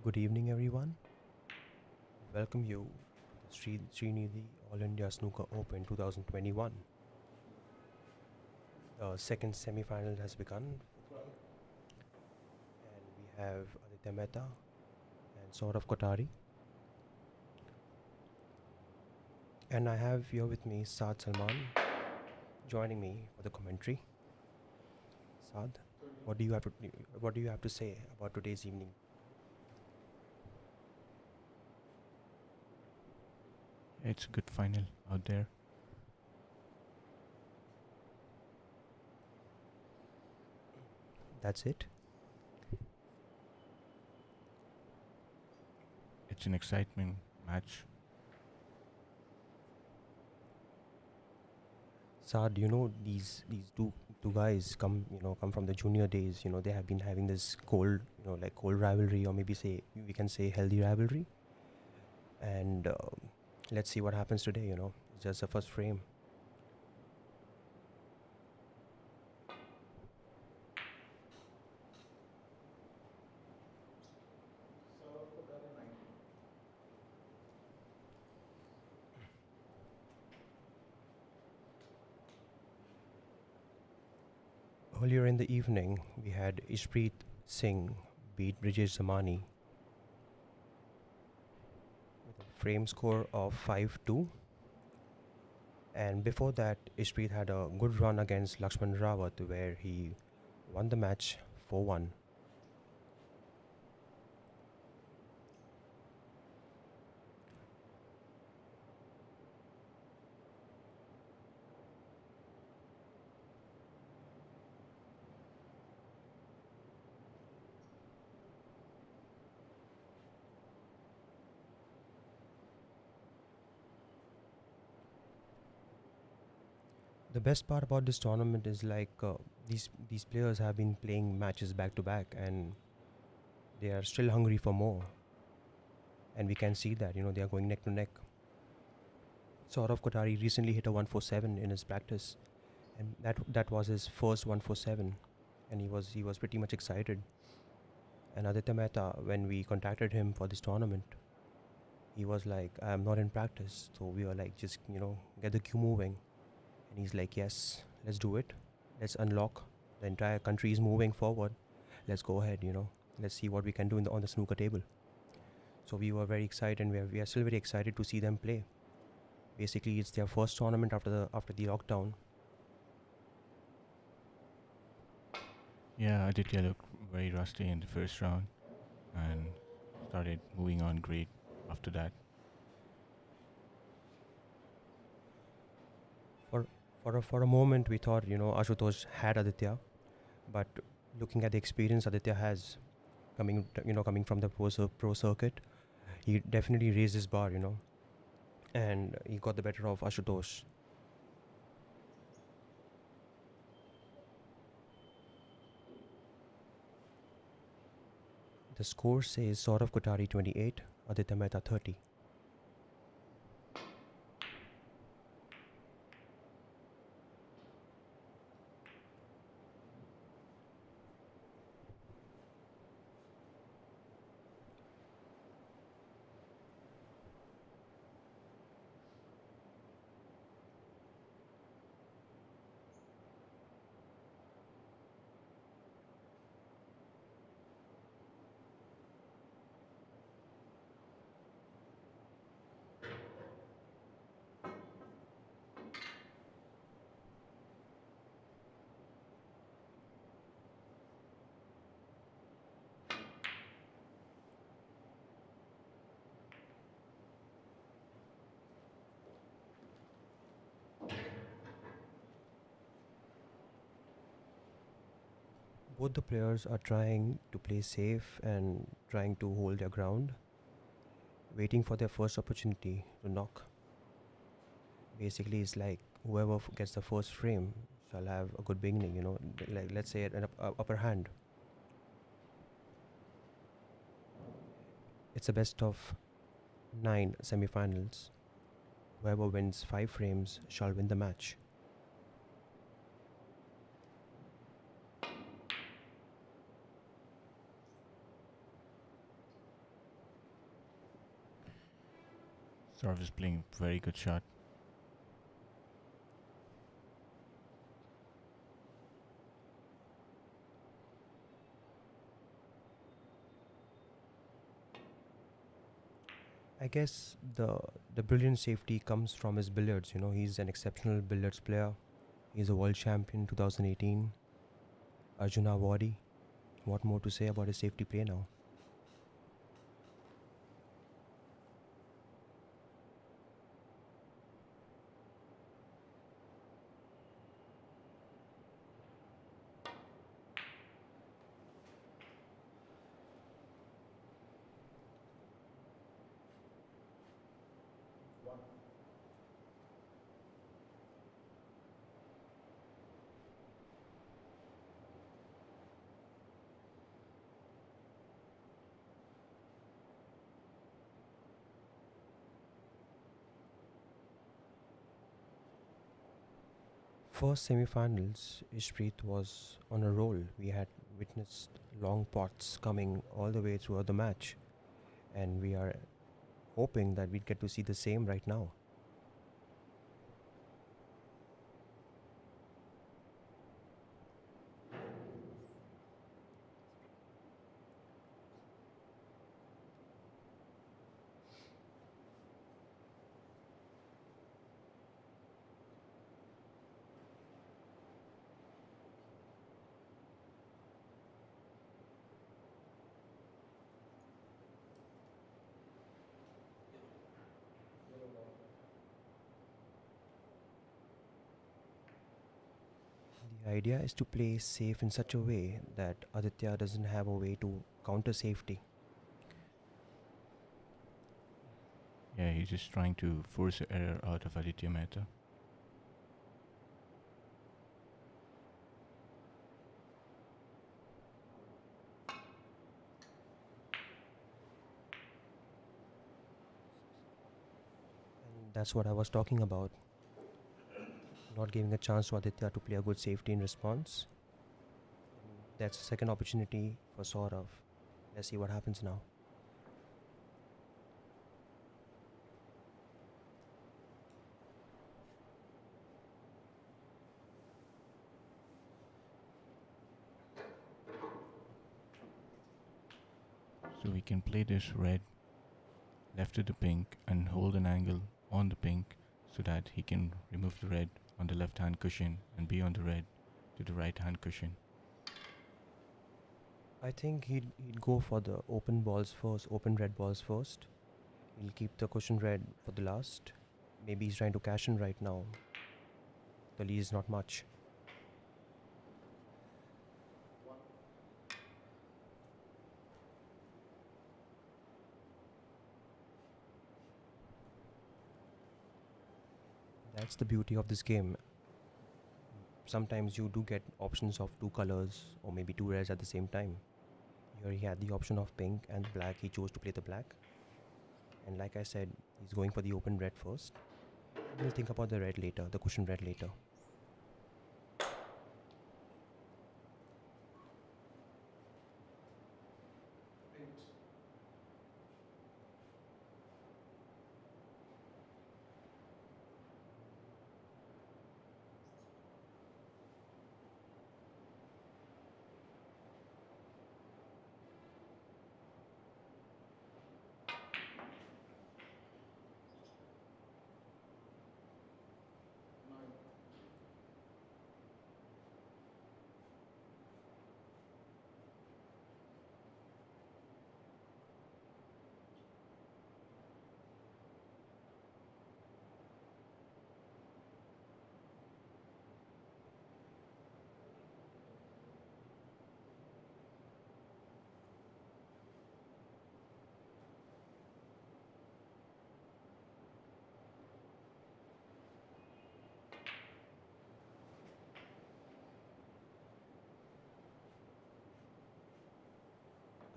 Good evening, everyone. Welcome you to the Sreenidhi All India Snooker Open 2021. The second semi-final has begun for today, and we have Aditya Mehta and Sourav Kothari. And I have here with me Saad Salman joining me for the commentary. Saad, what do you have to say about today's evening? It's a good final out there. That's it. It's an excitement match. Saad, these two guys come from the junior days. They have been having this cold rivalry, or maybe say we can say healthy rivalry. And let's see what happens today. It's just the first frame. Earlier in the evening, we had Ishpreet Singh beat Brijesh Zamani with a frame score of 5-2. And before that, Ishpreet had a good run against Lakshman Rawat where he won the match 4-1. The best part about this tournament is these players have been playing matches back to back, and they are still hungry for more. And we can see that they are going neck to neck. Sourav Kothari recently hit a 147 in his practice, and that was his first 147, and he was pretty much excited. And Aditya Mehta, when we contacted him for this tournament, he was like, "I'm not in practice," so we were like, "Just get the queue moving." And he's like, "Yes, let's do it. Let's unlock. The entire country is moving forward. Let's go ahead. Let's see what we can do on the snooker table." So we were very excited, and we are still very excited to see them play. Basically, it's their first tournament after the lockdown. Yeah, Aditya looked very rusty in the first round and started moving on great after that. For for a moment, we thought Ashutosh had Aditya, but looking at the experience Aditya has coming from the pro circuit, he definitely raised his bar, and he got the better of Ashutosh. The score says Sourav Kothari 28, Aditya Mehta 30. Both the players are trying to play safe and trying to hold their ground, waiting for their first opportunity to knock. Basically, it's like whoever gets the first frame shall have a good beginning, like let's say an upper hand. It's a best of 9 semi-finals. Whoever wins 5 frames shall win the match. Sourav is playing very good shot. I guess the brilliant safety comes from his billiards. He's an exceptional billiards player. He's a world champion 2018, Arjuna Awardee. What more to say about his safety play now? First semi-finals, Ishpreet was on a roll. We had witnessed long pots coming all the way throughout the match, and we are hoping that we'd get to see the same right now. The idea is to play safe in such a way that Aditya doesn't have a way to counter safety. Yeah, he's just trying to force an error out of Aditya Mehta. And that's what I was talking about. Not giving a chance to Aditya to play a good safety in response. That's a second opportunity for Saurav. Let's see what happens now. So we can play this red left to the pink and hold an angle on the pink so that he can remove the red on the left hand cushion and be on the red to the right hand cushion. I think he'd go for the open balls first, open red balls first. He'll keep the cushion red for the last. Maybe he's trying to cash in right now. The lead is not much. That's the beauty of this game. Sometimes you do get options of two colors or maybe two reds at the same time. Here he had the option of pink and black. He chose to play the black. And like I said, he's going for the open red first. We'll think about the red later, the cushion red later.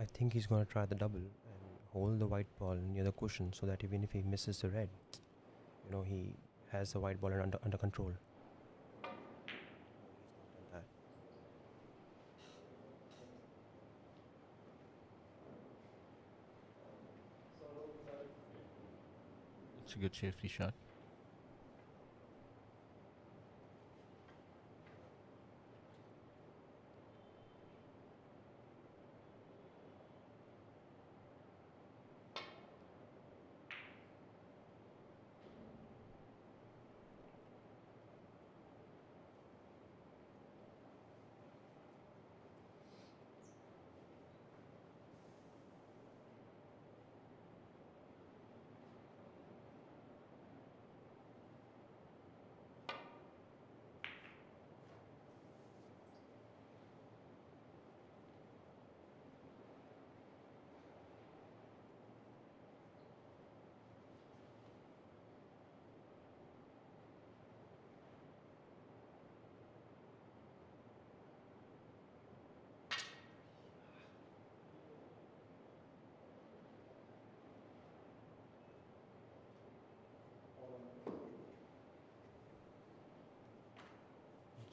I think he's going to try the double and hold the white ball near the cushion so that even if he misses the red, he has the white ball under control. No, he's not done that. It's a good safety shot.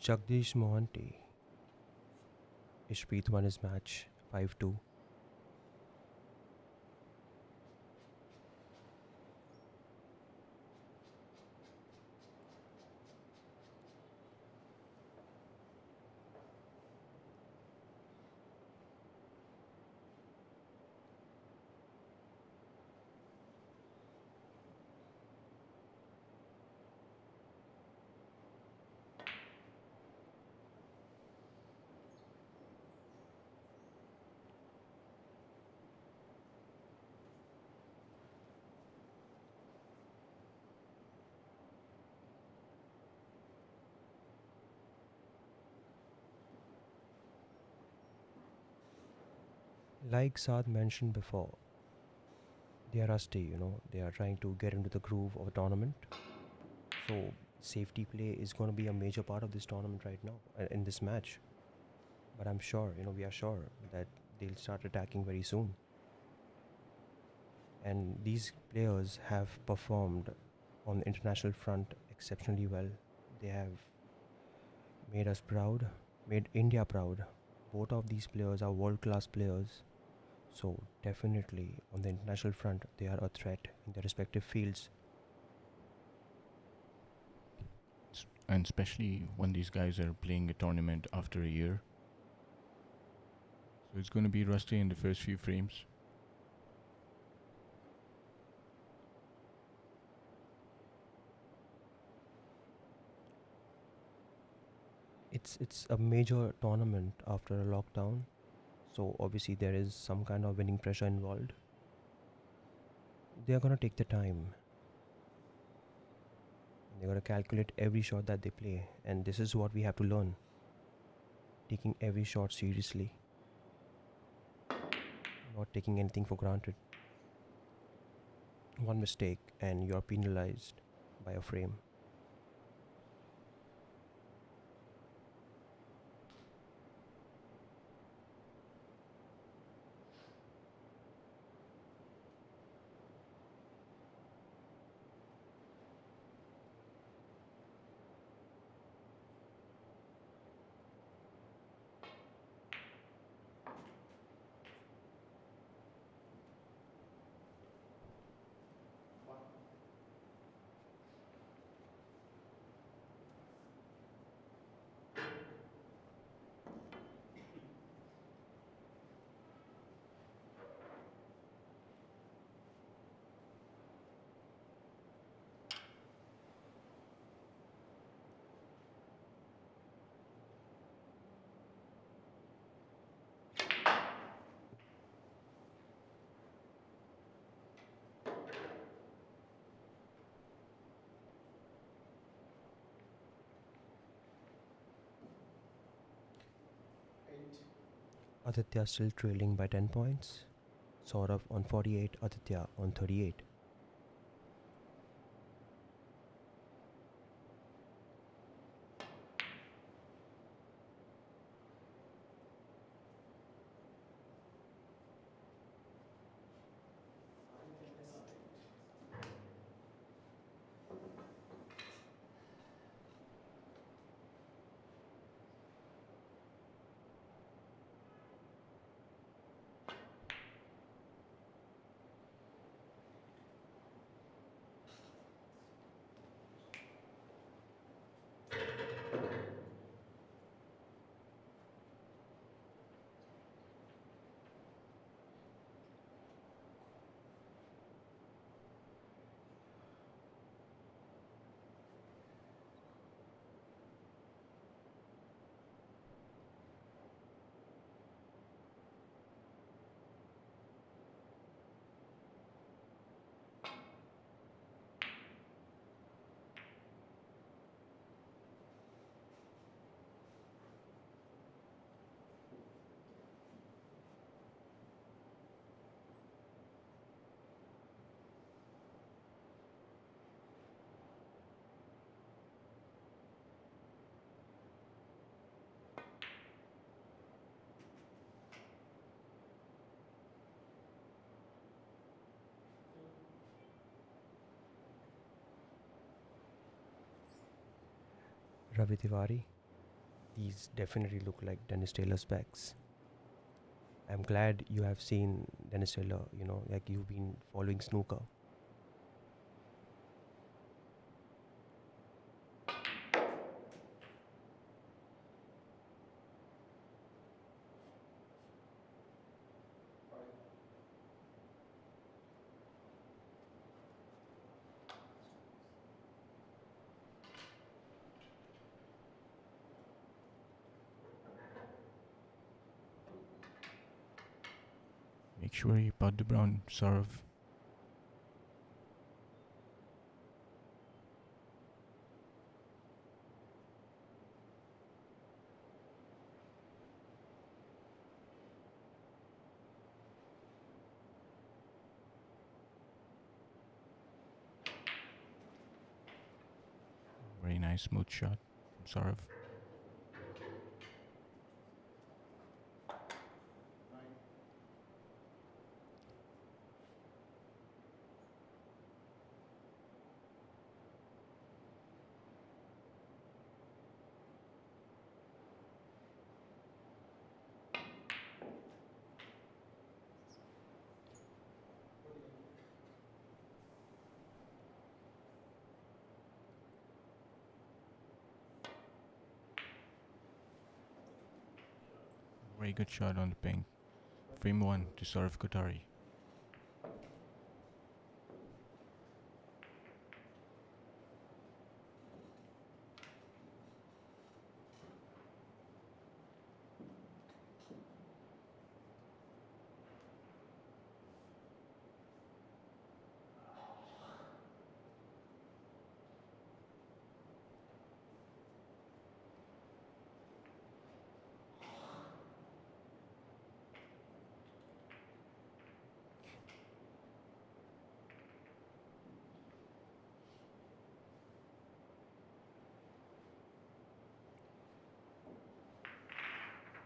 Jagdish Mohanty. Ishpreet won his match 5-2. Like Saad mentioned before, they are rusty, they are trying to get into the groove of a tournament. So, safety play is going to be a major part of this tournament right now, in this match. But I'm sure, we are sure that they'll start attacking very soon. And these players have performed on the international front exceptionally well. They have made us proud, made India proud. Both of these players are world class players. So, definitely on the international front, they are a threat in their respective fields. And especially when these guys are playing a tournament after a year. So it's going to be rusty in the first few frames. It's a major tournament after a lockdown, so obviously there is some kind of winning pressure involved. They are gonna take the time. They got to calculate every shot that they play, and this is what we have to learn: taking every shot seriously, not taking anything for granted. One mistake, and you're penalized by a frame. Aditya still trailing by 10 points. Sourav on 48, Aditya on 38. Ravi Tiwari, these definitely look like Dennis Taylor's specs. I'm glad you have seen Dennis Taylor, like you've been following snooker. Make sure you putt the brown, Sourav. Very nice smooth shot from Sourav. Very good shot on the ping. Frame 1 to Sourav Kothari.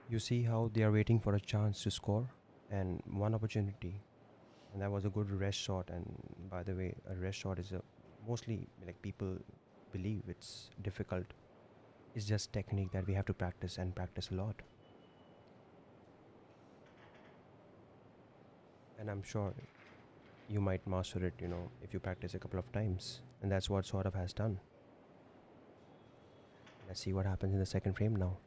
You see how they are waiting for a chance to score and one opportunity, and that was a good rest shot. And by the way, a rest shot is a mostly like people believe it's difficult. It's just technique that we have to practice and practice a lot. And I'm sure you might master it, if you practice a couple of times. And that's what Saurav has done. Let's see what happens in the second frame now.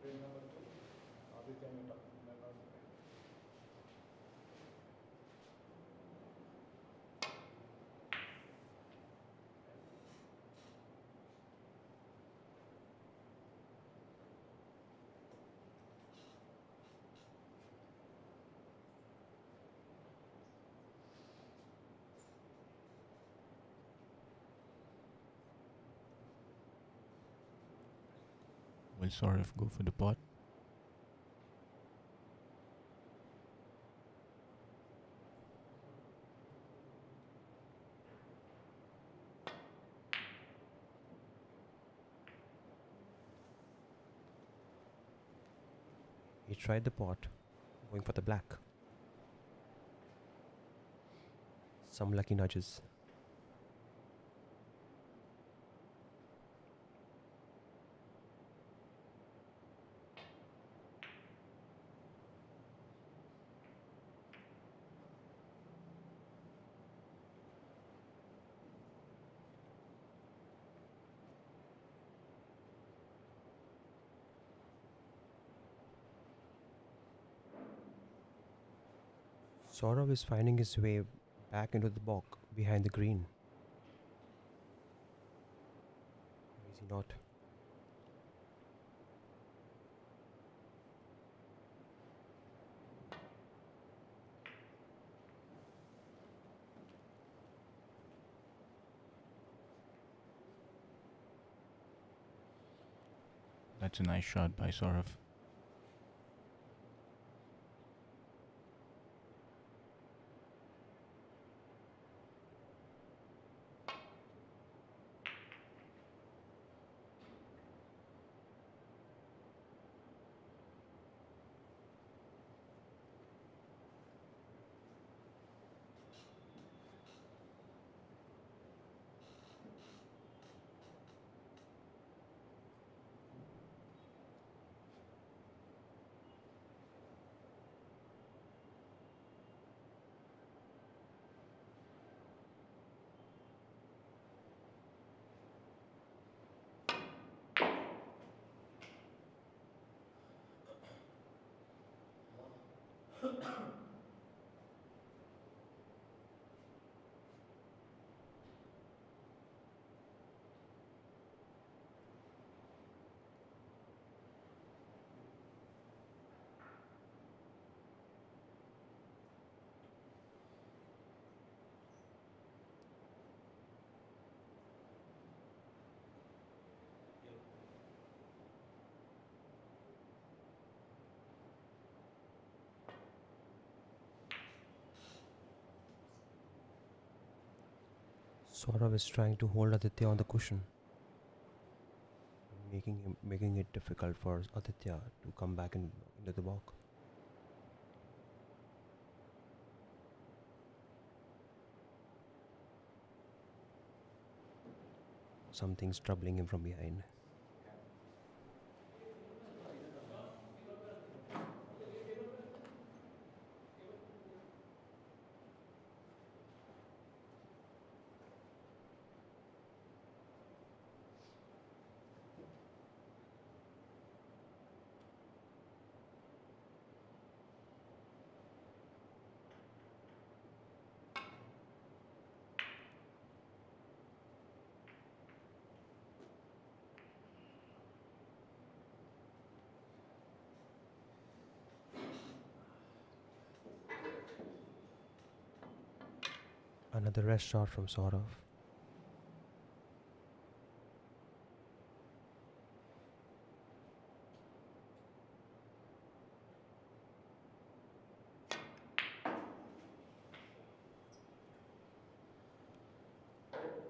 Frame number 2, Aditya Mehta. Will Sourav go for the pot? He tried the pot, going for the black. Some lucky nudges. Saurav is finding his way back into the balk behind the green. Or is he not? That's a nice shot by Sourav. Saurav is trying to hold Aditya on the cushion, making it difficult for Aditya to come back into the balk. Something's troubling him from behind. Another rest shot from Sourav.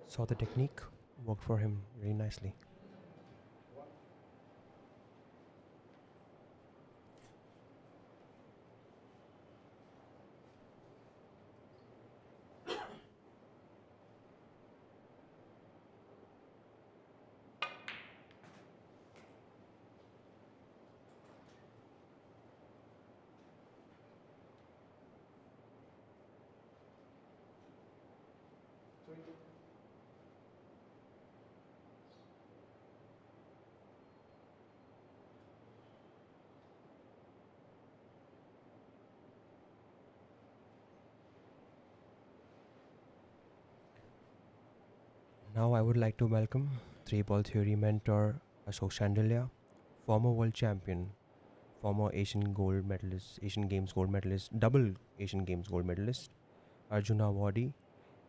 Saw the technique, worked for him really nicely. Three. Now I would like to welcome three ball theory mentor Ashok Chandelier, former world champion, former Asian gold medalist, Asian Games gold medalist, double Asian Games gold medalist, Arjuna Wadi,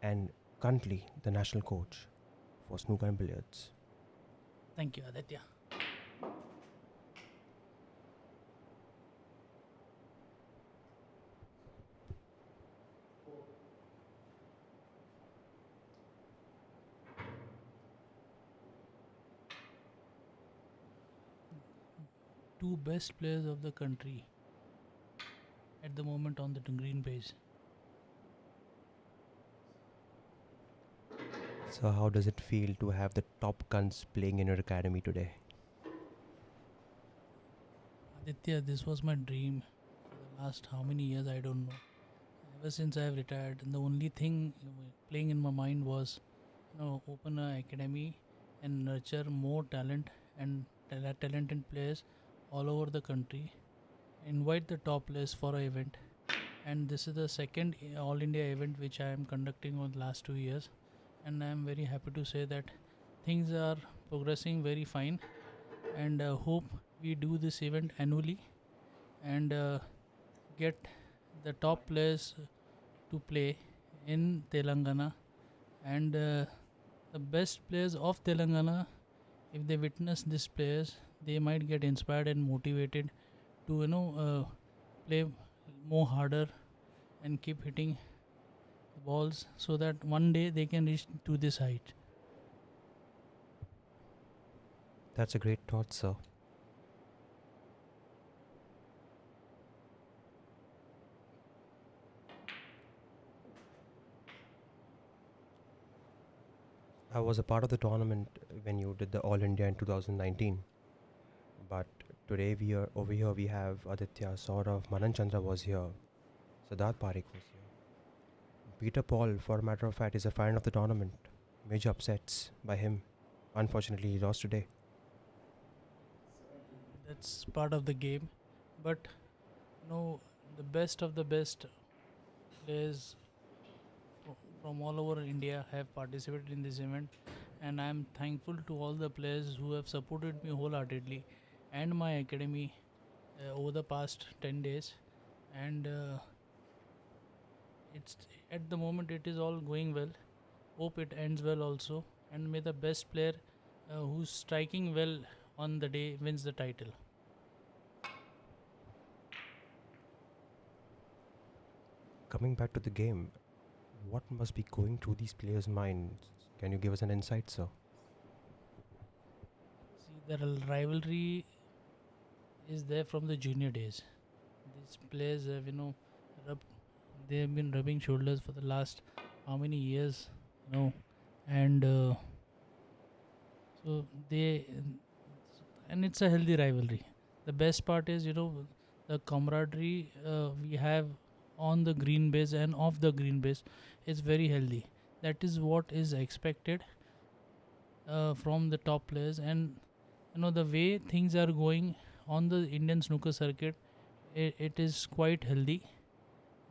and currently the national coach for snooker and billiards. Thank you, Aditya. Two best players of the country at the moment on the green base. So, how does it feel to have the top guns playing in your academy today? Aditya, this was my dream for the last how many years I don't know. Ever since I have retired, and the only thing playing in my mind was, open an academy and nurture more talent and talented players all over the country. Invite the top players for an event, and this is the second All India event which I am conducting over the last 2 years, and I am very happy to say that things are progressing very fine, and hope we do this event annually and get the top players to play in Telangana, and the best players of Telangana, if they witness these players, they might get inspired and motivated to play more harder and keep hitting the balls so that one day they can reach to this height. That's a great thought, sir. I was a part of the tournament when you did the All India in 2019. But today we are over here. We have Aditya, Sourav, Manan Chandra was here, Siddharth Parekh was here. Peter Paul, for a matter of fact, is a fan of the tournament. Major upsets by him. Unfortunately, he lost today. That's part of the game, but the best of the best players from all over India have participated in this event, and I am thankful to all the players who have supported me wholeheartedly and my academy over the past 10 days, and it's at the moment it is all going well. Hope it ends well also, and may the best player who's striking well on the day wins the title. Coming back to the game, what must be going through these players' minds? Can you give us an insight, sir? See, the rivalry is there from the junior days. These players have, they have been rubbing shoulders for the last how many years, and so they, and it's a healthy rivalry. The best part is, the camaraderie we have on the green base and off the green base is very healthy. That is what is expected from the top players, and the way things are going on the Indian snooker circuit, it is quite healthy,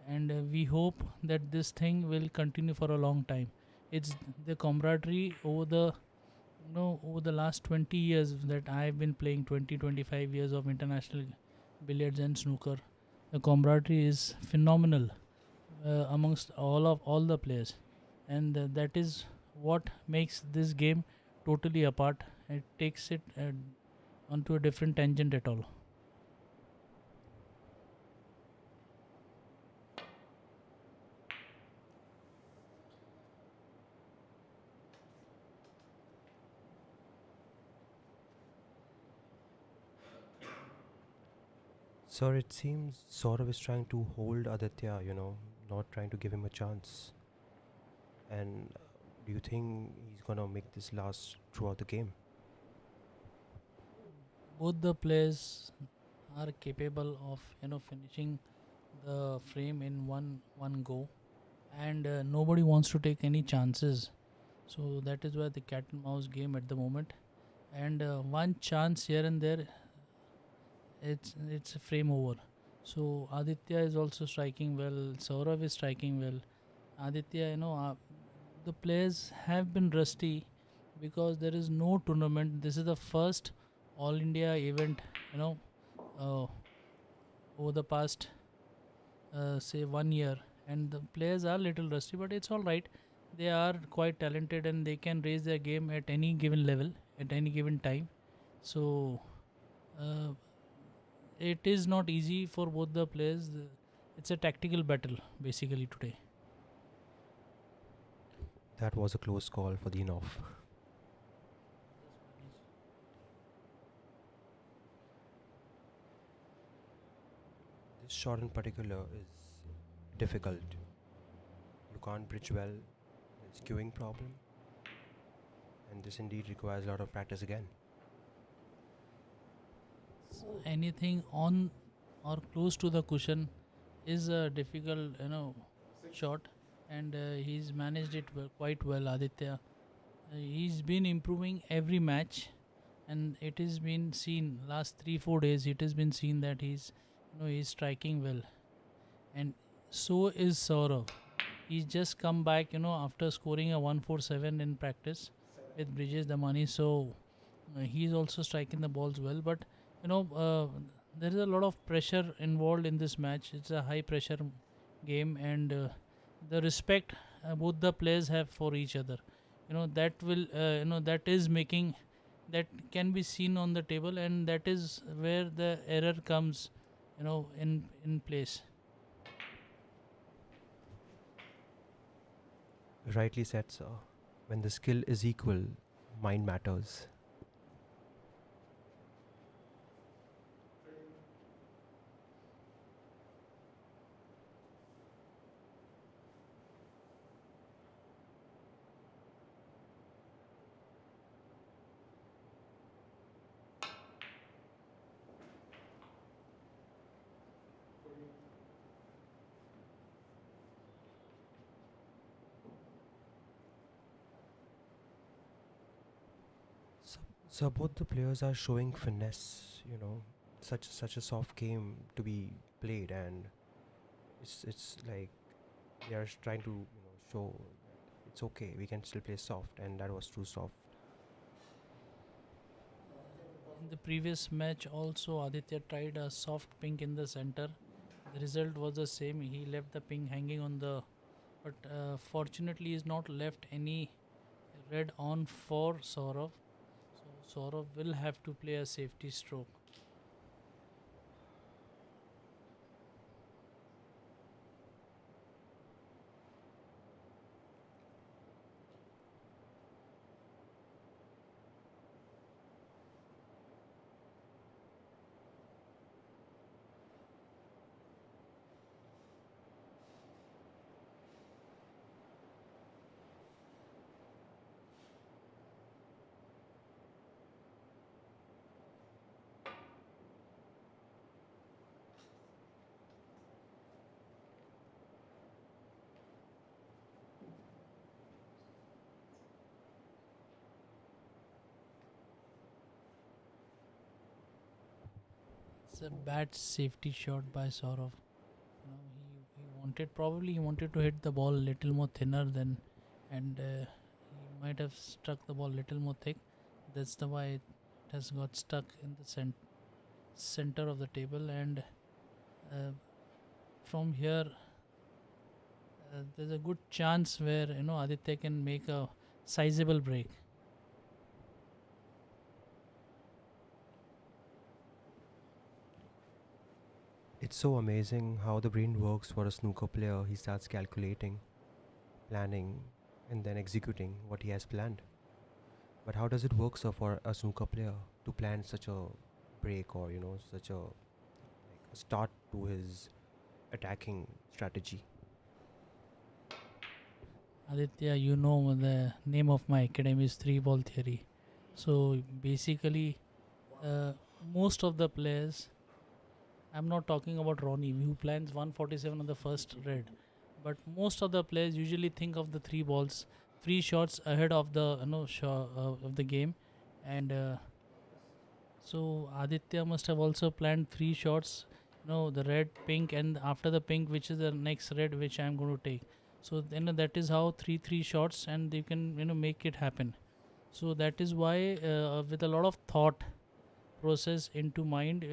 and we hope that this thing will continue for a long time. It's the camaraderie over the over the last 20 years that I've been playing, 25 years of international billiards and snooker. The camaraderie is phenomenal amongst all the players. and that is what makes this game totally apart. It takes it onto a different tangent at all. Sir, it seems Saurav is trying to hold Aditya, not trying to give him a chance. And do you think he's gonna make this last throughout the game? Both the players are capable of finishing the frame in one go, and nobody wants to take any chances. So that is why the cat and mouse game at the moment, and one chance here and there, it's a frame over. So Aditya is also striking well. Saurav is striking well. Aditya, the players have been rusty because there is no tournament. This is the first All India event, you know, uh, over the past say 1 year, and the players are little rusty, but it's all right. They are quite talented and they can raise their game at any given level at any given time. So uh, it is not easy for both the players. It's a tactical battle basically today. That was a close call for the off. This shot in particular is difficult. You can't bridge well, there's queuing problem, and this indeed requires a lot of practice again. Anything on or close to the cushion is a difficult shot, and he's managed it quite well. Aditya, he's been improving every match, and it has been seen last 3 4 days. It has been seen that he's striking well, and so is Saurav. He's just come back after scoring a 147 in practice with Bridges the money. So he's also striking the balls well, but you know there is a lot of pressure involved in this match. It's a high pressure game, and the respect both the players have for each other, that will that is making, that can be seen on the table, and that is where the error comes in place. Rightly said, sir. When the skill is equal, mind matters. So, so both the players are showing finesse, such a soft game to be played, and it's like they are trying to show that it's okay, we can still play soft, and that was too soft. In the previous match also, Aditya tried a soft pink in the center. The result was the same. He left the pink hanging on the, but fortunately he's not left any red on for Saurav. So Saurav will have to play a safety stroke. It's a bad safety shot by Saurav. He wanted to hit the ball a little more thinner than, and he might have struck the ball a little more thick. That's the why it has got stuck in the center of the table, and uh, from here there's a good chance where Aditya can make a sizable break. It's so amazing how the brain works for a snooker player. He starts calculating, planning, and then executing what he has planned. But how does it work, sir, for a snooker player to plan such a break, or such a start to his attacking strategy? Aditya, you know the name of my academy is three ball theory. So basically, uh, most of the players, I'm not talking about Ronnie who plans 147 on the first red, but most of the players usually think of the three balls, three shots ahead of the of the game, and so Aditya must have also planned three shots, the red, pink, and after the pink, which is the next red which I'm going to take. So then that is how three shots, and you can make it happen. So that is why, with a lot of thought process into mind,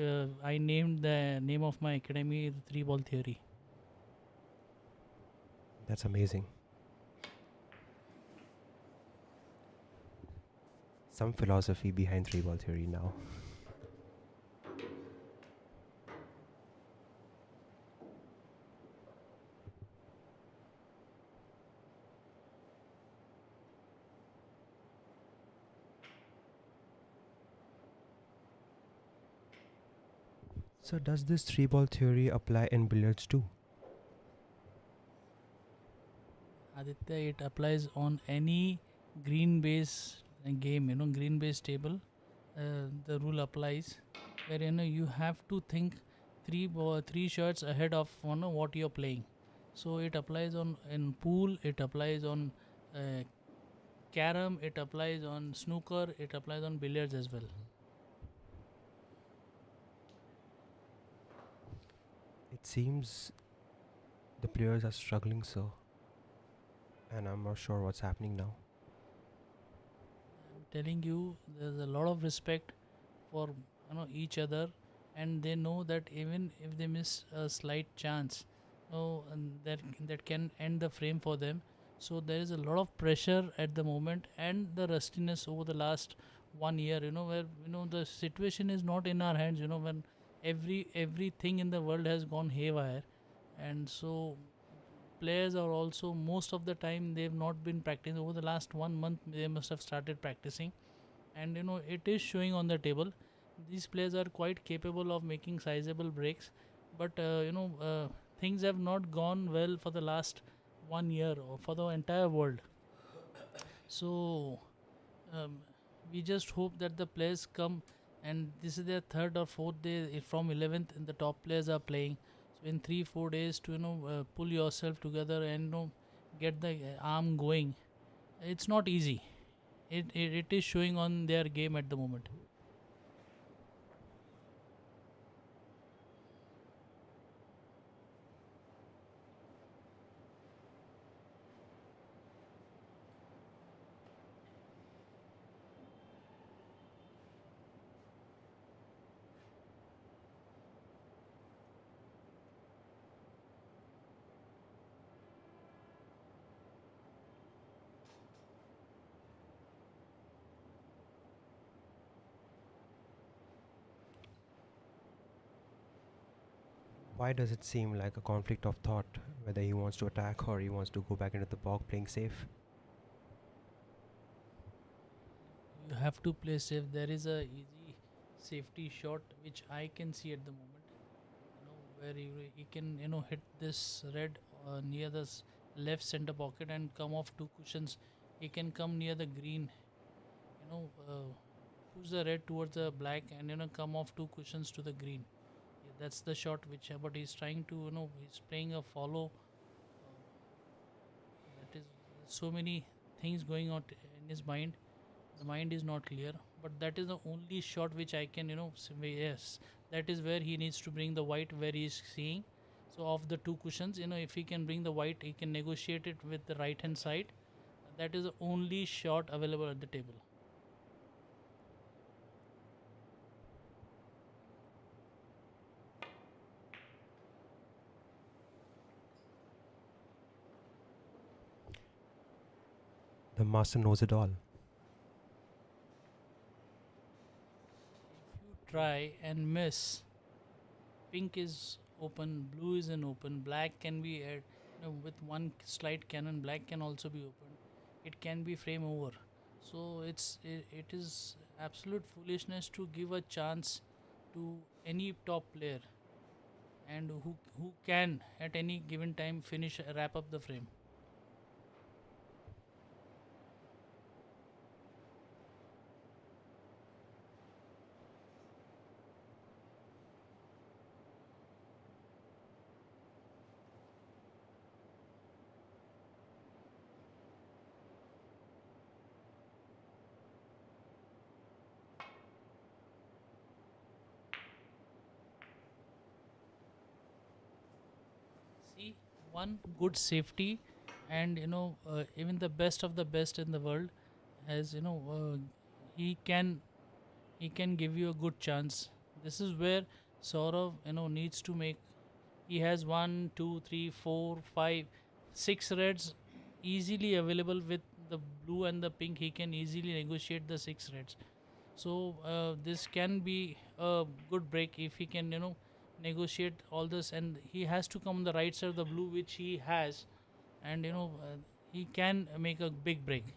I named the name of my academy the three ball theory. That's amazing. Some philosophy behind three ball theory now. So, does this three ball theory apply in billiards too? Aditya, it applies on any green base game, green base table. The rule applies where you have to think three shots ahead of what you're playing. So it applies on in pool, it applies on uh, carom, it applies on snooker, it applies on billiards as well. It seems the players are struggling, sir, and I'm not sure what's happening now. I'm telling you, there's a lot of respect for each other, and they know that even if they miss a slight chance, and that can end the frame for them. So there is a lot of pressure at the moment, and the rustiness over the last 1 year, where the situation is not in our hands, when everything in the world has gone haywire. And so players are also, most of the time they've not been practicing. Over the last 1 month they must have started practicing, and it is showing on the table. These players are quite capable of making sizable breaks, but things have not gone well for the last 1 year or for the entire world. So um, we just hope that the players come, and this is their third or fourth day from 11th, and the top players are playing. So in 3-4 days to pull yourself together and get the arm going, it's not easy. It is showing on their game at the moment. Why does it seem like a conflict of thought, whether he wants to attack or he wants to go back into the box playing safe? You have to play safe. There is a easy safety shot which I can see at the moment. Where he can hit this red near the left center pocket and come off two cushions. He can come near the green. Push the red towards the black and come off two cushions to the green. Yeah, that's the shot which. But he's trying to he's playing a follow. That is so many things going on in his mind. The mind is not clear, but that is the only shot which I can say yes, that is where he needs to bring the white where he is seeing. So of the two cushions, if he can bring the white, he can negotiate it with the right hand side. That is the only shot available at the table. The master knows it all. If you try and miss, pink is open, blue is an open, black can be with one slight cannon, black can also be open. It can be frame over. So it is absolute foolishness to give a chance to any top player and who can at any given time finish wrap up the frame. See, one good safety, and even the best of the best in the world has he can he can give you a good chance. This is where Saurav needs to make. He has one, two, three, four, five, six reds easily available with the blue and the pink. He can easily negotiate the six reds. So this can be a good break if he can negotiate all this, and he has to come on the right side of the blue, which he has, and he can make a big break.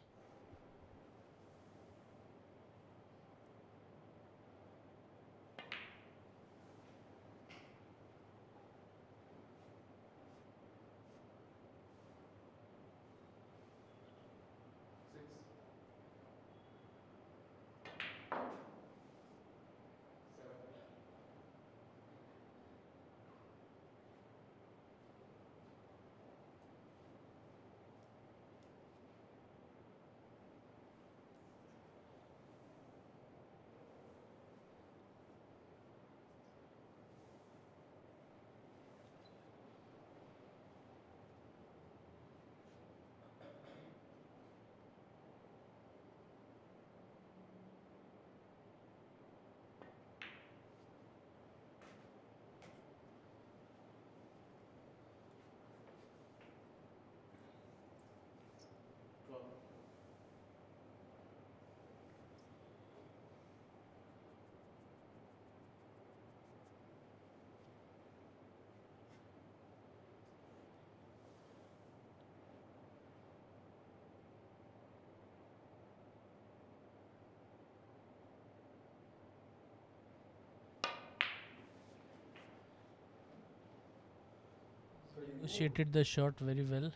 Negotiated the shot very well.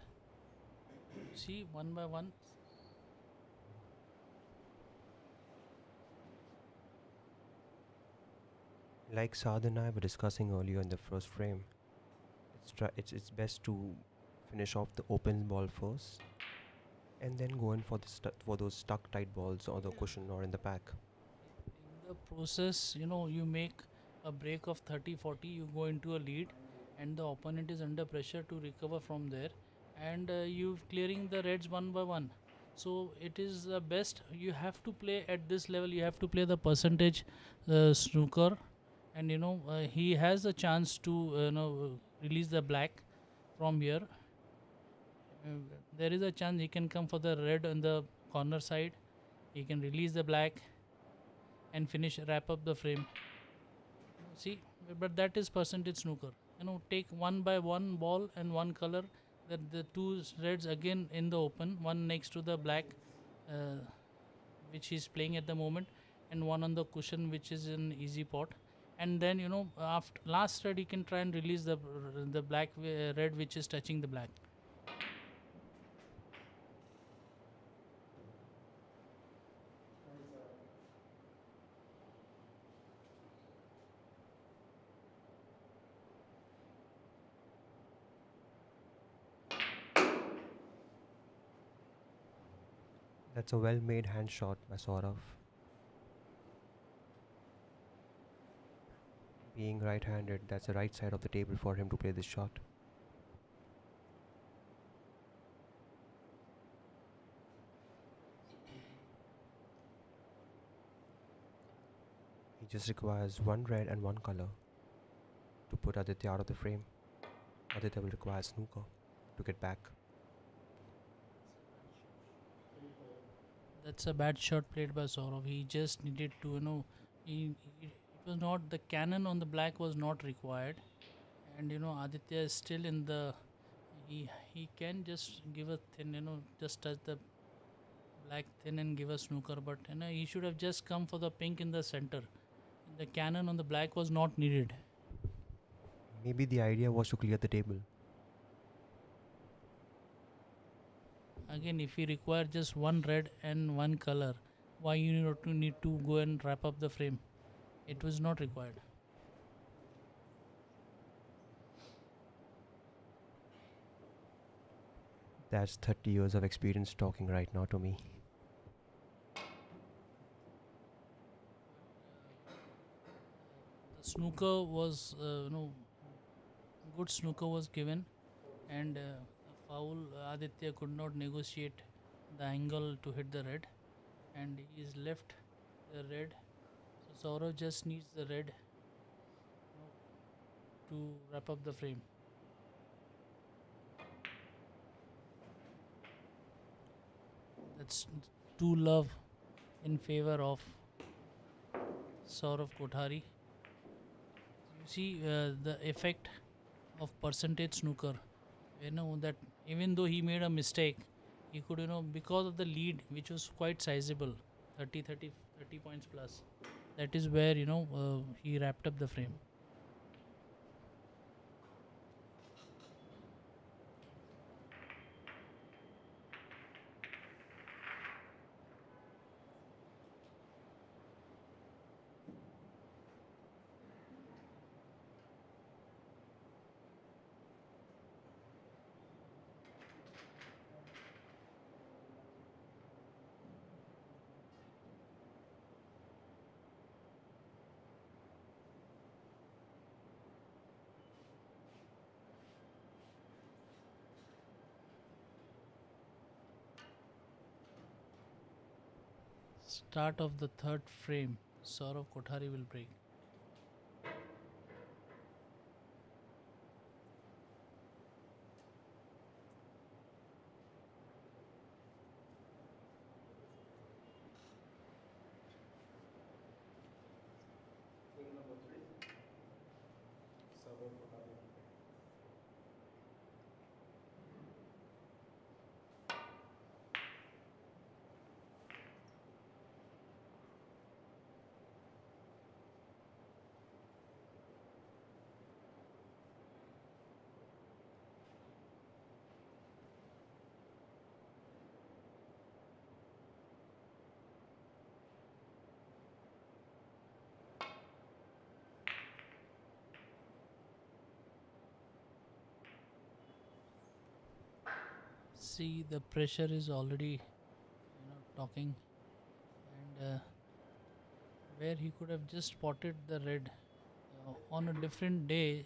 See, one by one. Like Saad and I were discussing earlier in the first frame, it's best to finish off the open ball first, and then go in for for those stuck tight balls or the cushion or in the pack. In the process, you make a break of 30-40, you go into a lead, and the opponent is under pressure to recover from there, and you clearing the reds one by one. So it is the best. You have to play at this level. You have to play the percentage snooker, and he has a chance to release the black from here. Uh, there is a chance he can come for the red on the corner side. He can release the black and finish wrap up the frame. See, but that is percentage snooker. Take one by one ball and one color. That the two reds again in the open, one next to the black, uh, which he's playing at the moment, and one on the cushion, which is an easy pot. And then after last red, he can try and release the black red, which is touching the black. That's a well-made hand shot by Sourav. Being right-handed, that's the right side of the table for him to play this shot. He just requires one red and one color to put Aditya out of the frame. Aditya will require snooker to get back. That's a bad shot played by Sourav. He just needed to, it was not, the cannon on the black was not required. And, Aditya is still in the, he can just give a thin, just touch the black thin and give a snooker. But, he should have just come for the pink in the center. The cannon on the black was not needed. Maybe the idea was to clear the table. Again, if you require just one red and one color, why you need to go and wrap up the frame? It was not required. That's 30 years of experience talking right now to me. The snooker was, good snooker was given, and a foul. Aditya could not negotiate the angle to hit the red, and he is left the red. So Sourav just needs the red, to wrap up the frame. That's two love in favor of Sourav Kothari. You see the effect of percentage snooker. That even though he made a mistake, he could, because of the lead, which was quite sizable, 30 points plus. That is where, he wrapped up the frame. Start of the third frame, Sourav Kothari will break. Frame number 3. Sourav Kothari. See, the pressure is already, talking, and where he could have just spotted the red. On a different day,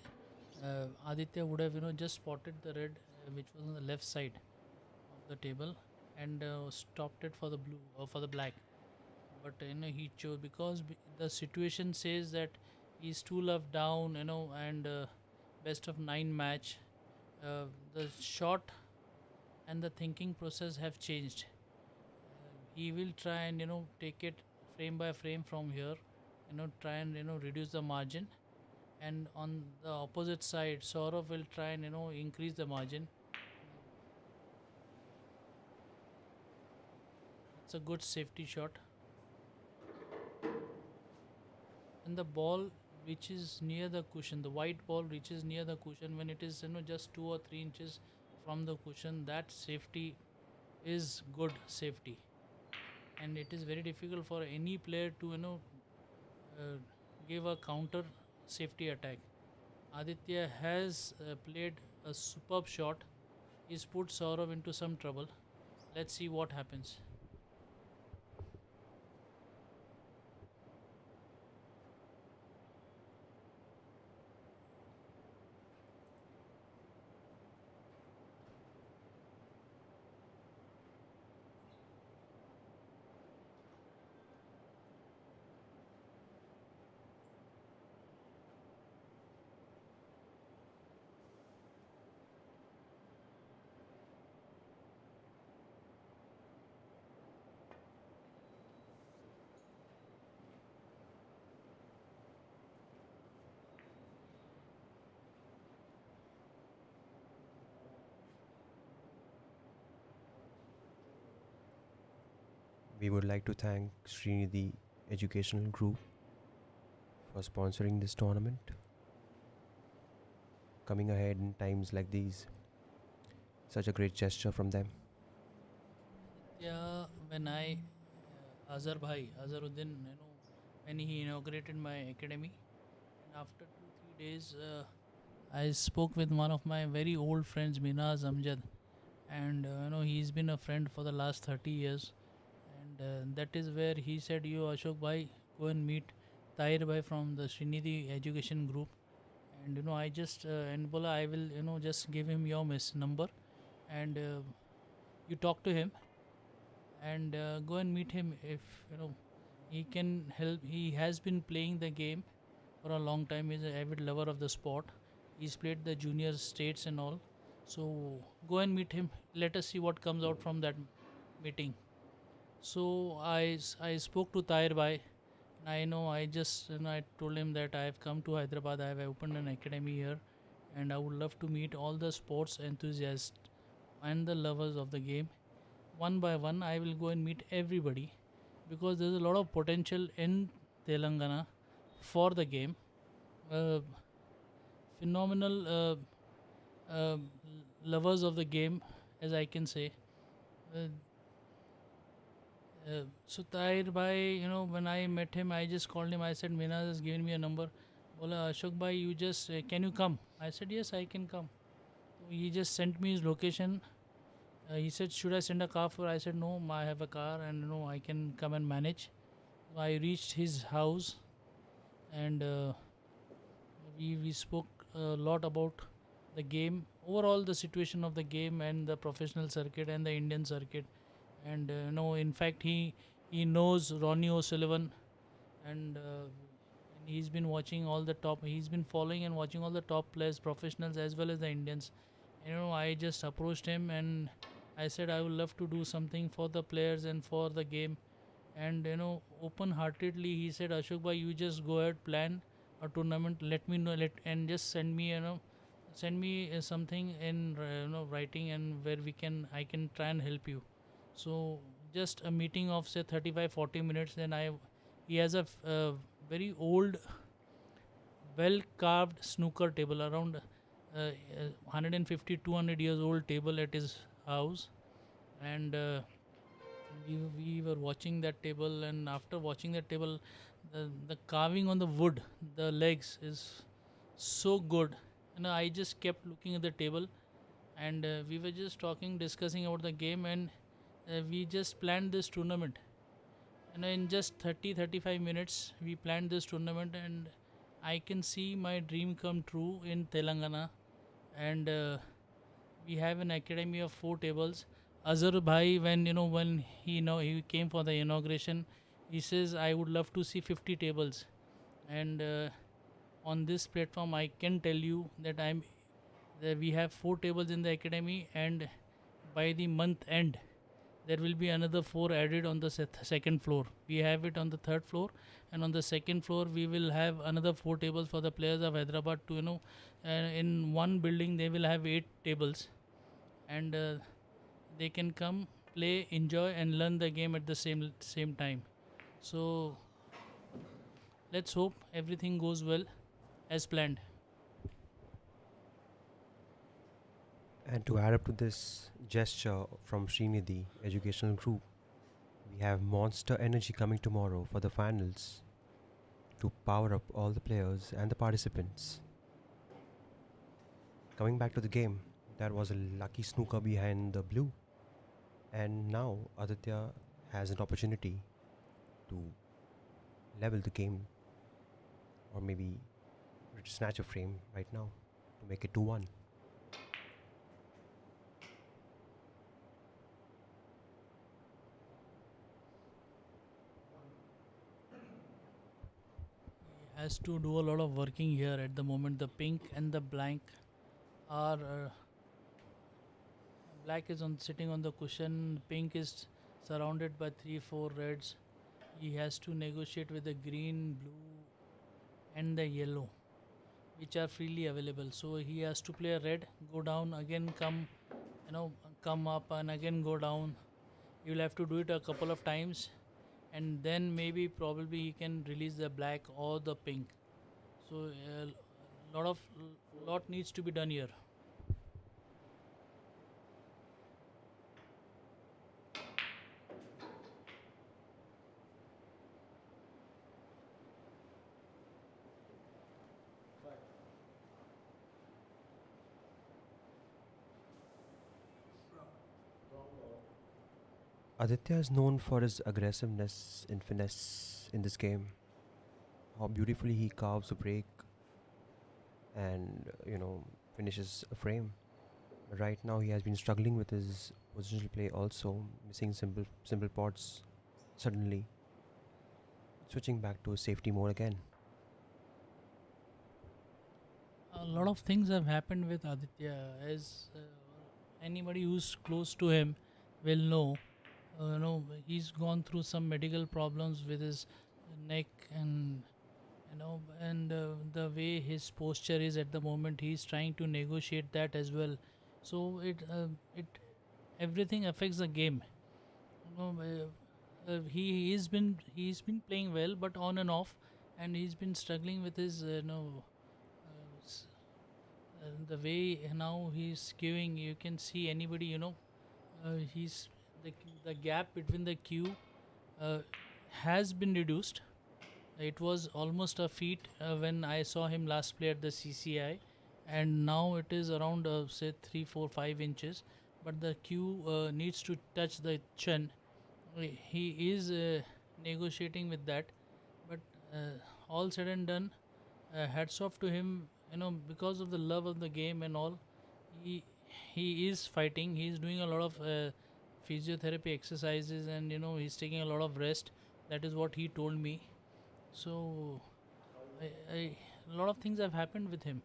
Aditya would have, just spotted the red, which was on the left side of the table, and stopped it for the blue or for the black. But he chose, because the situation says that he's 2 love down, and best of 9 match. The shot and the thinking process have changed. He will try and, take it frame by frame from here, try and, reduce the margin. And on the opposite side, Sourav will try and, increase the margin. It's a good safety shot. And the ball which is near the cushion, the white ball reaches near the cushion, when it is, just 2 or 3 inches from the cushion, that safety is good safety. And it is very difficult for any player to, give a counter safety attack. Aditya has played a superb shot. He's put Sourav into some trouble. Let's see what happens. We would like to thank Sreenidhi Educational Group for sponsoring this tournament. Coming ahead in times like these, such a great gesture from them. Yeah, when Azaruddin, when he inaugurated my academy, and after 2 3 days, I spoke with one of my very old friends, Minaz Amjad, and he's been a friend for the last 30 years, and that is where he said, "You Ashok bhai, go and meet Tahir bhai from the Srinidhi Education Group." And I just and bola, I will just give him your number, and you talk to him, and go and meet him if he can help. He has been playing the game for a long time. He's an avid lover of the sport. He's played the junior states and all. So go and meet him. Let us see what comes out from that meeting. So I spoke to Tahir Bhai. I know I just I told him that I have come to Hyderabad. I have opened an academy here, and I would love to meet all the sports enthusiasts and the lovers of the game. One by one, I will go and meet everybody, because there's a lot of potential in Telangana for the game. Uh, Phenomenal uh, lovers of the game, as I can say. Uh, so Tahir Bhai, when I met him, I just called him. I said, Mina has given me a number. Bola, Ashok Bhai, you just, can you come? I said, yes, I can come. So he just sent me his location. He said, should I send a car for? I said, no, I have a car, and I can come and manage. So I reached his house, and we spoke a lot about the game, overall the situation of the game, and the professional circuit and the Indian circuit. And in fact, he knows Ronnie O'Sullivan, and he's been watching all the top. He's been following and watching all the top players, professionals as well as the Indians. I just approached him, and I said I would love to do something for the players and for the game. And open heartedly he said, Ashok bhai, you just go ahead, plan a tournament, let me know, and just send me something in writing, and where I can try and help you. So just a meeting of say 35 40 minutes. Then he has a very old, well carved snooker table, around 150 200 years old table at his house. And we were watching that table, and after watching that table, the carving on the wood, the legs is so good. I just kept looking at the table, and we were just talking, discussing about the game, and we just planned this tournament. In just 30 35 minutes we planned this tournament, and I can see my dream come true in Telangana. And we have an academy of 4 tables. Azhar Bhai, when he came for the inauguration, he says, I would love to see 50 tables. And on this platform, I can tell you that we have 4 tables in the academy, and by the month end, there will be another 4 added on the second floor. We have it on the third floor, and on the second floor we will have another 4 tables for the players of Hyderabad to in one building they will have 8 tables. And they can come, play, enjoy, and learn the game at the same time. So let's hope everything goes well as planned. And to add up to this gesture from Sreenidhi Educational Group, we have Monster Energy coming tomorrow for the finals to power up all the players and the participants. Coming back to the game, that was a lucky snooker behind the blue. And now Aditya has an opportunity to level the game, or maybe snatch a frame right now to make it 2-1. He has to do a lot of working here at the moment. The pink and the blank are black is on sitting on the cushion. Pink is surrounded by 3 4 reds. He has to negotiate with the green, blue, and the yellow, which are freely available. So he has to play a red, go down again, come up, and again go down. You will have to do it a couple of times, and then maybe probably he can release the black or the pink. So lot of lot needs to be done here. Aditya is known for his aggressiveness and finesse in this game. How beautifully he carves a break and finishes a frame. Right now, he has been struggling with his positional play, also missing simple pots. Suddenly, switching back to safety mode again. A lot of things have happened with Aditya, as anybody who's close to him will know. He's gone through some medical problems with his neck, and the way his posture is at the moment, he's trying to negotiate that as well. So it everything affects the game. He's been playing well, but on and off, and he's been struggling with his the way now he's queuing. You can see anybody, he's the gap between the queue uh, has been reduced. It was almost a feet when I saw him last play at the CCI, and now it is around say 3, 4, 5 inches. But the queue needs to touch the chin. He is negotiating with that, but all said and done, hats off to him. Because of the love of the game and all, he he is fighting. He is doing a lot of physiotherapy exercises, and he's taking a lot of rest. That is what he told me. So a lot of things have happened with him,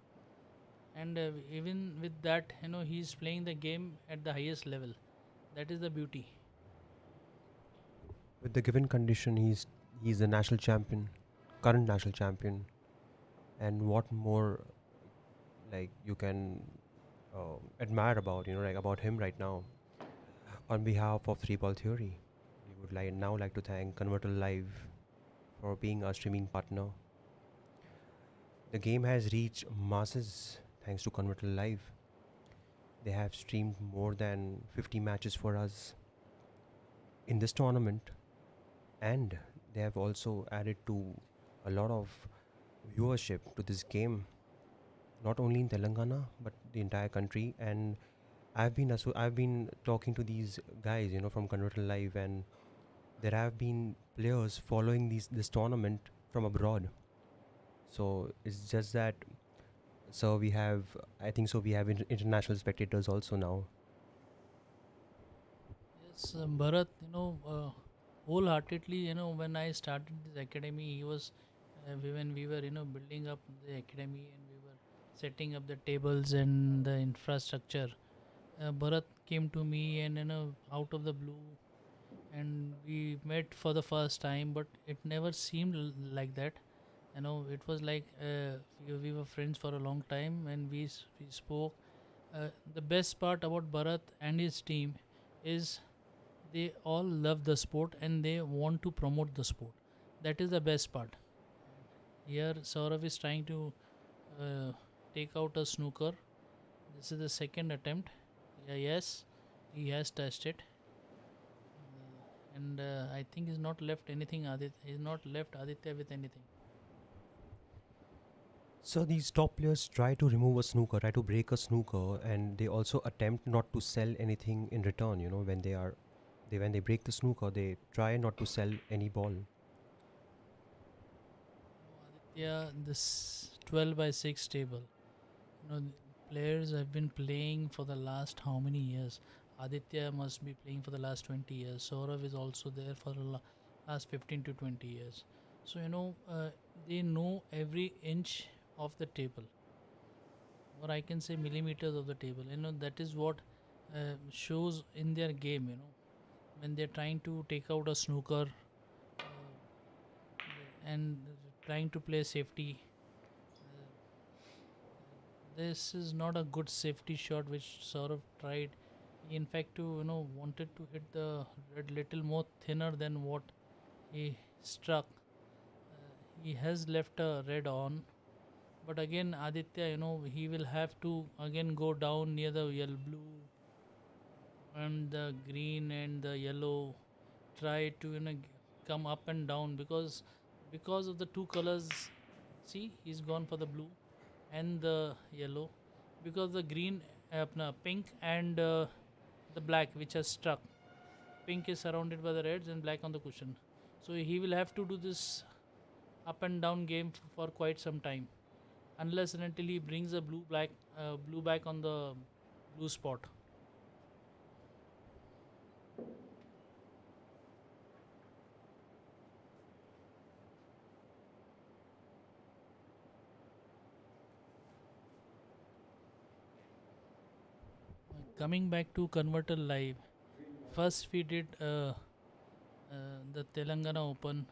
and even with that, he's playing the game at the highest level. That is the beauty. With the given condition, he's the national champion, current national champion, and what more like you can admire about like about him right now. On behalf of Three Ball Theory, we would like to thank Converter Live for being our streaming partner. The game has reached masses thanks to Converter Live. They have streamed more than 50 matches for us in this tournament, and they have also added to a lot of viewership to this game, not only in Telangana but the entire country. And I've been talking to these guys, from Converter Live, and there have been players following this tournament from abroad. So it's just that. So we have, I think, so we have international spectators also now. Yes, Bharat, wholeheartedly, when I started this academy, he was when we were, building up the academy, and we were setting up the tables and the infrastructure. Bharat came to me, and out of the blue, and we met for the first time, but it never seemed like that. It was like we were friends for a long time, and we spoke. The best part about Bharat and his team is they all love the sport and they want to promote the sport. That is the best part. Here, Sourav is trying to uh, take out a snooker. This is the second attempt. Yeah, yes, he has touched it, and I think he's not left anything. He's not left Aditya with anything. So these top players try to remove a snooker, try to break a snooker, and they also attempt not to sell anything in return. When they break the snooker, they try not to sell any ball. Aditya, this 12 by 6 table. Players have been playing for the last how many years? Aditya must be playing for the last 20 years. Sourav is also there for the last 15 to 20 years. So, they know every inch of the table, or I can say millimeters of the table. That is what shows in their game, when they're trying to take out a snooker and trying to play safety. Uh, this is not a good safety shot which Saurav tried. He in fact wanted to hit the red little more thinner than what he struck. He has left a red on, but again Aditya, he will have to again go down near the yellow, blue, and the green and the yellow. Try to come up and down because of the two colors. See, he's gone for the blue and the yellow because the green, no, pink and the black which has struck. Pink is surrounded by the reds and black on the cushion. So he will have to do this up and down game for quite some time, unless and until he brings a blue back on the blue spot. Coming back to Converter Live, first we did the Telangana Open,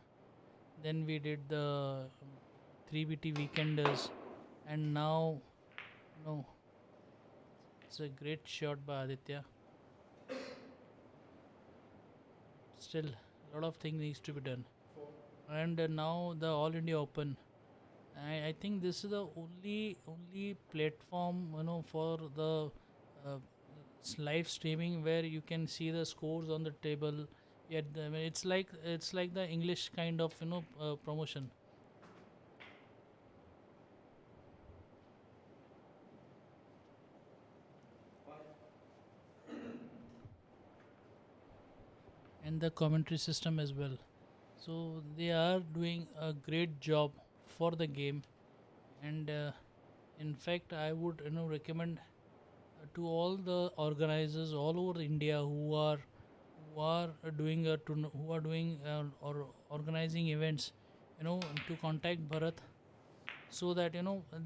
then we did the 3BT Weekenders, and now, no, it's a great shot by Aditya. Still, a lot of things needs to be done. And now the All India Open. I think this is the only platform for the uh, live streaming where you can see the scores on the table. Yet I mean, it's like the English kind of promotion. And the commentary system as well. So they are doing a great job for the game, and in fact, I would recommend to all the organizers all over India who are doing who are doing or organizing events, to contact Bharat so that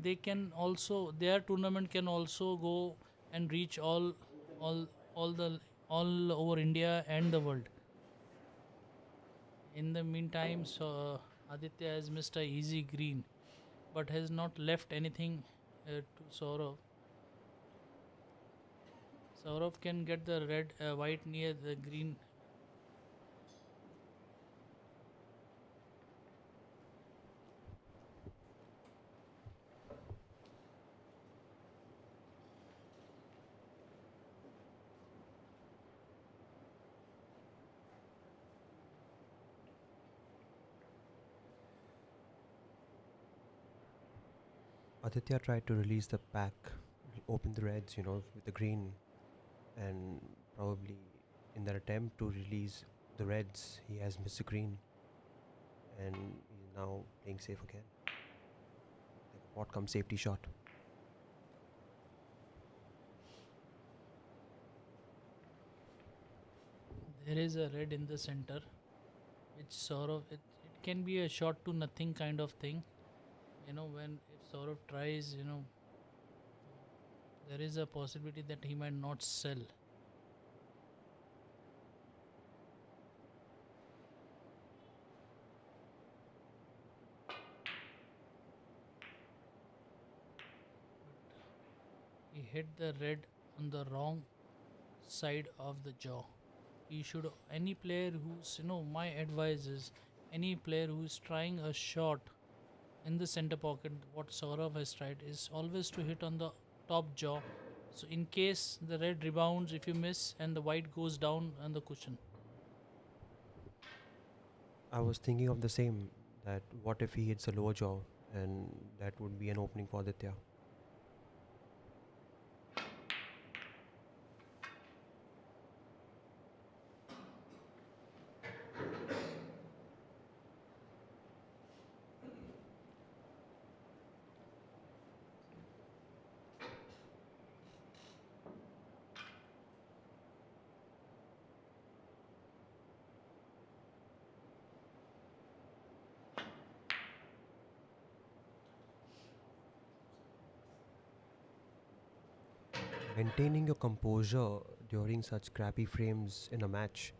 they can also their tournament can also go and reach all all the all over India and the world. In the meantime, so Aditya has missed a easy green, but has not left anything to Saurav. Saurav can get the white near the green. Aditya tried to release the pack, open the reds, with the green, and probably in that attempt to release the reds, he has missed the green, and he's now playing safe again. Like a pot come safety shot. There is a red in the center, which it can be a shot to nothing kind of thing. When if Saurav tries, there is a possibility that he might not sell. He hit the red on the wrong side of the jaw. He should any player who's my advice is any player who's trying a shot in the center pocket, what Saurav has tried is always to hit on the top jaw. So in case the red rebounds, if you miss and the white goes down on the cushion. I was thinking of the same, that what if he hits a lower jaw, and that would be an opening for Aditya. Maintaining your composure during such crappy frames in a match,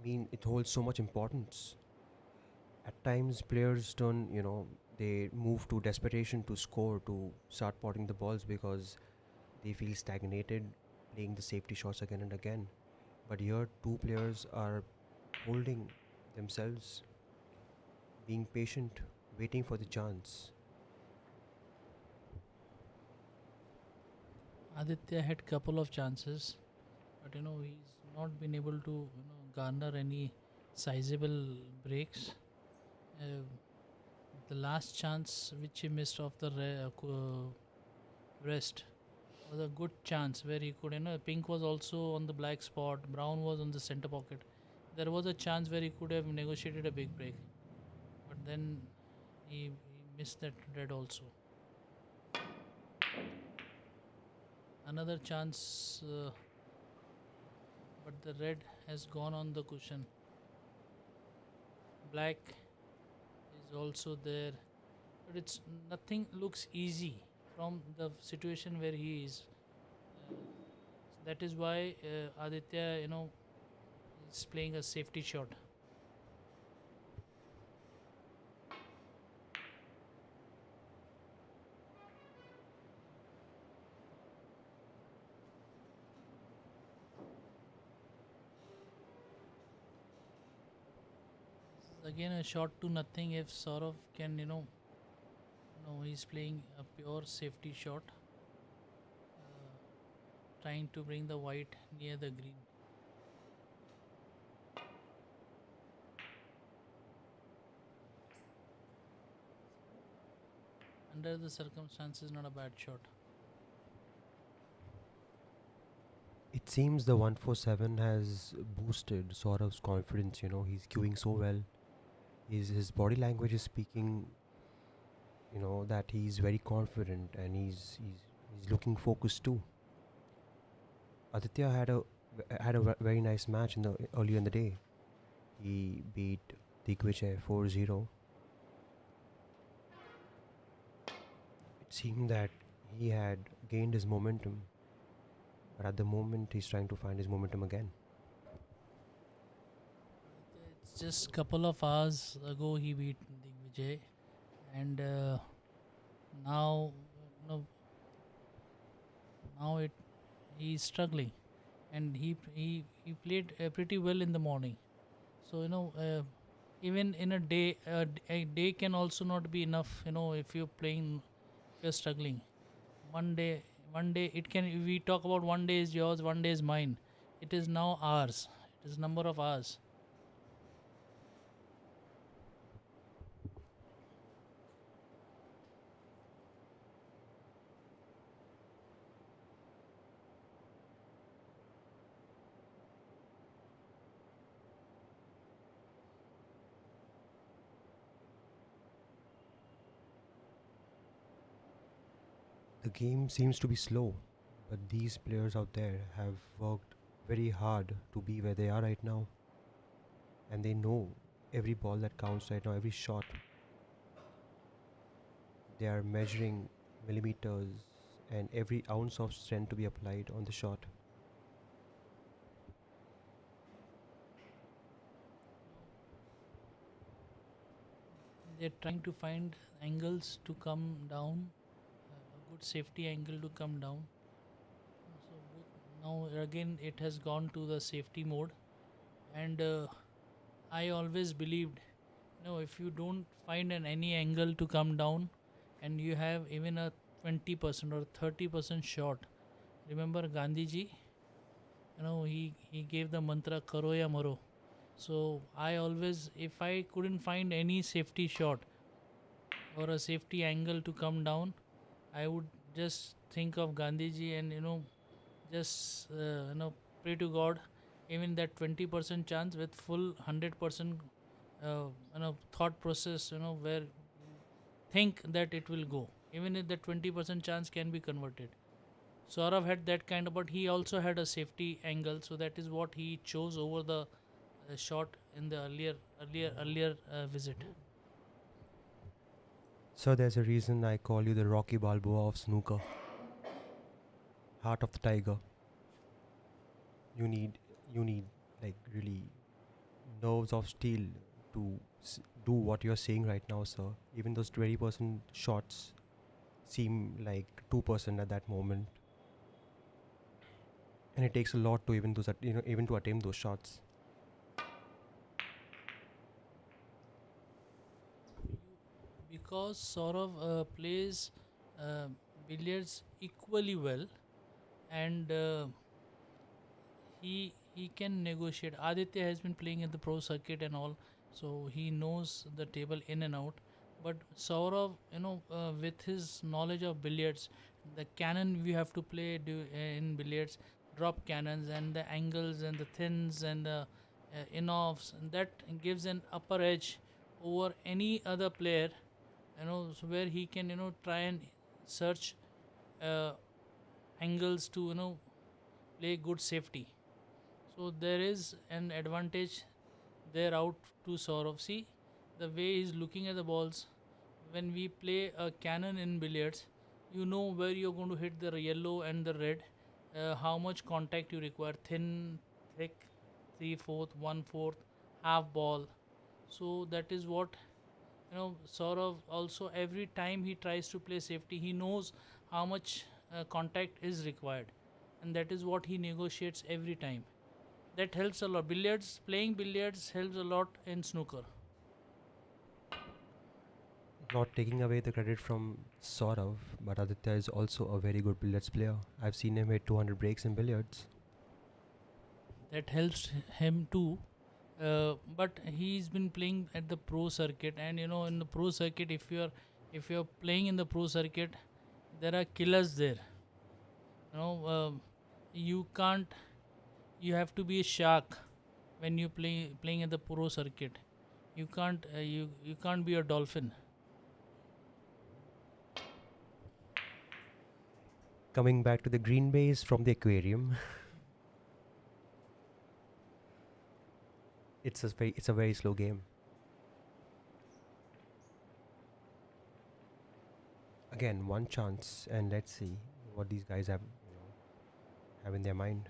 it holds so much importance. At times, players they move to desperation to score, to start potting the balls because they feel stagnated playing the safety shots again and again. But here, two players are holding themselves, being patient, waiting for the chance. Aditya had couple of chances, but he's not been able to garner any sizable breaks. Uh, the last chance which he missed off the rest was a good chance where he could, pink was also on the black spot, brown was on the center pocket. There was a chance where he could have negotiated a big break, but then he missed that red also. Another chance, but the red has gone on the cushion. Black is also there, but it's nothing looks easy from the situation where he is. Uh, that is why Aditya, is playing a safety shot. This is again a shot to nothing if Sourav can, no, he's playing a pure safety shot, trying to bring the white near the green. Under the circumstances, not a bad shot. It seems the 147 has boosted Saurav's confidence, he's queuing so well. His body language is speaking, that he's very confident and he's looking focused too. Aditya had a very nice match in the earlier in the day. He beat Digvijay 4-0. It seemed that he had gained his momentum, but at the moment he's trying to find his momentum again. It's just couple of hours ago he beat Digvijay, and now, now he's struggling, and he played pretty well in the morning. So even in a day, a day can also not be enough. If you're playing, if you're struggling, one day, it can. We talk about one day is yours, one day is mine. It is now ours. It is number of hours. The game seems to be slow, but these players out there have worked very hard to be where they are right now. And they know every ball that counts right now, every shot. They are measuring millimeters and every ounce of strength to be applied on the shot. They're trying to find angles to come down, a good safety angle to come down. So now again it has gone to the safety mode, and I always believed, if you don't find any angle to come down, and you have even a 20% or 30% shot. Remember Gandhiji? He gave the mantra Karo ya Maro. So I always, if I couldn't find any safety shot or a safety angle to come down, I would just think of Gandhiji and just pray to God. Even that 20% chance with full 100% thought process, where you think that it will go. Even if the 20% chance can be converted. Sourav had that kind of, but he also had a safety angle, so that is what he chose over the shot in the earlier visit. So there's a reason I call you the Rocky Balboa of snooker. Heart of the tiger. You need like really nerves of steel to do what you're saying right now, sir. Even those 20% shots seem like 2% at that moment, and it takes a lot to even to attempt those shots. because Saurav plays uh, billiards equally well, and he can negotiate. Aditya has been playing in the pro circuit and all, so he knows the table in and out. But Saurav, with his knowledge of billiards, the cannon we have to play in billiards, drop cannons and the angles and the thins and the in-offs, and that gives an upper edge over any other player. So where he can try and search uh, angles to play good safety. So there is an advantage there out to Saurav. See the way he's looking at the balls. When we play a cannon in billiards, you know where you're going to hit the yellow and the red, how much contact you require, thin, thick, 3/4, 1/4, half ball. So that is what Saurav also every time he tries to play safety, he knows how much contact is required, and that is what he negotiates every time. That helps a lot. Playing billiards helps a lot in snooker. Not taking away the credit from Saurav, but Aditya is also a very good billiards player. I've seen him hit 200 breaks in billiards. That helps him too. But he's been playing at the pro circuit, and in the pro circuit, if you're playing in the pro circuit, there are killers there. You can't. You have to be a shark when you playing at the pro circuit. You can't be a dolphin. Coming back to the green base from the aquarium, it's a very slow game. Again, one chance, and let's see what these guys have in their mind.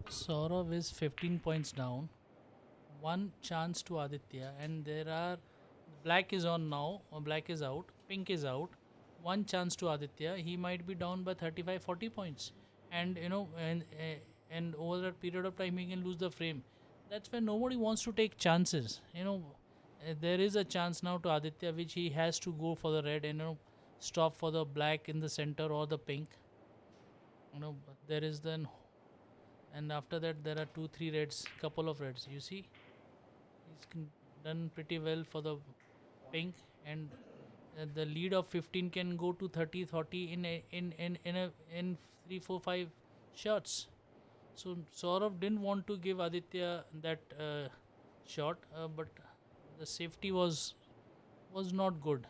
Saurav is 15 points down. One chance to Aditya, and there are black is on now, or black is out, pink is out. One chance to Aditya. He might be down by 35, 40 points, and and over that period of time he can lose the frame. That's why nobody wants to take chances. There is a chance now to Aditya, which he has to go for the red and stop for the black in the center or the pink. There is then, and after that there are 2 3 reds, couple of reds. You see, done pretty well for the pink, and the lead of 15 can go to 30 40 in 3 4 5 shots. So Saurav didn't want to give Aditya that shot, but the safety was not good.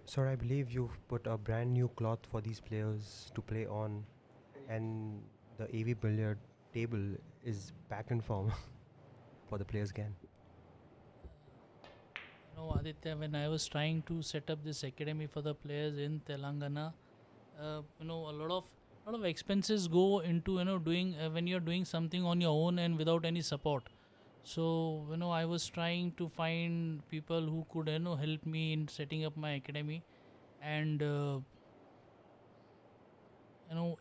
So I believe you've put a brand new cloth for these players to play on, and the AV billiard table is back in form for the players again. Aditya, when I was trying to set up this academy for the players in Telangana, a lot of expenses go into doing when you're doing something on your own and without any support. So I was trying to find people who could help me in setting up my academy, and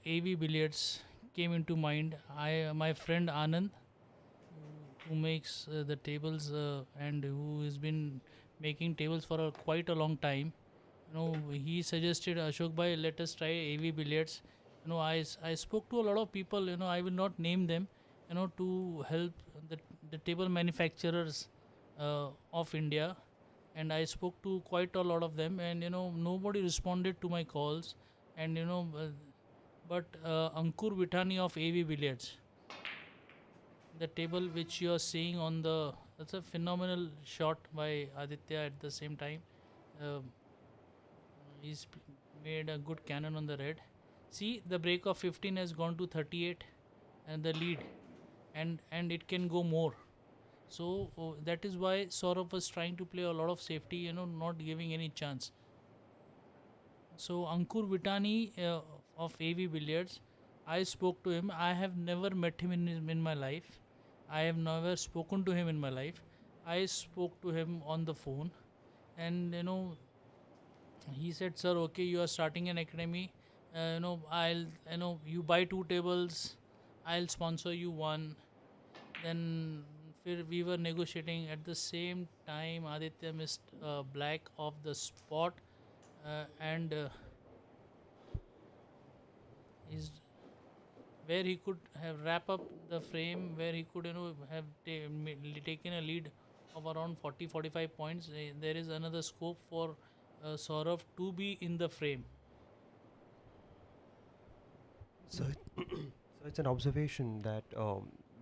AV billiards came into mind. My friend Anand, who makes the tables and who has been making tables for quite a long time. He suggested, Ashok bhai, let us try AV billiards. I spoke to a lot of people. I will not name them. To help the table manufacturers of India, and I spoke to quite a lot of them, and nobody responded to my calls, and but Ankur Vitani of AV billiards, the table which you are seeing on the, that's a phenomenal shot by Aditya. At the same time, uh, he's made a good cannon on the red. See, the break of 15 has gone to 38 and the lead, and it can go more. So that is why Saurabh was trying to play a lot of safety, not giving any chance. So Ankur Vitani of AV Billiards, I spoke to him. I have never met him in my life. I have never spoken to him in my life. I spoke to him on the phone, and he said, "Sir, okay, you are starting an academy. I'll you buy two tables, I'll sponsor you one." Then we were negotiating at the same time. Aditya missed black off the spot, and is where he could have wrap up the frame, where he could have taken a lead of around 40-45 points. There is another scope for Saurav to be in the frame. So, so it's an observation that a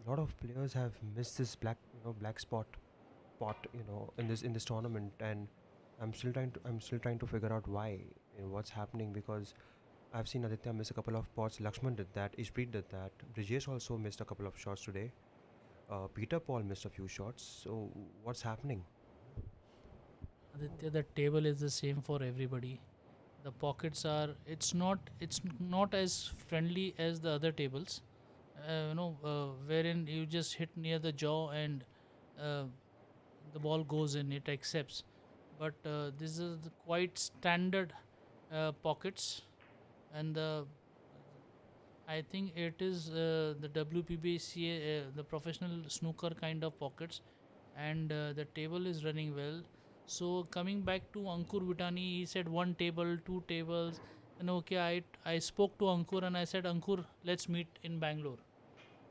lot of players have missed this black pot, in this tournament, and I'm still trying to figure out why, what's happening, because I've seen Aditya miss a couple of pots. Lakshman did that. Ishpreet did that. Brijesh also missed a couple of shots today. Peter Paul missed a few shots. So what's happening? Aditya, the table is the same for everybody. The pockets are, it's not as friendly as the other tables, wherein you just hit near the jaw and uh, the ball goes in, it accepts. But this is the quite standard pockets, and I think it is the WPBCA, the professional snooker kind of pockets, and the table is running well. So coming back to Ankur Vitani, he said one table, two tables, and okay, I spoke to Ankur and I said, Ankur, let's meet in Bangalore.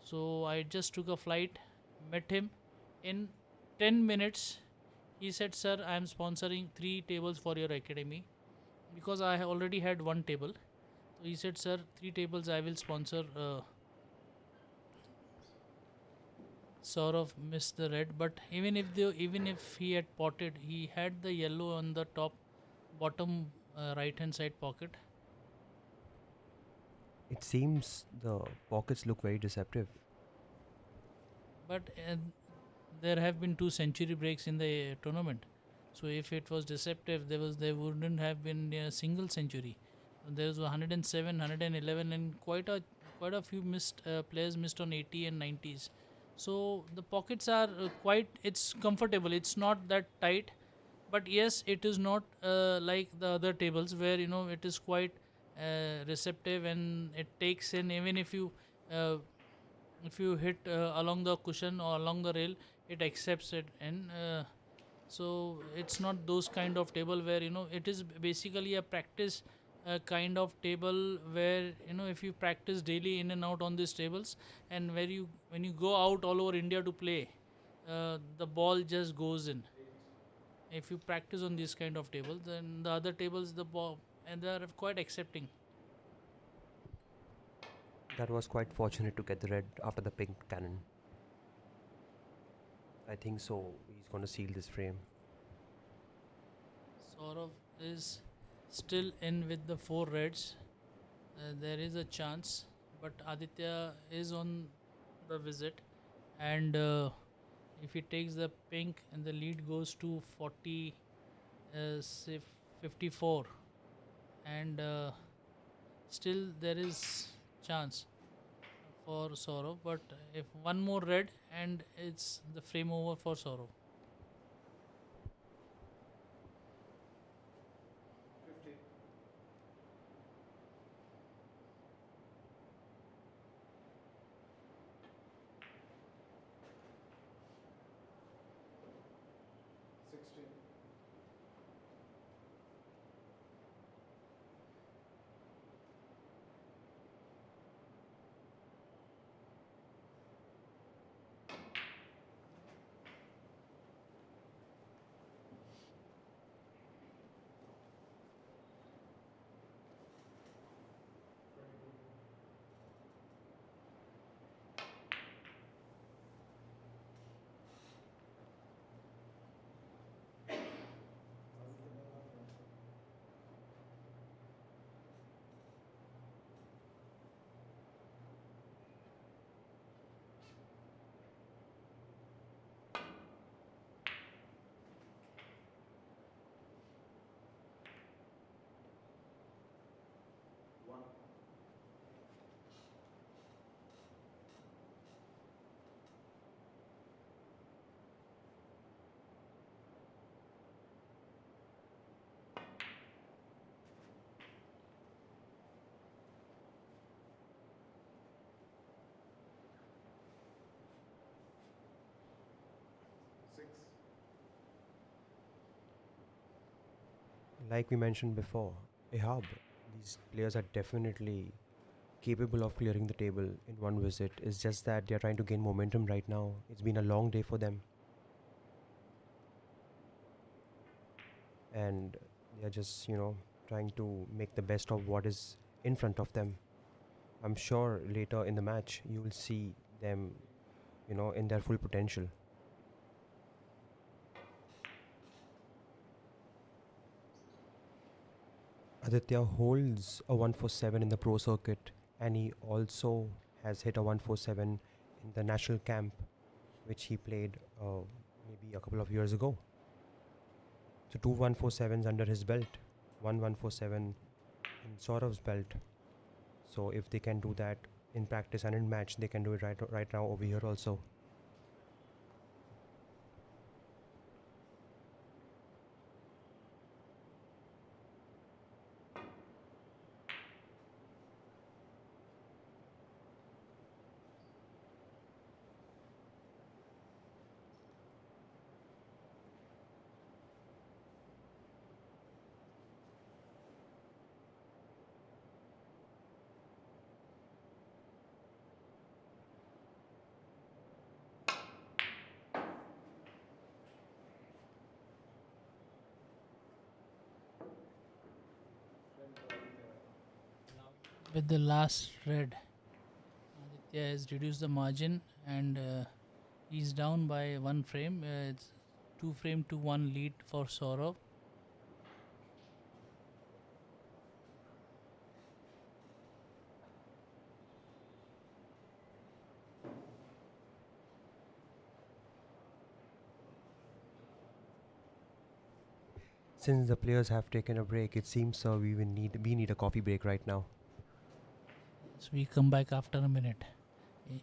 So I just took a flight, met him. In 10 minutes, he said, "Sir, I am sponsoring three tables for your academy because I already had one table." So he said, "Sir, three tables I will sponsor." Saurav missed the red, but even if he had potted, he had the yellow on the top bottom right hand side pocket. It seems the pockets look very deceptive. But there have been two century breaks in the tournament. So if it was deceptive, there wouldn't have been a single century. There was 107, 111, and quite a few missed players missed on 80 and 90s. So the pockets are quite. It's comfortable. It's not that tight, but yes, it is not like the other tables where it is quite receptive and it takes in even uh, if you hit along the cushion or along the rail, it accepts it, and so it's not those kind of table where it is basically a practice kind of table where if you practice daily in and out on these tables, and where you when you go out all over India to play, the ball just goes in. If you practice on these kind of tables, then the other tables the ball, and they are quite accepting. That was quite fortunate to get the red after the pink cannon. I think so. He's going to seal this frame. Saurav is still in with the four reds. There is a chance, but Aditya is on the visit, and if he takes the pink and the lead goes to 40, say 54, and still there is chance for Saurav. But if one more red and it's the frame over for Saurav. 50, 60, 6. Like we mentioned before, a hub. These players are definitely capable of clearing the table in one visit. It's just that they're trying to gain momentum right now. It's been a long day for them, and they're just, trying to make the best of what is in front of them. I'm sure later in the match you will see them, in their full potential. Aditya holds a 147 in the pro circuit, and he also has hit a 147 in the national camp, which he played maybe a couple of years ago. So two 147s under his belt, one 147 in Saurav's belt. So if they can do that in practice and in match, they can do it right now over here also. With the last red, Aditya has reduced the margin and he's down by one frame. It's 2 frame to 1 lead for Sourav. Since the players have taken a break, it seems we need a coffee break right now. So we come back after a minute. Eh,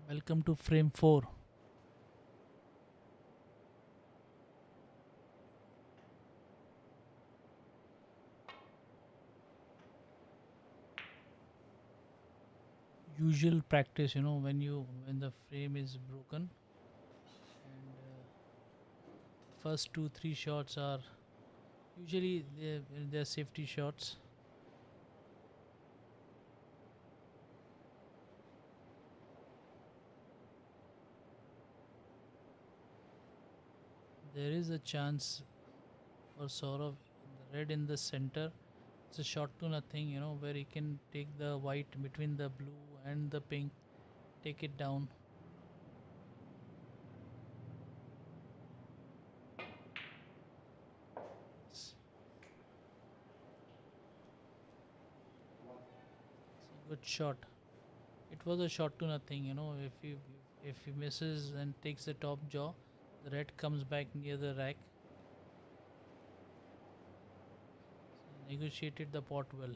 Welcome to frame 4. Usual practice, when the frame is broken, and first 2 3 shots are usually they're safety shots. There is a chance for Sourav, the red in the center. It's a shot to nothing, where he can take the white between the blue and the pink, take it down. It's a good shot. It was a shot to nothing, if he misses and takes the top jaw, the red comes back near the rack. So negotiated the pot well.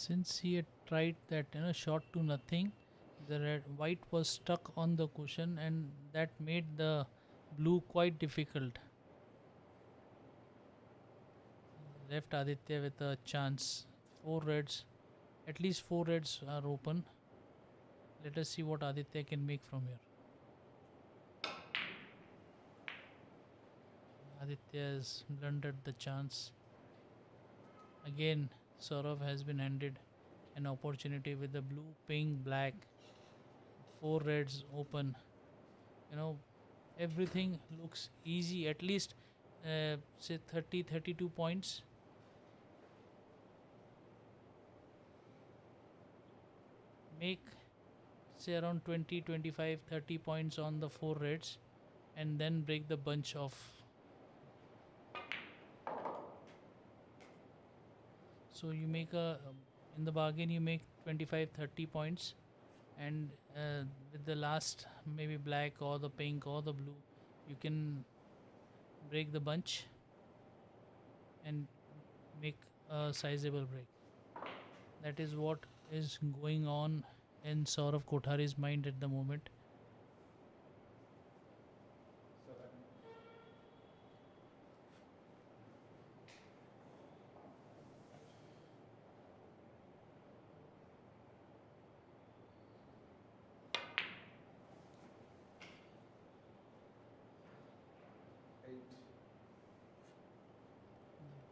Since he had tried that shot to nothing, the red white was stuck on the cushion, and that made the blue quite difficult. Left Aditya with a chance. Four reds, at least four reds are open. Let us see what Aditya can make from here. Aditya has blundered the chance. Again, Sourav has been handed an opportunity with the blue, pink, black, four reds open. You know, everything looks easy. At least, say 30, 32 points. Make, say, around 20, 25, 30 points on the four reds, and then break the bunch off. So you make in the bargain you make 25, 30 points, and with the last maybe black or the pink or the blue, you can break the bunch and make a sizable break. That is what is going on in Sourav Kothari's mind at the moment.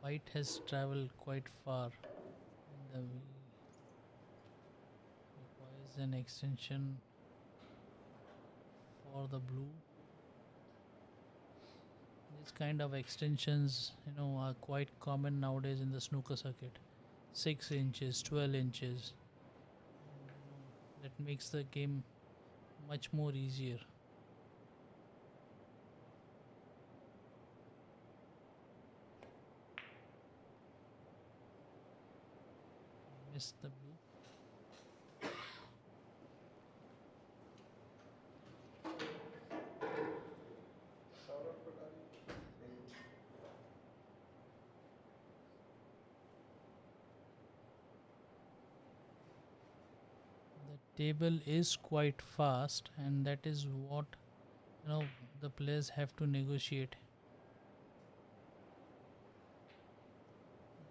White has traveled quite far, and the requires an extension for the blue. These kind of extensions, are quite common nowadays in the snooker circuit. 6 inches, 12 inches. That makes the game much more easier. Miss the blue. Sourav Kothari, 8. The table is quite fast, and that is what the players have to negotiate.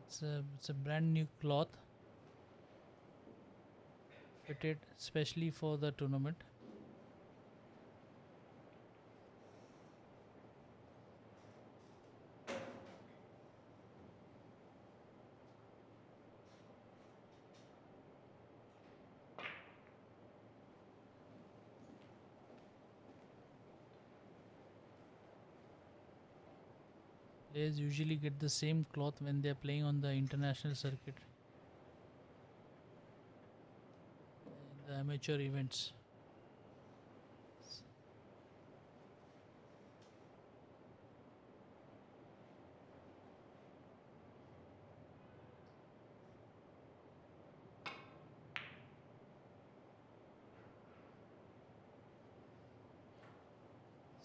It's a brand new cloth fitted specially for the tournament. Players usually get the same cloth when they are playing on the international circuit, the amateur events.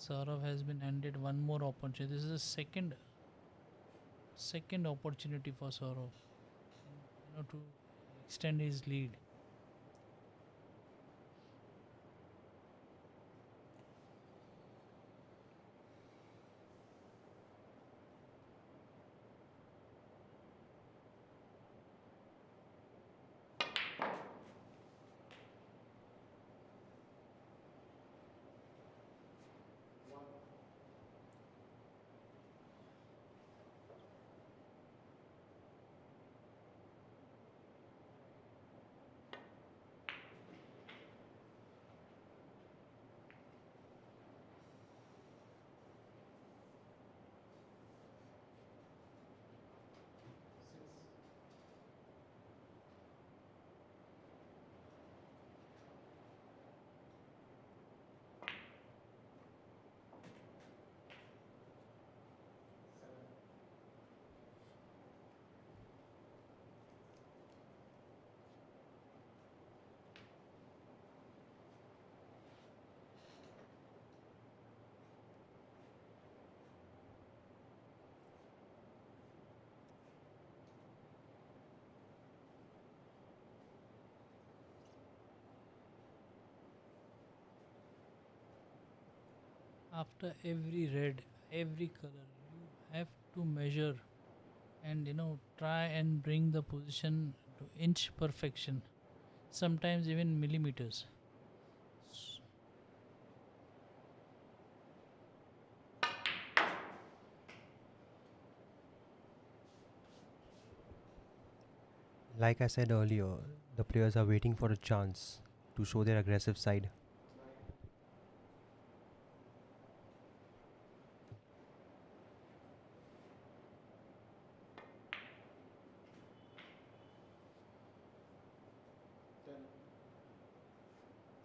Saurav has been handed one more opportunity. This is the second opportunity for Saurav, to extend his lead. After every red, every color, you have to measure and try and bring the position to inch perfection, sometimes even millimeters. S- Like I said earlier, the players are waiting for a chance to show their aggressive side.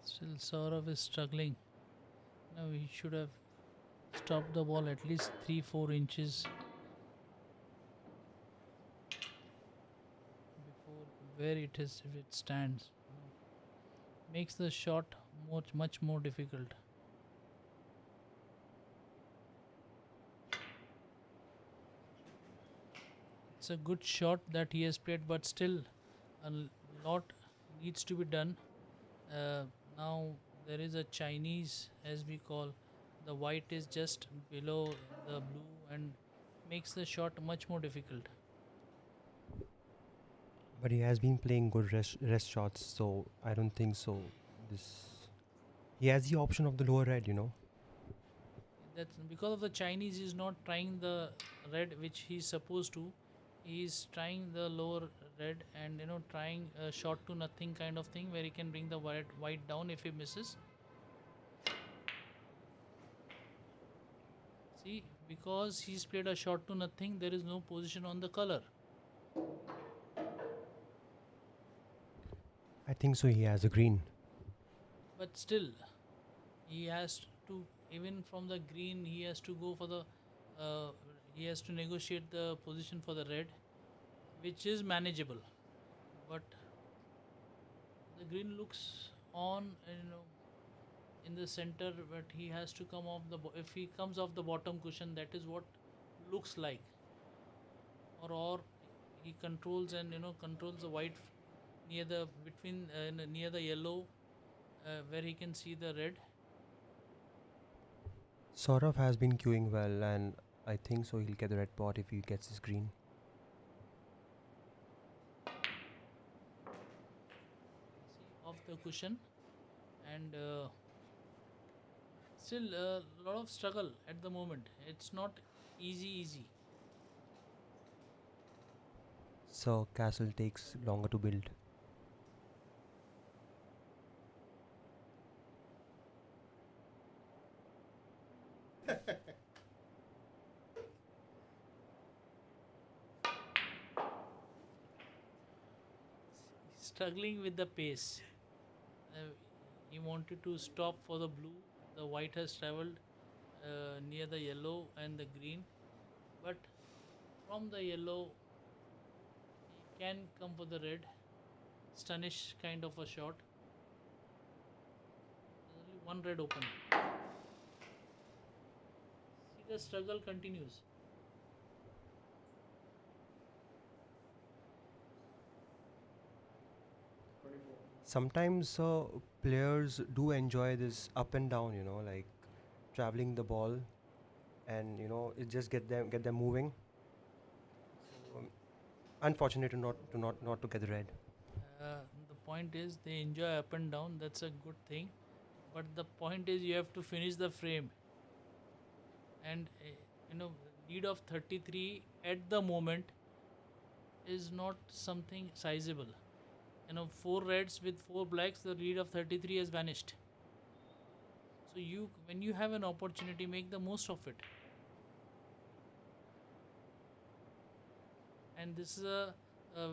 Still, Saurav is struggling. Now he should have stopped the ball at least 3-4 inches before where it is if it stands. Makes the shot much more difficult. It's a good shot that he has played, but still a lot needs to be done. Uh, Now there is a Chinese, as we call, the white is just below the blue and makes the shot much more difficult. But he has been playing good rest shots, so I don't think so. This He has the option of the lower red. That's because of the Chinese is not trying the red which he's supposed to. He's trying the lower red and trying a shot to nothing kind of thing where he can bring the white down if he misses. See, because he's played a shot to nothing, there is no position on the color. I think so. He has a green. But still, he has to, even from the green, he has to go for the, uh, he has to negotiate the position for the red, which is manageable. But the green looks on, in the center, but he has to come off if he comes off the bottom cushion, that is what looks like. Or he controls and controls the white near the between near the yellow where he can see the red. Sourav has been queuing well, and I think so. He'll get the red pot if he gets his green. See, off the cushion, and still a lot of struggle at the moment. It's not easy. So castle takes longer to build. Struggling with the pace. Uh, he wanted to stop for the blue. The white has traveled near the yellow and the green, but from the yellow he can come for the red. Stunish kind of a shot. There's only one red open. the struggle continues. 24. Sometimes players do enjoy this up and down, like traveling the ball, and it just get them moving. So unfortunate to not to get the red. The point is they enjoy up and down. That's a good thing. But the point is you have to finish the frame. And lead of 33 at the moment is not something sizable. Four reds with four blacks, the lead of 33 has vanished. So when you have an opportunity, make the most of it. And this is a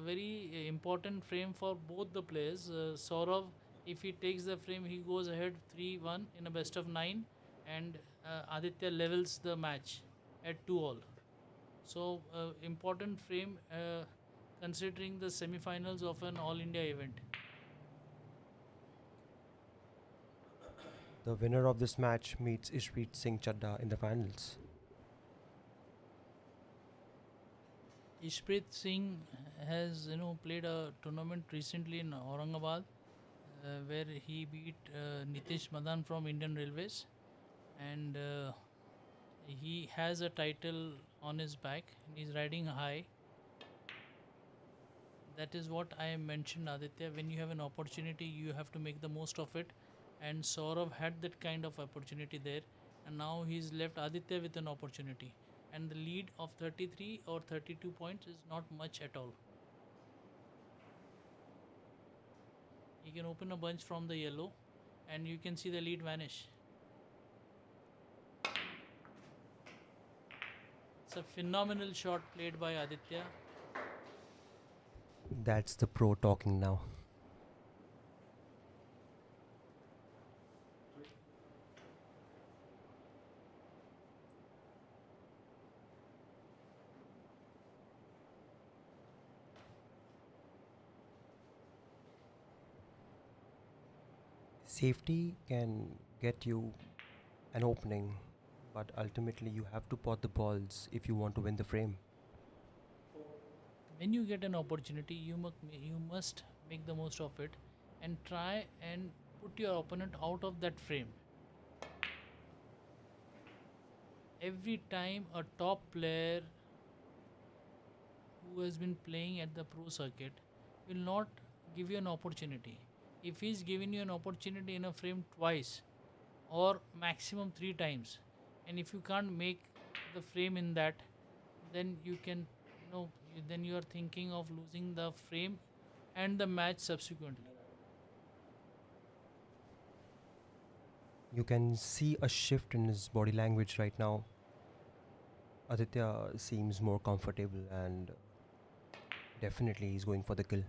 very important frame for both the players. Sourav, if he takes the frame, he goes ahead 3-1 in a best of 9, and Aditya levels the match at 2 all. So, important frame considering the semi-finals of an All India event. The winner of this match meets Ishpreet Singh Chadda in the finals. Ishpreet Singh has played a tournament recently in Aurangabad where he beat Nitish Madan from Indian Railways, and he has a title on his back and he's riding high. That is what I mentioned, Aditya. When you have an opportunity, you have to make the most of it. And Saurav had that kind of opportunity there, and now he's left Aditya with an opportunity. And the lead of 33 or 32 points is not much at all. He can open a bunch from the yellow, and you can see the lead vanish. It's a phenomenal shot played by Aditya. That's the pro talking now. Safety can get you an opening, but ultimately you have to pot the balls if you want to win the frame. When you get an opportunity, you must make the most of it and try and put your opponent out of that frame. Every time a top player who has been playing at the pro circuit will not give you an opportunity. If he's given you an opportunity in a frame twice or maximum 3 times, and if you can't make the frame in that, then you can then you are thinking of losing the frame and the match subsequently. You can see a shift in his body language right now. Aditya seems more comfortable, and definitely he's going for the kill.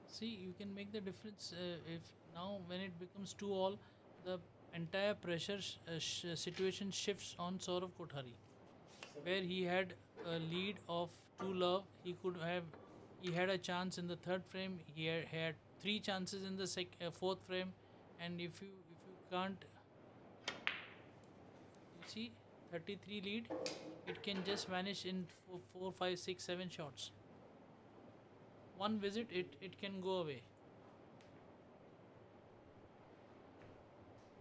See, you can make the difference if now when it becomes 2 all, the entire pressure situation shifts on Sourav Kothari, where he had a lead of 2 love. He had a chance in the third frame. He had 3 chances in the fourth frame, and if you can't, you see, 33 lead, it can just vanish in 4, 5, 6, 7 shots. One visit, it can go away.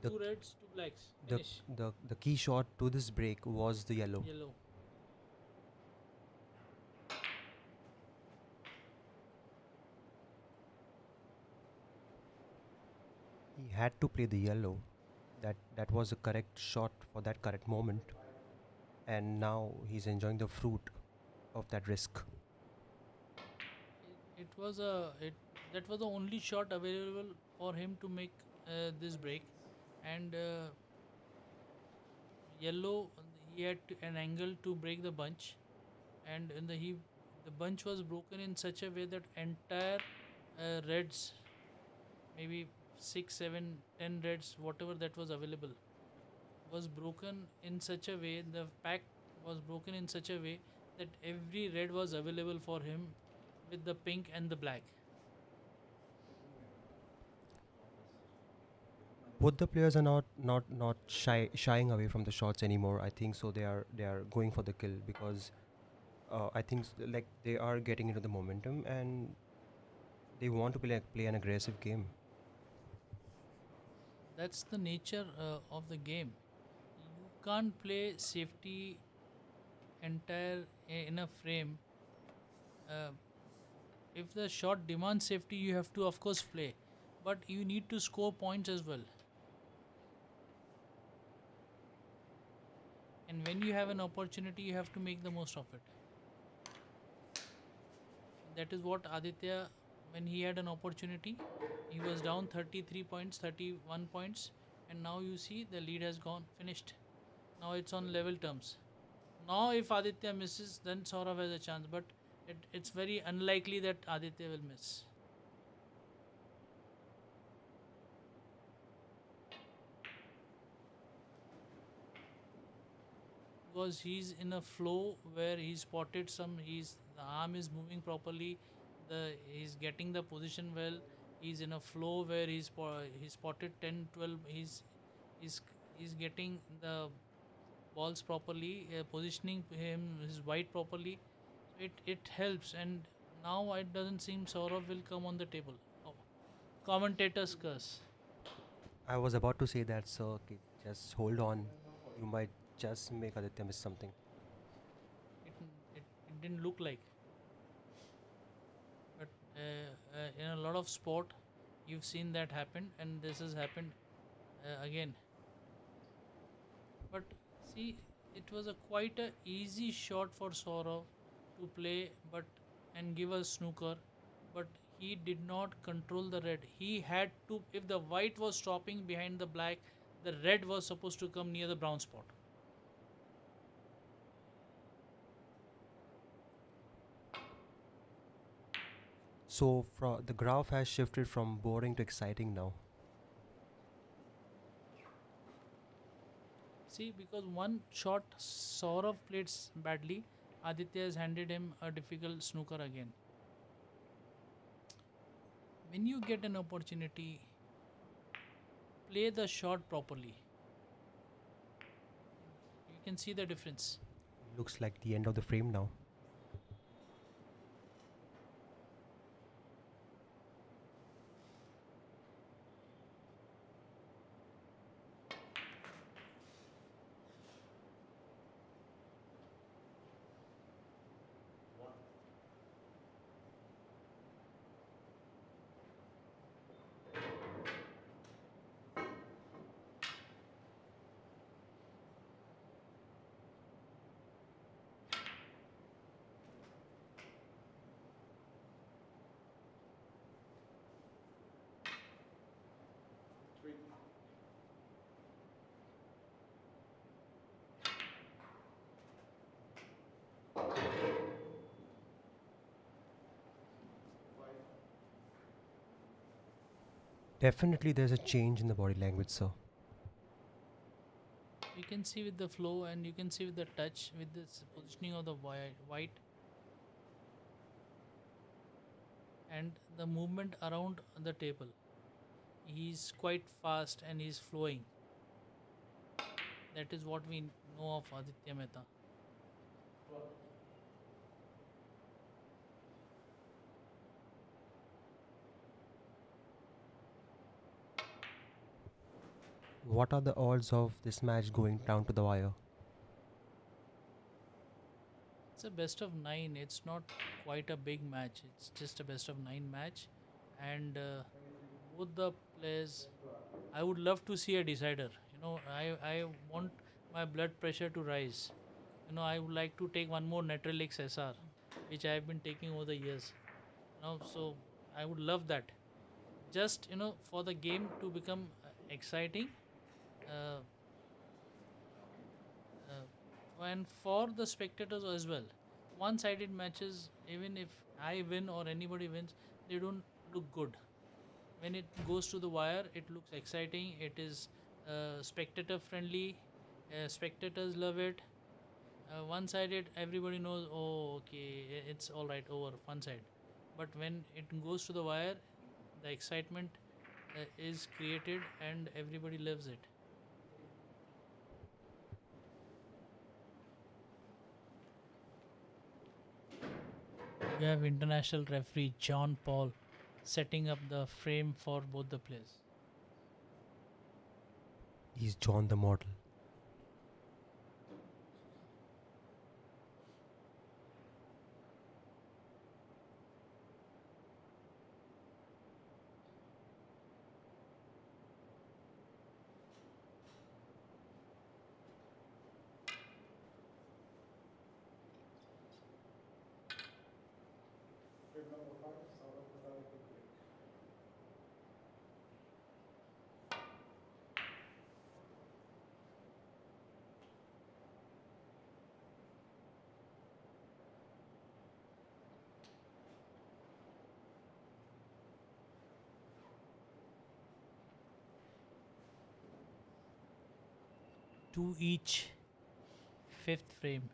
The, Two reds, two blacks. the, Finish. the key shot to this break was the yellow. Yellow. He had to play the yellow. That was the correct shot for that correct moment. And now he's enjoying the fruit of that risk. It was a it that was the only shot available for him to make this break, and yellow, he had an angle to break the bunch, and the bunch was broken in such a way that entire reds, maybe 6, 7, 10 reds, whatever that was available, was broken in such a way. The pack was broken in such a way that every red was available for him with the pink and the black. Both the players are not shying away from the shots anymore. I think so. They are going for the kill because I think like they are getting into the momentum and they want to play an aggressive game. That's the nature of the game. You can't play safety entire in a frame. Uh, if the shot demands safety, you have to, of course, play. But you need to score points as well. And when you have an opportunity, you have to make the most of it. That is what Aditya, when he had an opportunity, he was down 33 points, 31 points, and now you see the lead has gone finished. Now it's on level terms. Now, if Aditya misses, then Sourav has a chance, but it's very unlikely that Aditya will miss. Because he's in a flow where he spotted the arm is moving properly, he's getting the position well. He's in a flow where he spotted 10, 12. He's he's getting the balls properly, positioning his white properly. It helps, and now it doesn't seem Saurav will come on the table. Oh, commentator's curse. I was about to say that, so okay, just hold on. You might just make Aditya miss something. It didn't look like, but in a lot of sport, you've seen that happen, and this has happened again. But see, it was a quite a easy shot for Saurav to play, but and give us snooker, but he did not control the red. He had to, if the white was stopping behind the black, the red was supposed to come near the brown spot. So the graph has shifted from boring to exciting now. See, because one shot Saurav played badly, Aditya has handed him a difficult snooker again. When you get an opportunity, play the shot properly. You can see the difference. Looks like the end of the frame now. Three. Five. Definitely, there's a change in the body language, sir. You can see with the flow, and you can see with the touch, with this positioning of the white, and the movement around the table. He's quite fast and he's flowing. That is what we know of Aditya Mehta. What are the odds of this match going down to the wire? It's a best of nine. It's not quite a big match. It's just a best of nine match, and both the players. I would love to see a decider. I want my blood pressure to rise. I would like to take one more Netrelix SR, which I have been taking over the years. So I would love that. Just for the game to become exciting, uh, and for the spectators as well. One-sided matches, even if I win or anybody wins, they don't look good. When it goes to the wire, it looks exciting. It is spectator friendly. Spectators love it. One-sided, everybody knows. Oh, okay, it's all right over one side. But when it goes to the wire, the excitement is created and everybody loves it. You have international referee John Paul setting up the frame for both the players. He's John the model. Frame number 5, Sourav Kothari to break. Two each, fifth frame.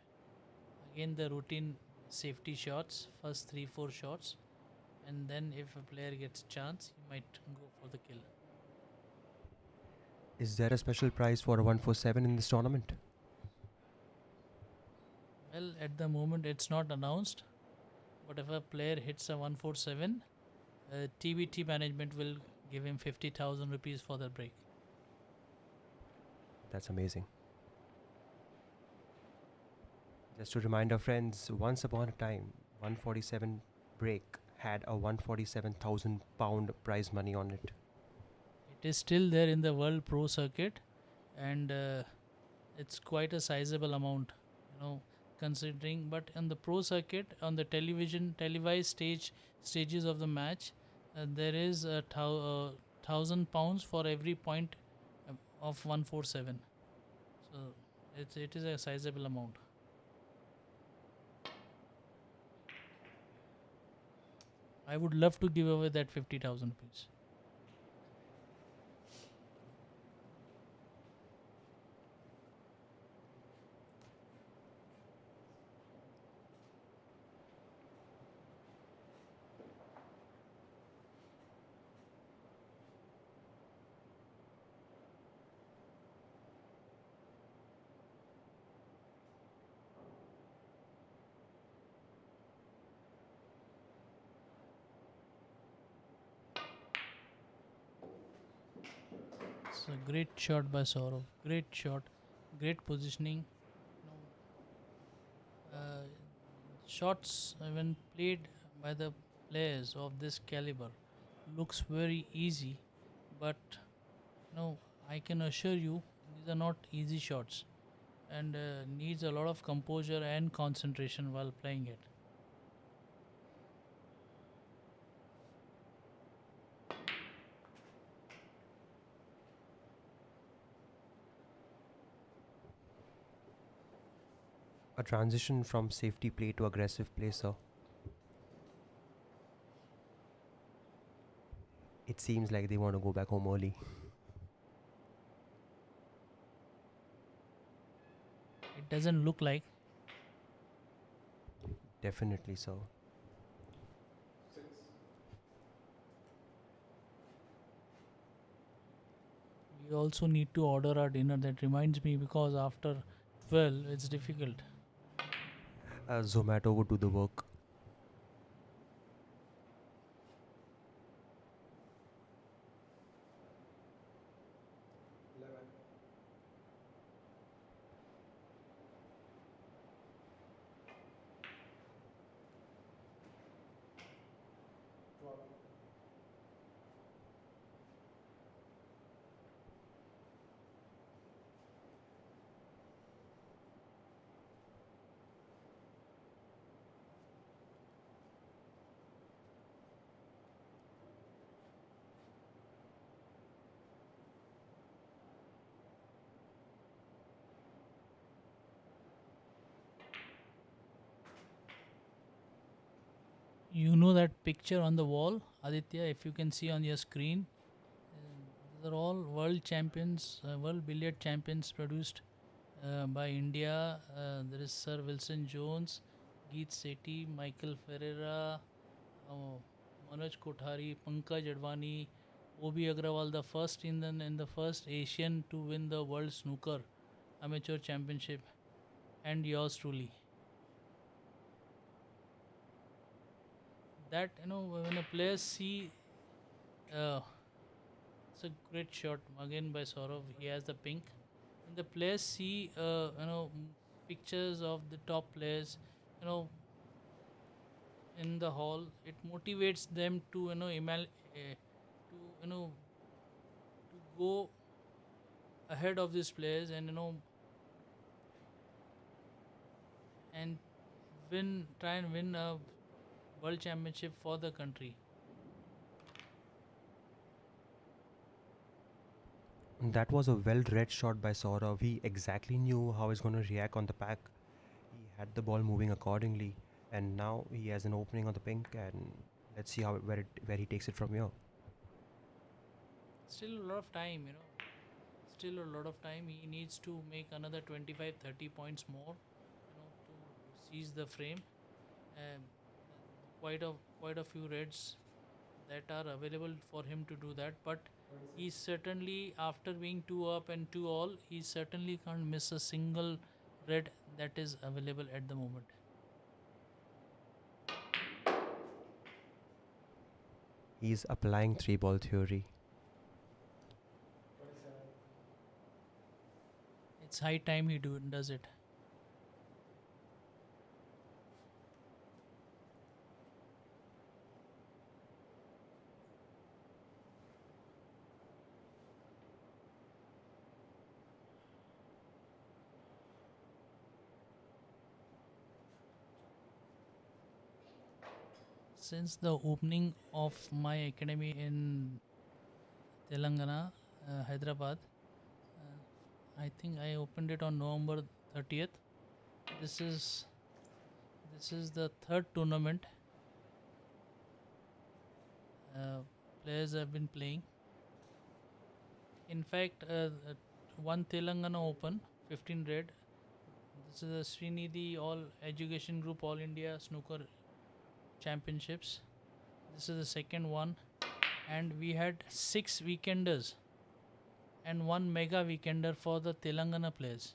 Again, the routine safety shots, first 3 4 shots, and then if a player gets a chance, he might go for the kill. Is there a special prize for a 147 in this tournament? Well, at the moment, it's not announced, but if a player hits a 147, TBT management will give him 50,000 rupees for the break. That's amazing. Just to remind our friends, once upon a time, 147 break had a 147,000 pound prize money on it. It is still there in the World Pro Circuit, and it's quite a sizable amount, considering. But on the Pro Circuit, on the televised stages of the match, there is a 1,000 pounds for every point of 147. So it is a sizable amount. I would love to give away that 50,000 rupees. It's a great shot by Sourav. Great shot, great positioning. Shots when played by the players of this caliber looks very easy, but I can assure you these are not easy shots, and needs a lot of composure and concentration while playing it. A transition from safety play to aggressive play, sir. It seems like they want to go back home early. It doesn't look like. Definitely, sir. 6, We also need to order our dinner. That reminds me, because after 12 it's difficult. Zomato would do the work. 11, 12, You know that picture on the wall, Aditya, if you can see on your screen, these are all world champions, world billiard champions produced by India. There is Sir Wilson Jones, Geet Sethi, Michael Ferreira, uh, Manoj Kothari, Pankaj Advani, Obi Agrawal, the first Indian and the first Asian to win the World Snooker Amateur Championship, and yours truly. That when a player see, uh, it's a great shot again by Sourav. He has the pink. When the players see, pictures of the top players, you know, in the hall, it motivates them to to to go ahead of these players and and try and win a world championship for the country. That was a well read shot by Saurav. He exactly knew how he's going to react on the pack. He had the ball moving accordingly, and now he has an opening on the pink. And let's see where he takes it from here. Still a lot of time, still a lot of time. He needs to make another 25, 30 points more, to seize the frame. Um, quite a quite a few reds that are available for him to do that, but he certainly, after being 2 up and 2 all, he certainly can't miss a single red that is available at the moment. He's applying three ball theory. 27. It's high time he does it. Since the opening of my academy in Telangana, Hyderabad, I think I opened it on November 30th. This is the third tournament players have been playing. In fact, one Telangana Open, 15 red. This is the Sreenidhi All Education Group All India Snooker Championships. This is the second one, and we had 6 weekenders and one mega weekender for the Telangana players.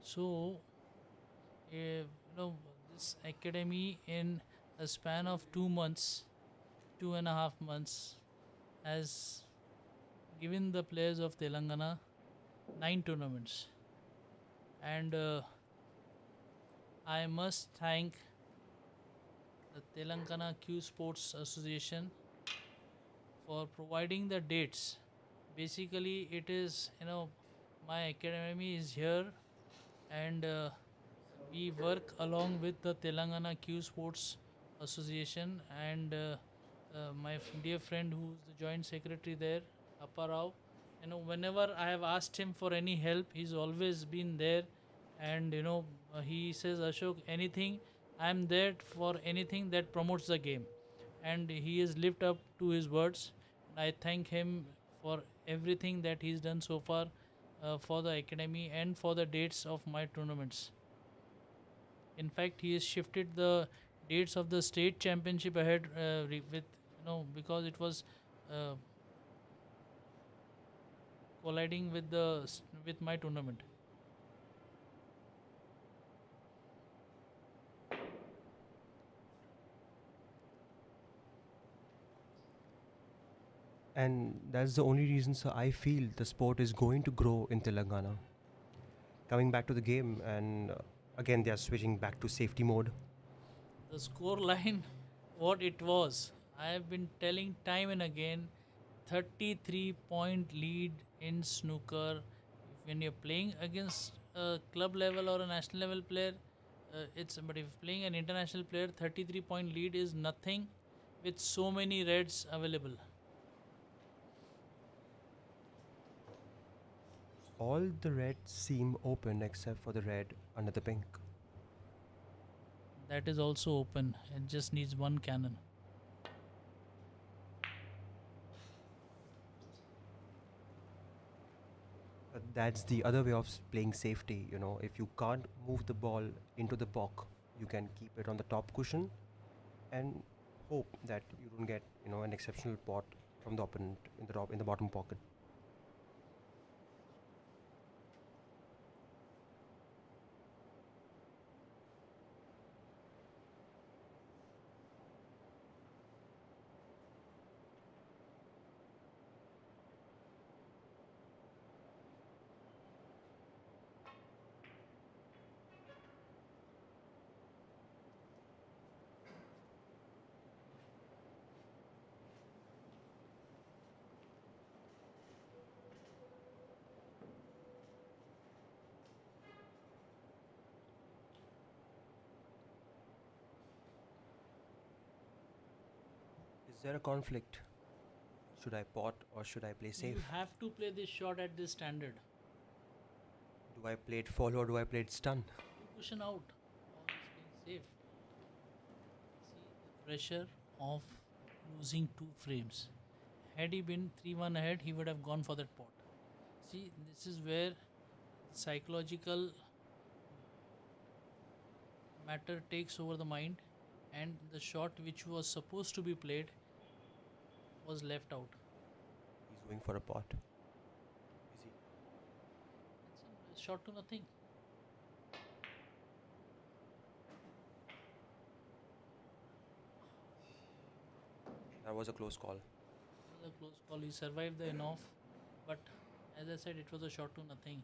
So, this academy in a span of 2 months, 2.5 months, has given the players of Telangana 9 tournaments, and I must thank the Telangana Q Sports Association for providing the dates. Basically, it is my academy is here, and we work along with the Telangana Q Sports Association and my dear friend who's the joint secretary there, Apparao. Whenever I have asked him for any help, he's always been there, and he says, Ashok, anything, I'm there for anything that promotes the game, and he has lived up to his words. And I thank him for everything that he's done so far for the academy and for the dates of my tournaments. In fact, he has shifted the dates of the state championship ahead with because it was uh, colliding with with my tournament. And that's the only reason, sir, I feel the sport is going to grow in Telangana. Coming back to the game, and again, they are switching back to safety mode. The score line, what it was, I have been telling time and again, 33-point lead in snooker. When you're playing against a club level or a national level player, it's but if playing an international player, 33-point lead is nothing with so many reds available. All the reds seem open except for the red under the pink. That is also open. It just needs one cannon. That's the other way of playing safety. If you can't move the ball into the pock, you can keep it on the top cushion and hope that you don't get an exceptional pot from the opponent in the bottom pocket. Is there a conflict? Should I pot or should I play You safe? have to play this shot at this standard. Do I play it follow or do I play it stun? You cushion out. Or he's playing safe. See the pressure of losing 2 frames. Had he been 3-1 ahead, he would have gone for that pot. See, this is where psychological matter takes over the mind, and the shot which was supposed to be played was left out. He's going for a pot. Is he? It's a shot to nothing. That was a close call. It was a close call. He survived the enough, but as I said, it was a shot to nothing.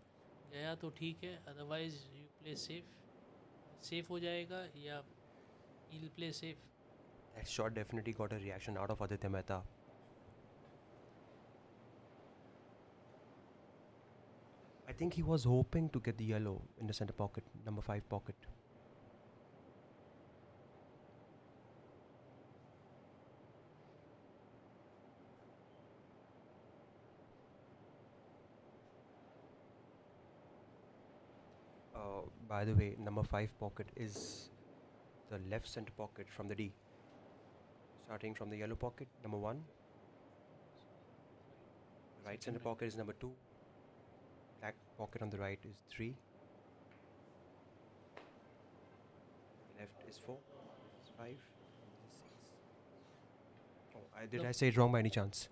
गया तो ठीक है, otherwise you play safe. Safe हो जाएगा या he'll play safe. That shot definitely got a reaction out of Aditya Mehta. I think he was hoping to get the yellow in the center pocket, number 5 pocket. By the way, number 5 pocket is the left center pocket from the D. Starting from the yellow pocket, number 1. Right center pocket is number 2. Black pocket on the right is 3. Left is 4. This is 5. And this is 6. Oh, did I say it wrong by any chance?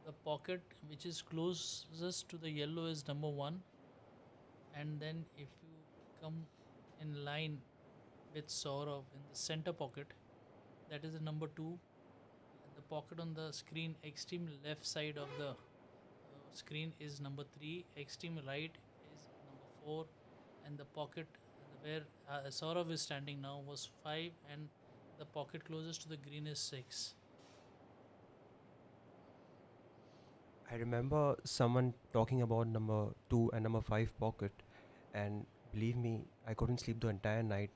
The pocket which is closest to the yellow is number 1, and then if you come in line with Sourav in the center pocket, that is the number 2. And the pocket on the screen, extreme left side of the screen, is number 3. Extreme right is number 4, and the pocket where Sourav is standing now was 5, and the pocket closest to the green is 6. I remember someone talking about number 2 and number 5 pocket, and believe me, I couldn't sleep the entire night.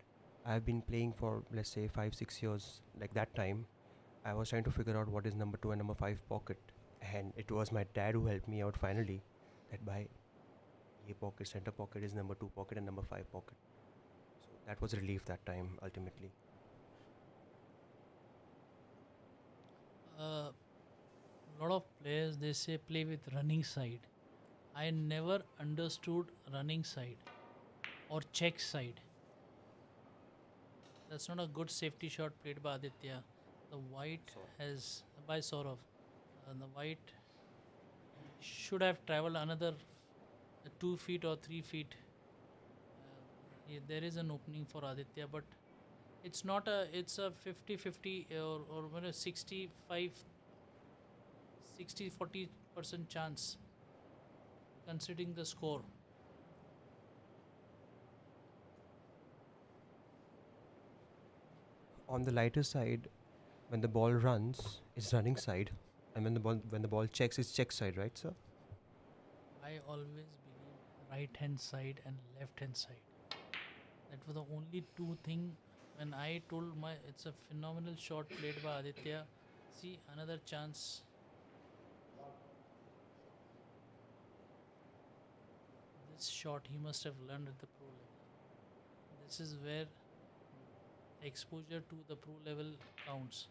I've been playing for, let's say, 5-6 years. Like that time, I was trying to figure out what is number 2 and number 5 pocket, and it was my dad who helped me out finally. That by ये pocket, center pocket is number 2 pocket and number 5 pocket. So that was relief that time ultimately. Lot of players, they say play with running side. I never understood running side or check side. That's not a good safety shot played by Aditya. The white Sourav. has by Sourav. The white should have traveled another 2 feet or 3 feet. There is an opening for Aditya, but it's not a. It's a 50-50 or what a 60-40% chance, considering the score. On the lighter side, when the ball runs, it's running side, and when the ball checks, it's check side, right, sir? I always believe right hand side and left hand side. That were the only two thing when I told my it's a phenomenal shot played by Aditya. See another chance. This shot he must have learned at the pro level. This is where exposure to the pro level counts.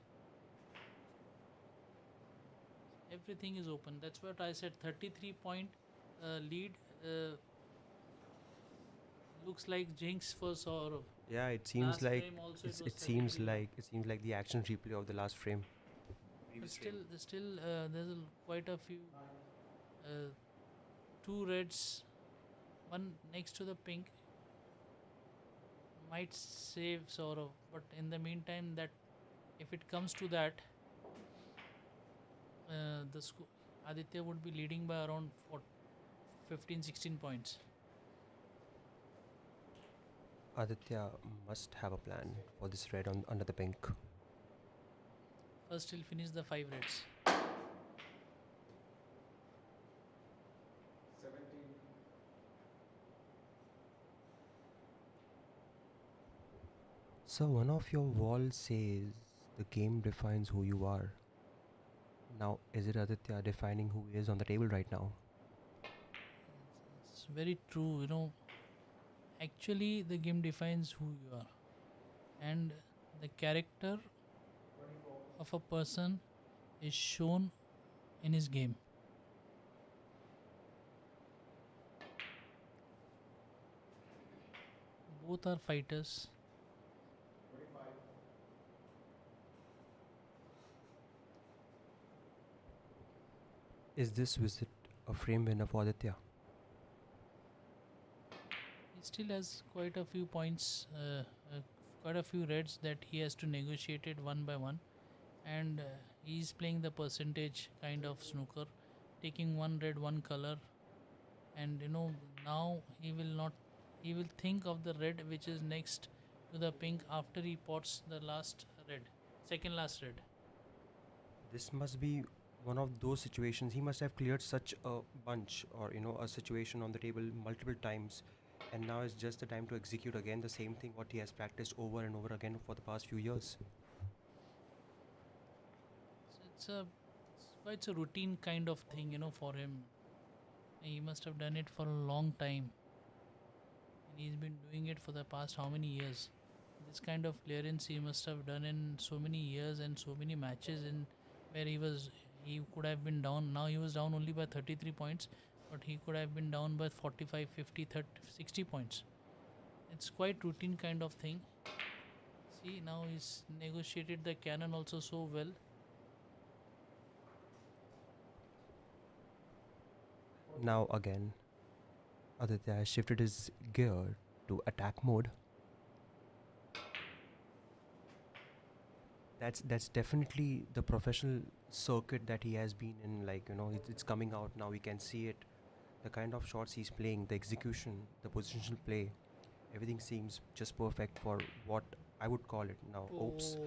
Everything is open. That's what I said. 33-point lead looks like jinx for Sourav. Yeah, it seems Last like frame also it was seems 33-1. like it seems like the action replay of the last frame. But there's quite a few, uh, two reds, one next to the pink might save Sourav. But in the meantime, that if it comes to that, Aditya would be leading by around 15, 16 points. Aditya must have a plan for this red on under the pink. First, he'll finish the 5 reds. 17. So one of your walls says the game defines who you are. Now, is it Aditya defining who he is on the table right now? It's very true, Actually, the game defines who you are, and the character 24. of a person is shown in his game. Both are fighters. 25. Is this visit a frame winner for Aditya? He still has quite a few points, quite a few reds that he has to negotiate it one by one, and he's playing the percentage kind of snooker, taking one red, one color, and now he will not. He will think of the red which is next to the pink after he pots the last red, second last red. This must be one of those situations. He must have cleared such a bunch or a situation on the table multiple times, and now is just the time to execute again the same thing what he has practiced over and over again for the past few years. It's a routine kind of thing, for him. He must have done it for a long time, and he's been doing it for the past how many years. This kind of clearance he must have done in so many years and so many matches, in where he could have been down. Now he was down only by 33 points, but he could have been down by 45, 50, 30, 60 points. It's quite routine kind of thing. See, now he's negotiated the cannon also so well. Now again, Aditya has shifted his gear to attack mode. That's definitely the professional circuit that he has been in. Like it's coming out now. We can see it. The kind of shots he's playing, the execution, the positional play, everything seems just perfect for what I would call it now. Oops,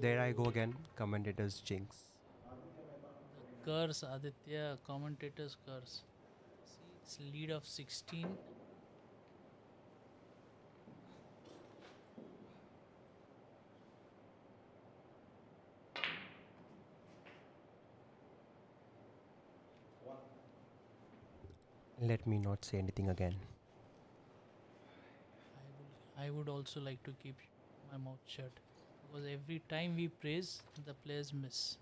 there I go again. Commentator's jinx. Aditya Mehta. The curse, Aditya, commentator's curse. See, it's lead of 16. One. Let me not say anything again. I would also like to keep my mouth shut, because every time we praise, the players miss.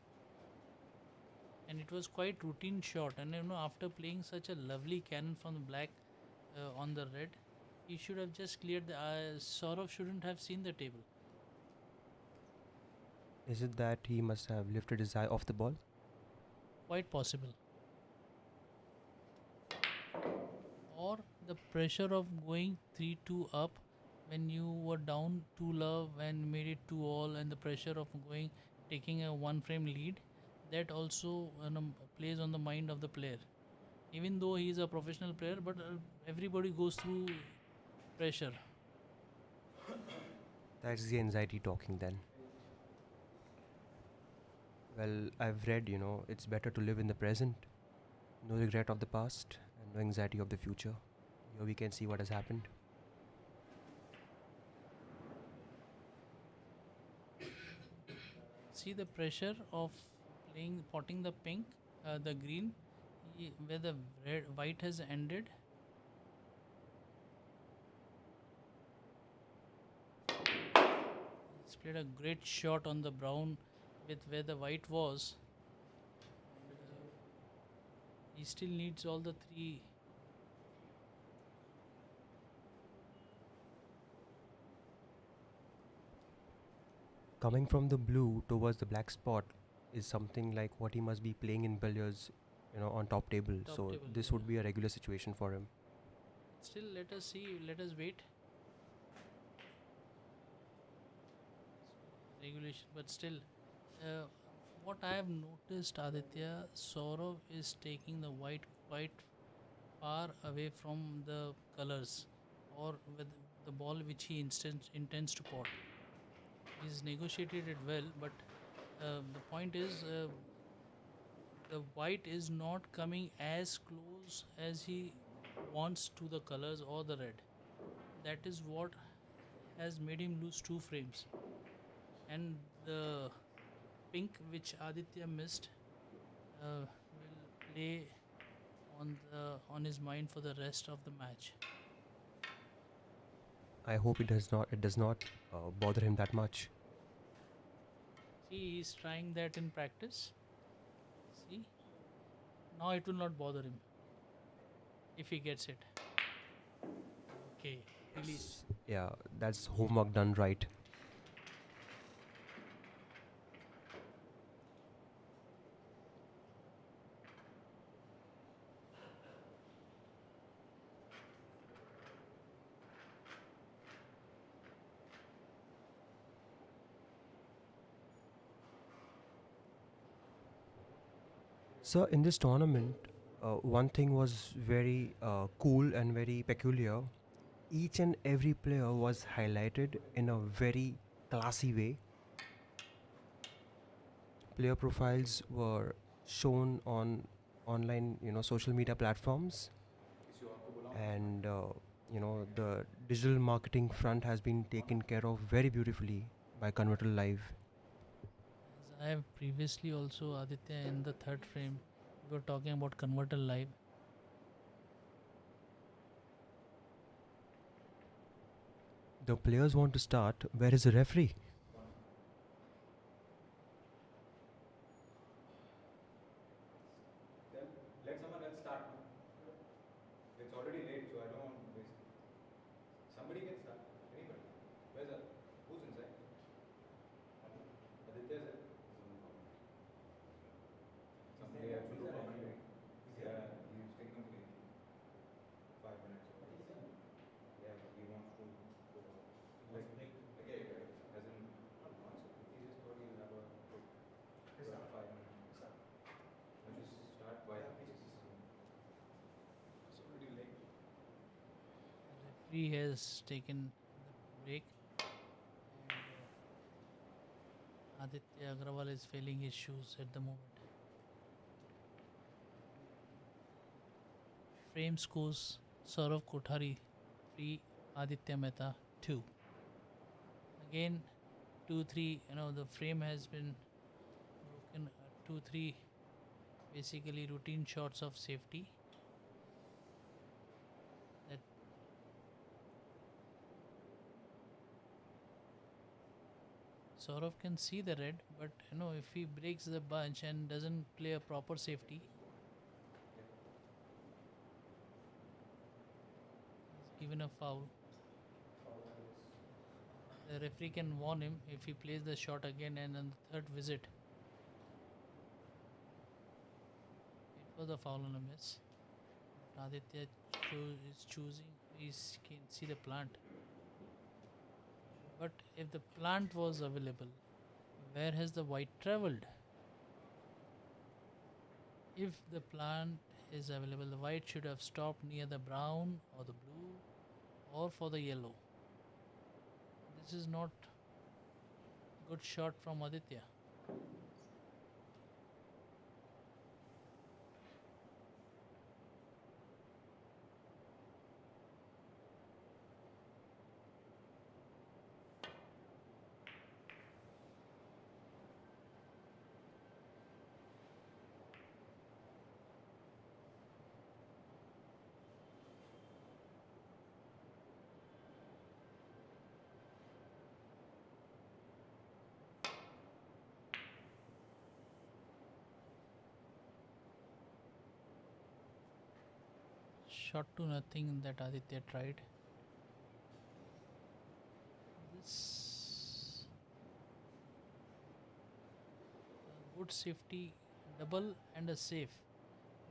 And it was quite routine shot. And after playing such a lovely cannon from the black on the red, he should have just cleared the. Sourav shouldn't have seen the table. Is it that he must have lifted his eye off the ball? Quite possible. Or the pressure of going 3-2 up when you were down 2 love and made it 2 all, and the pressure of taking a one frame lead, that also plays on the mind of the player. Even though he is a professional player, but everybody goes through pressure. That's the anxiety talking then. Well, I've read, it's better to live in the present, no regret of the past, and no anxiety of the future. Here we can see what has happened. See the pressure of potting the pink, the green, where the white has ended. He's played a great shot on the brown with where the white was. He still needs all the 3. Coming from the blue towards the black spot, is something like what he must be playing in billiards, on top table. Top So table, this yeah. would be a regular situation for him. Still, let us see. Let us wait. Regulation, but still, uh, what I have noticed, Aditya, Saurav is taking the white quite far away from the colors, or with the ball which he intends to pot. He's negotiated it well, but the point is, the white is not coming as close as he wants to the colors or the red. That is what has made him lose 2 frames. And the pink which Aditya missed will play on his mind for the rest of the match. I hope it does not bother him that much. See, he's trying that in practice. See, now it will not bother him if he gets it. Okay, released. Yeah, that's homework done right. So in this tournament, one thing was very cool and very peculiar. Each and every player was highlighted in a very classy way. Player profiles were shown on online, social media platforms, and the digital marketing front has been taken care of very beautifully by Converter Live. As I have previously also, Aditya, in the third frame, we were talking about converter live. The players want to start. Where is the referee? Then let someone else start. No? It's already late, so I don't want to waste. Somebody can start. Anybody. Where's that? Who's inside? Aditya's there. Somebody has to do commentary. Yeah, he's taking to 5 minutes. Yeah, he wants to go. Like, okay, as in, he just told you have a quick 5 minutes. Let's just start by it's already late. Referee has taken the break, and Aditya Agrawal is filling his shoes at the moment. Frame scores: Sourav Kothari 3, Aditya Mehta 2. Again, 2-3. The frame has been broken. 2-3. Basically, routine shots of safety. That Saurav can see the red, but if he breaks the bunch and doesn't play a proper safety, he's given a foul. The referee can warn him if he plays the shot again and on the third visit. It was a foul and a miss. But Aditya is choosing, he can see the plant. But if the plant was available, where has the white traveled? If the plant is available, the white should have stopped near the brown or the blue or for the yellow. This is not good shot from Aditya. Shot to nothing that Aditya tried. This a good good safety double and a safe,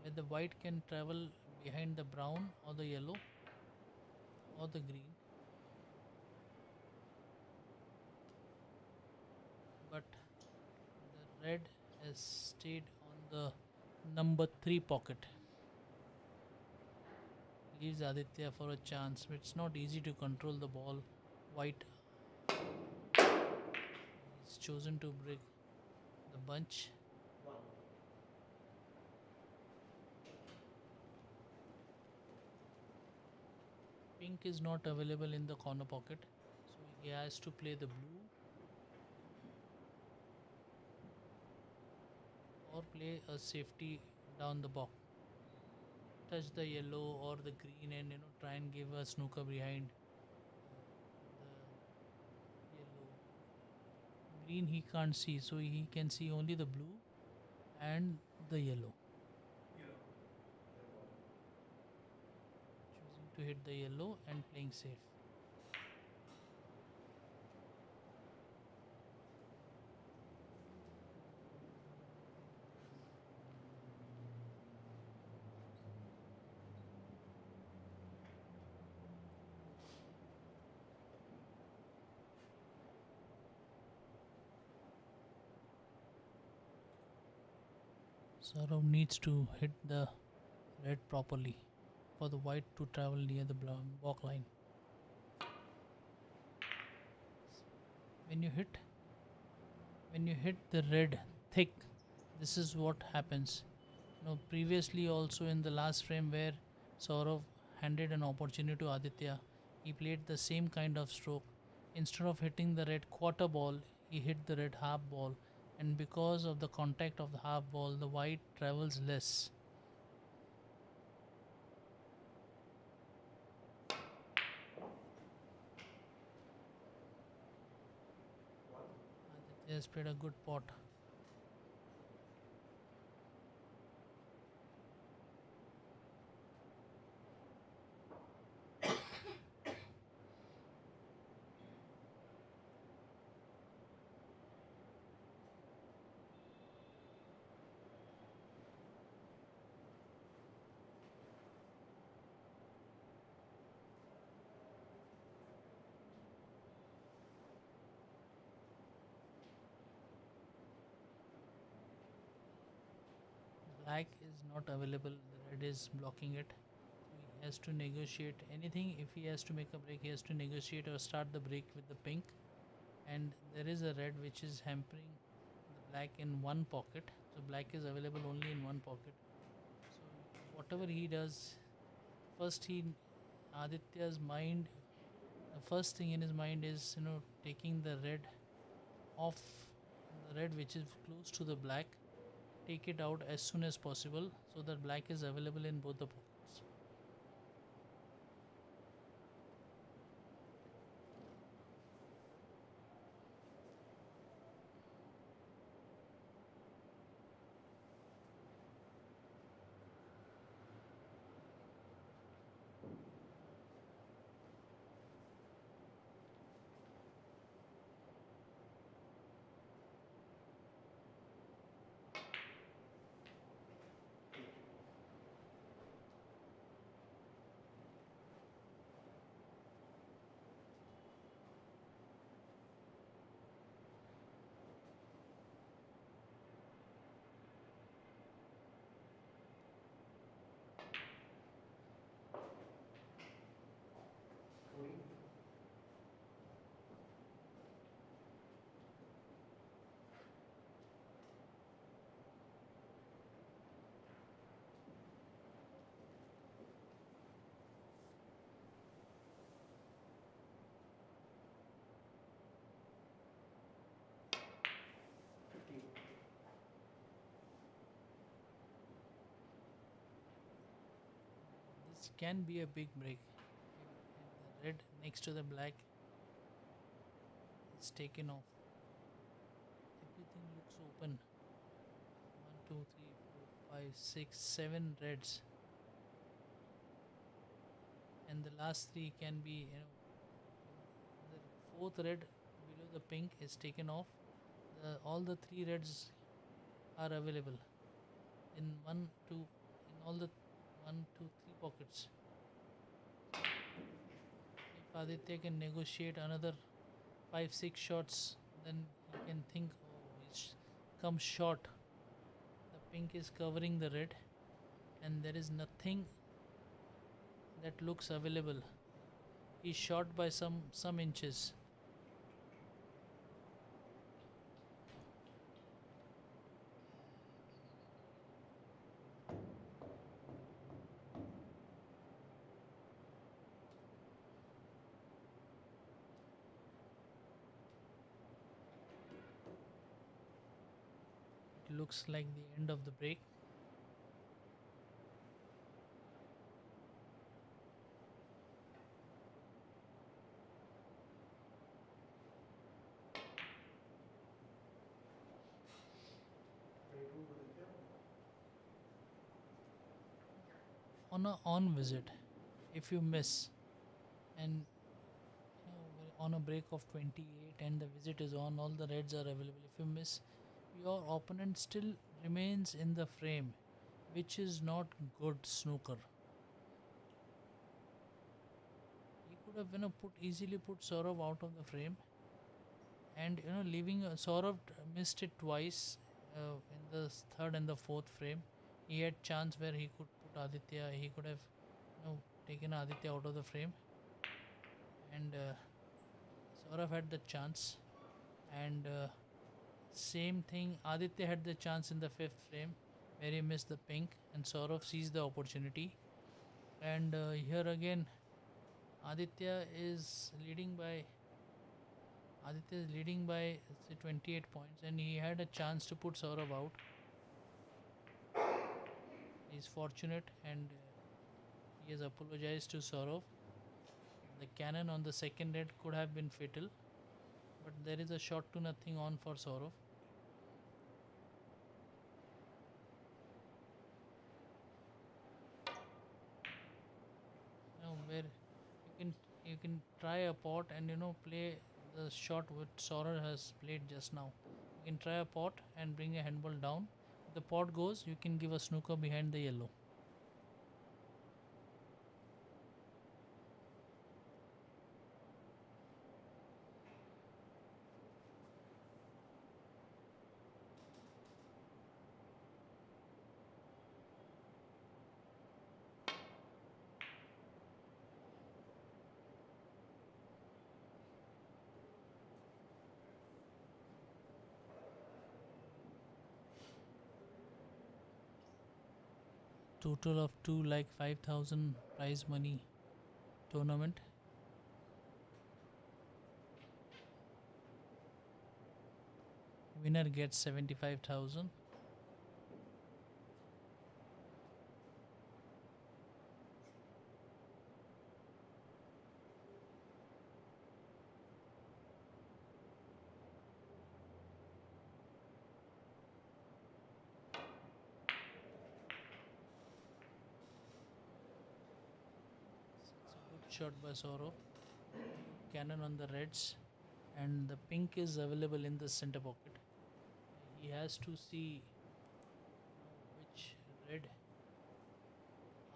where the white can travel behind the brown or the yellow or the green, but the red has stayed on the number 3 pocket. Leaves Aditya for a chance. It's not easy to control the ball. White is chosen to break the bunch. Pink is not available in the corner pocket, so he has to play the blue or play a safety down the box. Touch the yellow or the green and try and give a snooker behind the yellow. Green he can't see, so he can see only the blue and the yellow. Choosing to hit the yellow and playing safe. Sourav needs to hit the red properly for the white to travel near the block line. When you hit the red thick, this is what happens. Previously also in the last frame where Sourav handed an opportunity to Aditya, he played the same kind of stroke. Instead of hitting the red quarter ball, he hit the red half ball, and because of the contact of the half ball, the white travels less. Aditya has played a good pot. Black is not available, the red is blocking it. He has to negotiate anything. If he has to make a break, he has to negotiate or start the break with the pink. And there is a red which is hampering the black in one pocket. So black is available only in one pocket. So whatever he does, first he Aditya's mind, the first thing in his mind is taking the red off, the red which is close to the black, take it out as soon as possible so that black is available in both the pockets. This can be a big break. The red next to the black is taken off. Everything looks open. 1, 2, 3, 4, 5, 6, 7 reds. And the last three can be, the fourth red below the pink is taken off. All the three reds are available in one, two, in all the one, two, three pockets. If Aditya can negotiate another 5, 6 shots, then he can think, oh, he's come short. The pink is covering the red, and there is nothing that looks available. He's short by some inches. It looks like the end of the break. On a on visit, if you miss, and on a break of 28 and the visit is on, all the reds are available. If you miss, your opponent still remains in the frame, which is not good snooker. He could have put easily put Sourav out of the frame, and leaving Sourav missed it twice in the third and the fourth frame. He had chance where he could put Aditya. He could have taken Aditya out of the frame, and Sourav had the chance. And same thing, Aditya had the chance in the fifth frame where he missed the pink, and Sourav sees the opportunity. And here again, Aditya is leading by say 28 points, and he had a chance to put Sourav out. He's fortunate, and he has apologized to Sourav. The cannon on the second red could have been fatal, but there is a shot to nothing on for Sourav. Now where you can try a pot and play the shot which Sourav has played just now. You can try a pot and bring a handball down. If the pot goes, you can give a snooker behind the yellow. Total of 2,05,000 prize money tournament. Winner gets 75,000. Shot by Sourav. Cannon on the reds, and the pink is available in the center pocket. He has to see which red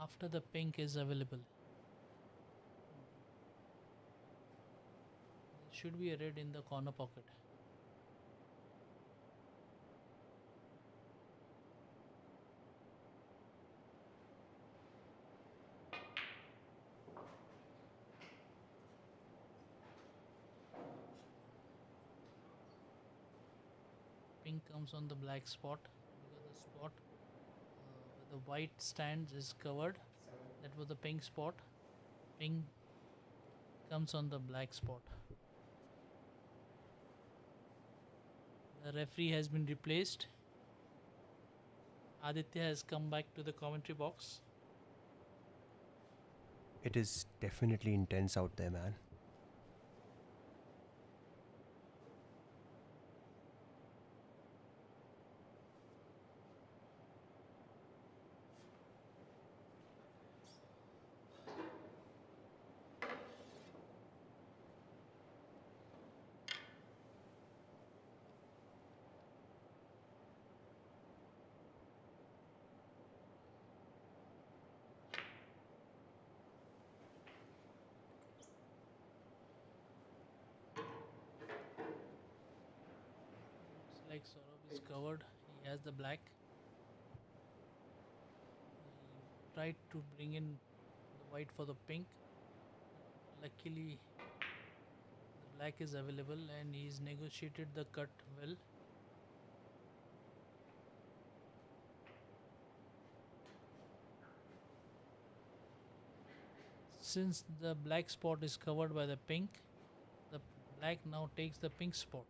after the pink is available. There should be a red in the corner pocket. Pink comes on the black spot because the spot where the white stands is covered. That was the pink spot. Pink comes on the black spot. The referee has been replaced. Aditya has come back to the commentary box. It is definitely intense out there, man. like Saurabh is covered. He has the black. He tried to bring in the white for the pink. Luckily, the black is available and he's negotiated the cut well. Since the black spot is covered by the pink, the black now takes the pink spot.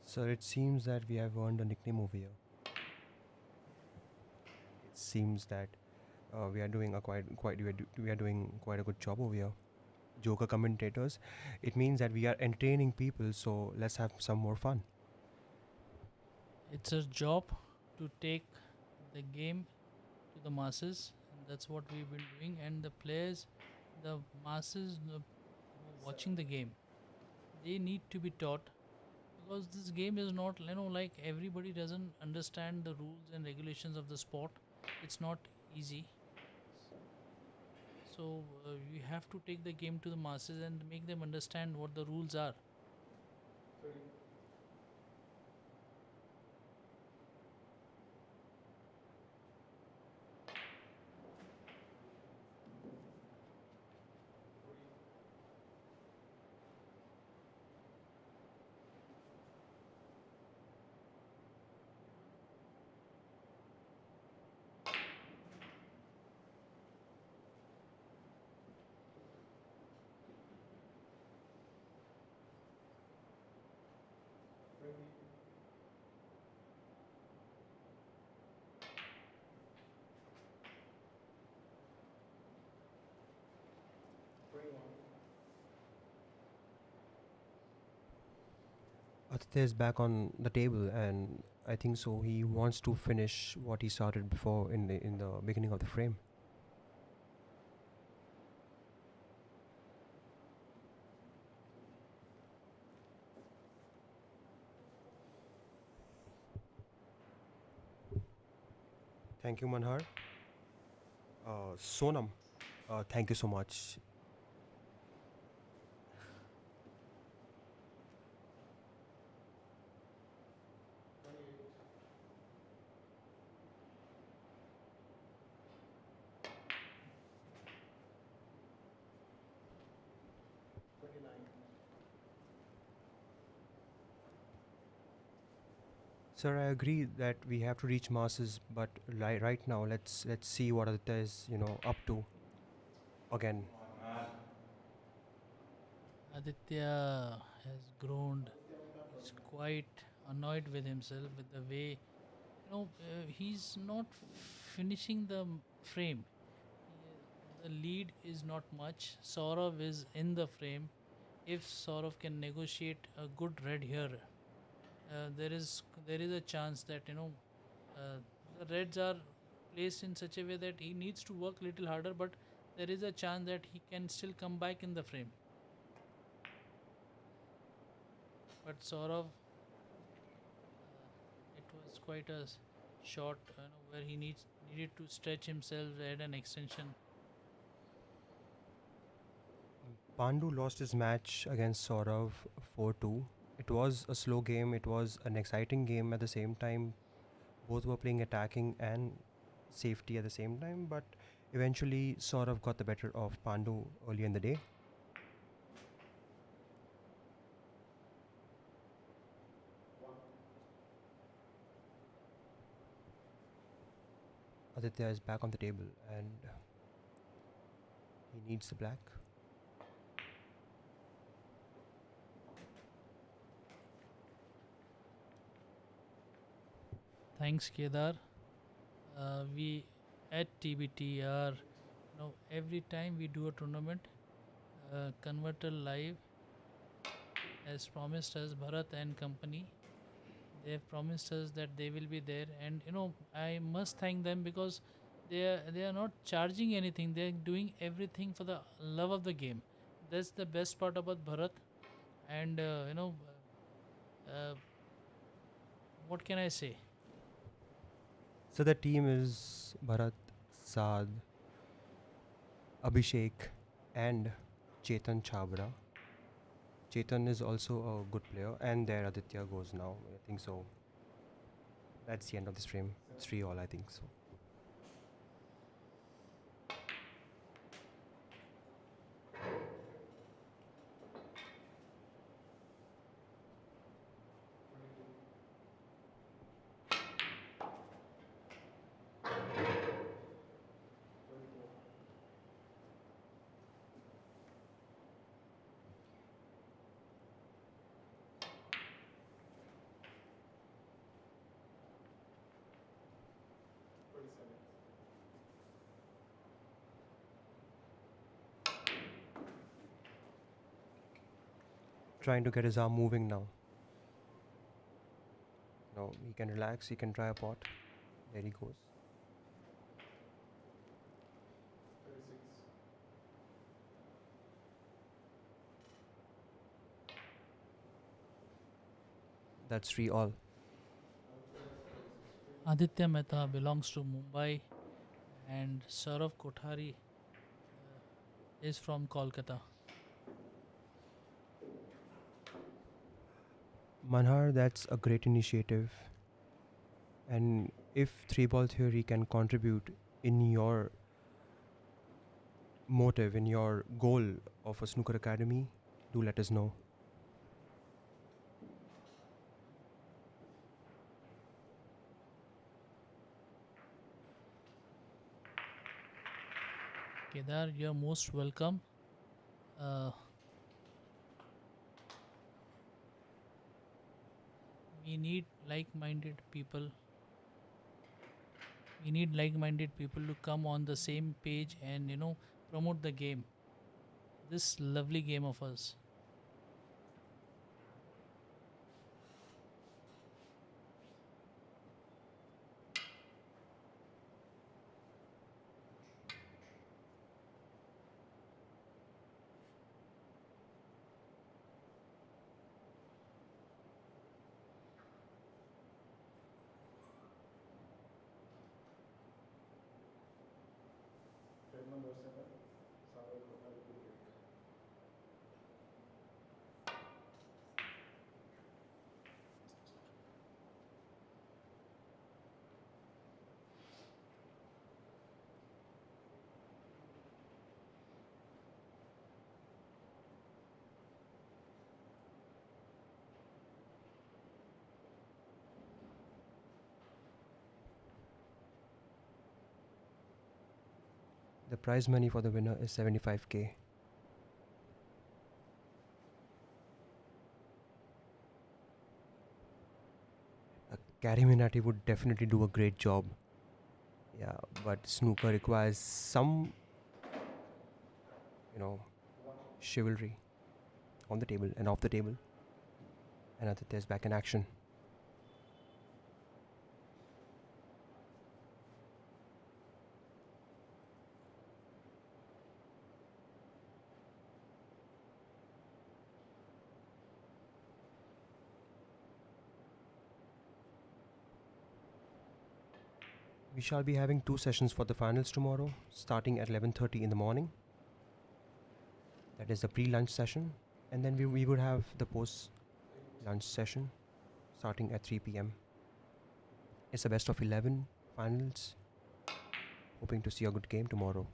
So it seems that we have earned a nickname over here. It seems that we are doing a we are doing quite a good job over here. Joker commentators. It means that we are entertaining people. So let's have some more fun. It's a job to take the game to the masses, and that's what we've been doing. And the players, the masses who are watching the game, they need to be taught because this game is not, like everybody doesn't understand the rules and regulations of the sport. It's not easy. So you have to take the game to the masses and make them understand what the rules are. Aditya is back on the table, and I think so. He wants to finish what he started before in the beginning of the frame. Thank you, Manhar. Sonam, thank you so much. Sir, I agree that we have to reach masses, but right now, let's see what Aditya is up to again. Aditya has groaned. He's quite annoyed with himself with the way, he's not finishing the frame. The lead is not much. Saurav is in the frame. If Saurav can negotiate a good red here, there is a chance that uh, the reds are placed in such a way that he needs to work little harder, but there is a chance that he can still come back in the frame. But Saurav, it was quite a shot, where he needed to stretch himself at an extension. Pandu lost his match against Sourav 4-2. It was a slow game, it was an exciting game at the same time. Both were playing attacking and safety at the same time, but eventually Sourav got the better of Pandu early in the day. Aditya is back on the table and he needs the black. Thanks, Kedar. We at TBTR, every time we do a tournament, Converter Live has promised us, Bharat and company, they have promised us that they will be there, and I must thank them because they are not charging anything. They are doing everything for the love of the game. That's the best part about Bharat. And uh, what can I say? So the team is Bharat, Saad, Abhishek, and Chetan Chabra. Chetan is also a good player, and there Aditya goes now. I think so. That's the end of this frame. It's 3 all, I think so. Trying to get his arm moving now. No, he can relax, he can try a pot. There he goes. That's 3 all. Aditya Mehta belongs to Mumbai, and Sourav Kothari is from Kolkata. Manhar, that's a great initiative. And if 3 ball theory can contribute in your motive, in your goal of a snooker academy, do let us know. Kedar, you're most welcome. Uh, we need like-minded people. We need like-minded people to come on the same page and promote the game. This lovely game of us. The prize money for the winner is 75k. Kariminati would definitely do a great job. Yeah, but snooker requires some, chivalry on the table and off the table. And Aditya is back in action. We shall be having 2 sessions for the finals tomorrow, starting at 11:30 in the morning. That is the pre-lunch session, and then we would have the post-lunch session, starting at 3 p.m. It's a best of 11 finals. Hoping to see a good game tomorrow.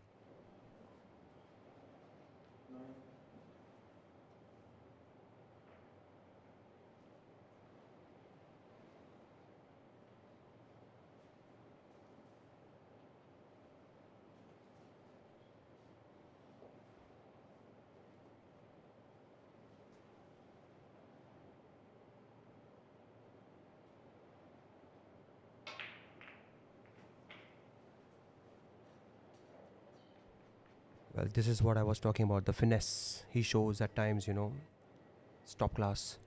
Well, this is what I was talking about, the finesse he shows at times, it's top class.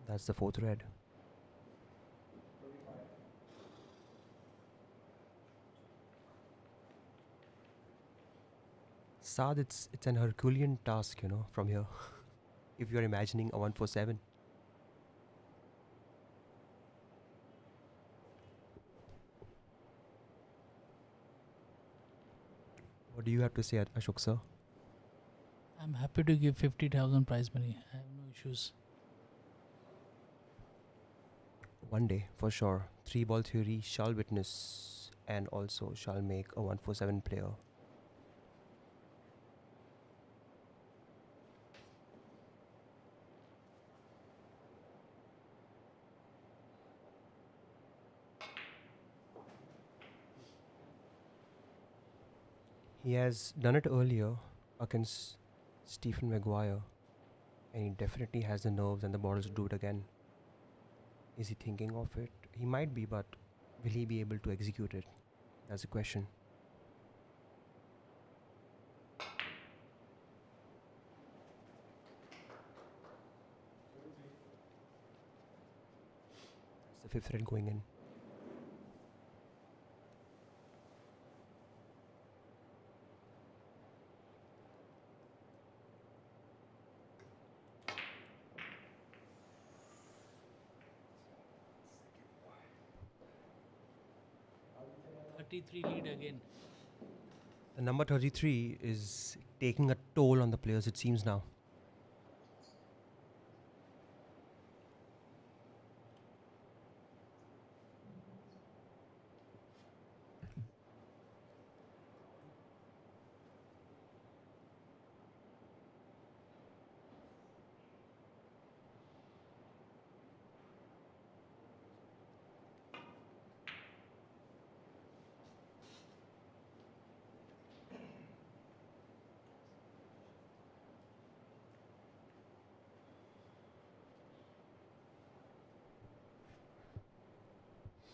That's the fourth red. Saad, it's an Herculean task, from here. If you're imagining a 147. What do you have to say, Ashok sir? I'm happy to give 50,000 prize money. I have no issues. One day, for sure, three ball theory shall witness and also shall make a 147 player. He has done it earlier against Stephen Maguire, and he definitely has the nerves and the balls to do it again. Is he thinking of it? He might be, but will he be able to execute it? That's the question. That's the fifth red going in. Thirty-three lead again. The number 33 is taking a toll on the players, it seems now.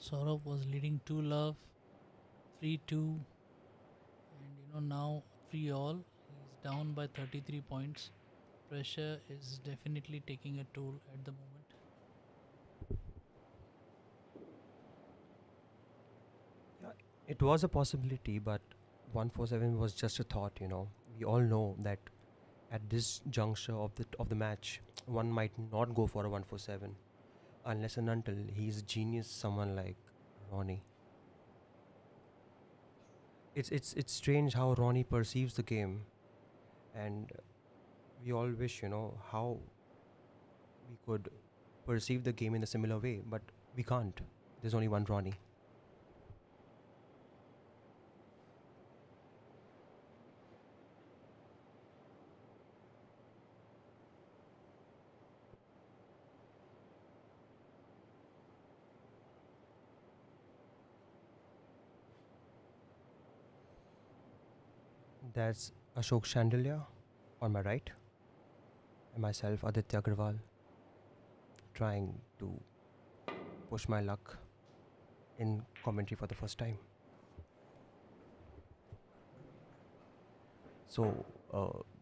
Sourav was leading 2 love, 3-2, and now 3 all. He's down by 33 points. Pressure is definitely taking a toll at the moment. It was a possibility, but 147 was just a thought. We all know that at this juncture of the match, one might not go for a 147 unless and until he's a genius, someone like Ronnie. It's strange how Ronnie perceives the game, and we all wish how we could perceive the game in a similar way, but we can't. There's only one Ronnie. That's Ashok Chandelier on my right, and myself, Aditya Agrawal, trying to push my luck in commentary for the first time. So,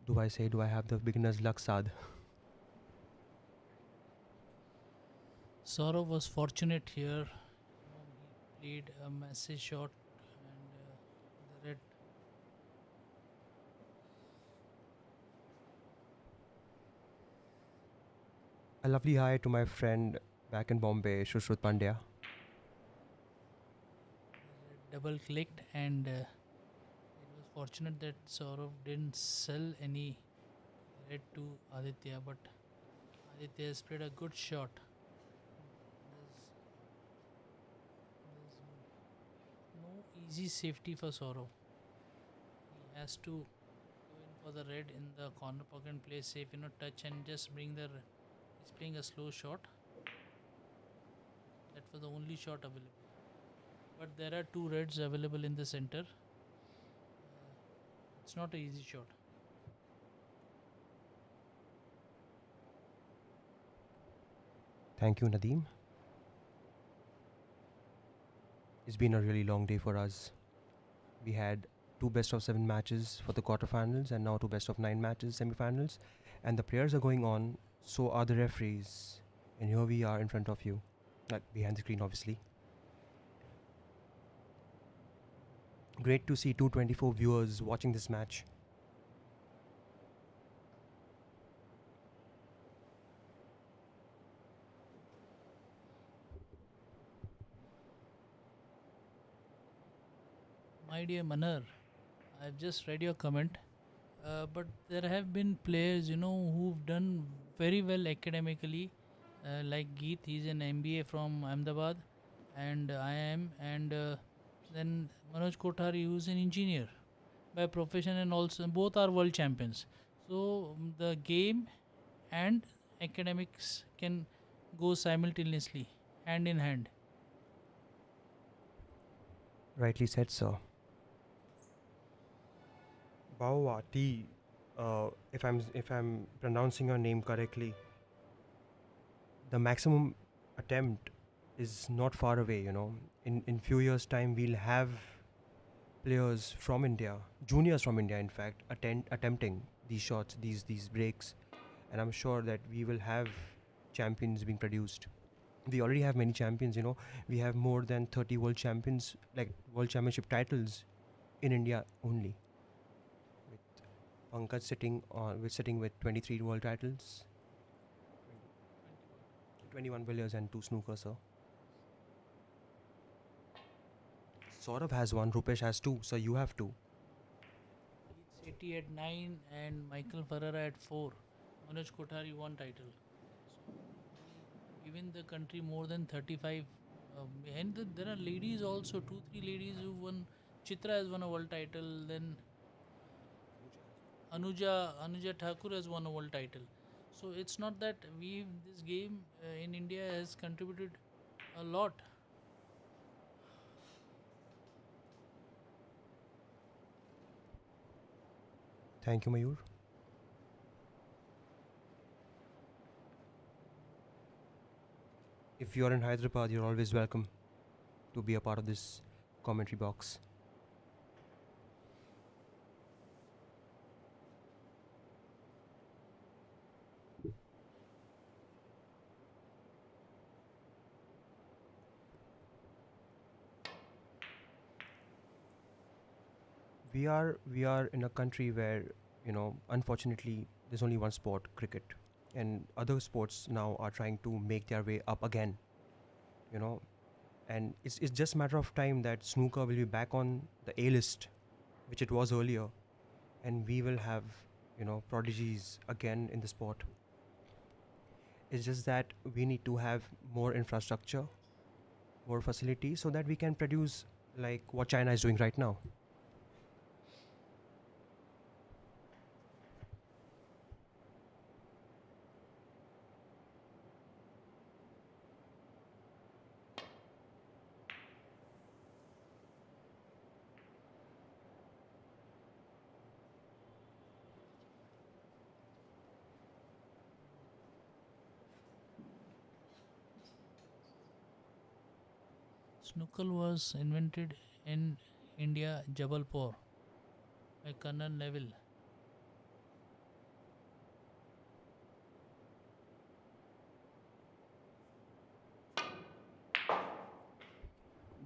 do I have the beginner's luck, Saad? Sourav was fortunate here. He played a massive shot and the red. A lovely hi to my friend back in Bombay, Shrut Pandya. Double clicked, and it was fortunate that Sourav didn't sell any red to Aditya, but Aditya has played a good shot. There's no easy safety for Sourav. He has to go in for the red in the corner pocket and play safe, touch and just bring the. He's playing a slow shot. That was the only shot available. But there are two reds available in the center. It's not an easy shot. Thank you, Nadeem. It's been a really long day for us. We had two best of 7 matches for the quarterfinals and now two best of 9 matches semifinals. And the players are going on, so are the referees. And here we are in front of you, like behind the screen, obviously. Great to see 224 viewers watching this match. My dear Manar, I've just read your comment, but there have been players, who've done very well academically, like Geet, he's an MBA from Ahmedabad, and I am, and then Manoj Kothari, who's an engineer by profession, and also both are world champions. So the game and academics can go simultaneously, hand in hand. Rightly said, sir. Bawa T, if I'm pronouncing your name correctly, the maximum attempt is not far away. In few years' time, we'll have players from India, juniors from India, in fact, attempting these shots, these breaks, and I'm sure that we will have champions being produced. We already have many champions. We have more than 30 world champions, like world championship titles, in India only. With Pankaj sitting with 23 world titles, 21 billions and 2 snooker, sir. Saurav has one, Rupesh has two, so you have two. It's 80 at 9 and Michael Ferrara at 4. Manoj Kothari one title. So even the country more than 35. And there are ladies also, 2-3 ladies who won. Chitra has won a world title. Then Anuja Thakur has won a world title. So it's not that this game in India has contributed a lot. Thank you, Mayur. If you're in Hyderabad, you're always welcome to be a part of this commentary box. We are in a country where, unfortunately, there's only one sport, cricket, and other sports now are trying to make their way up again. You know, and it's just a matter of time that snooker will be back on the A list, which it was earlier, and we will have, prodigies again in the sport. It's just that we need to have more infrastructure, more facilities, so that we can produce like what China is doing right now. Snooker was invented in India, Jabalpur, by Colonel Neville.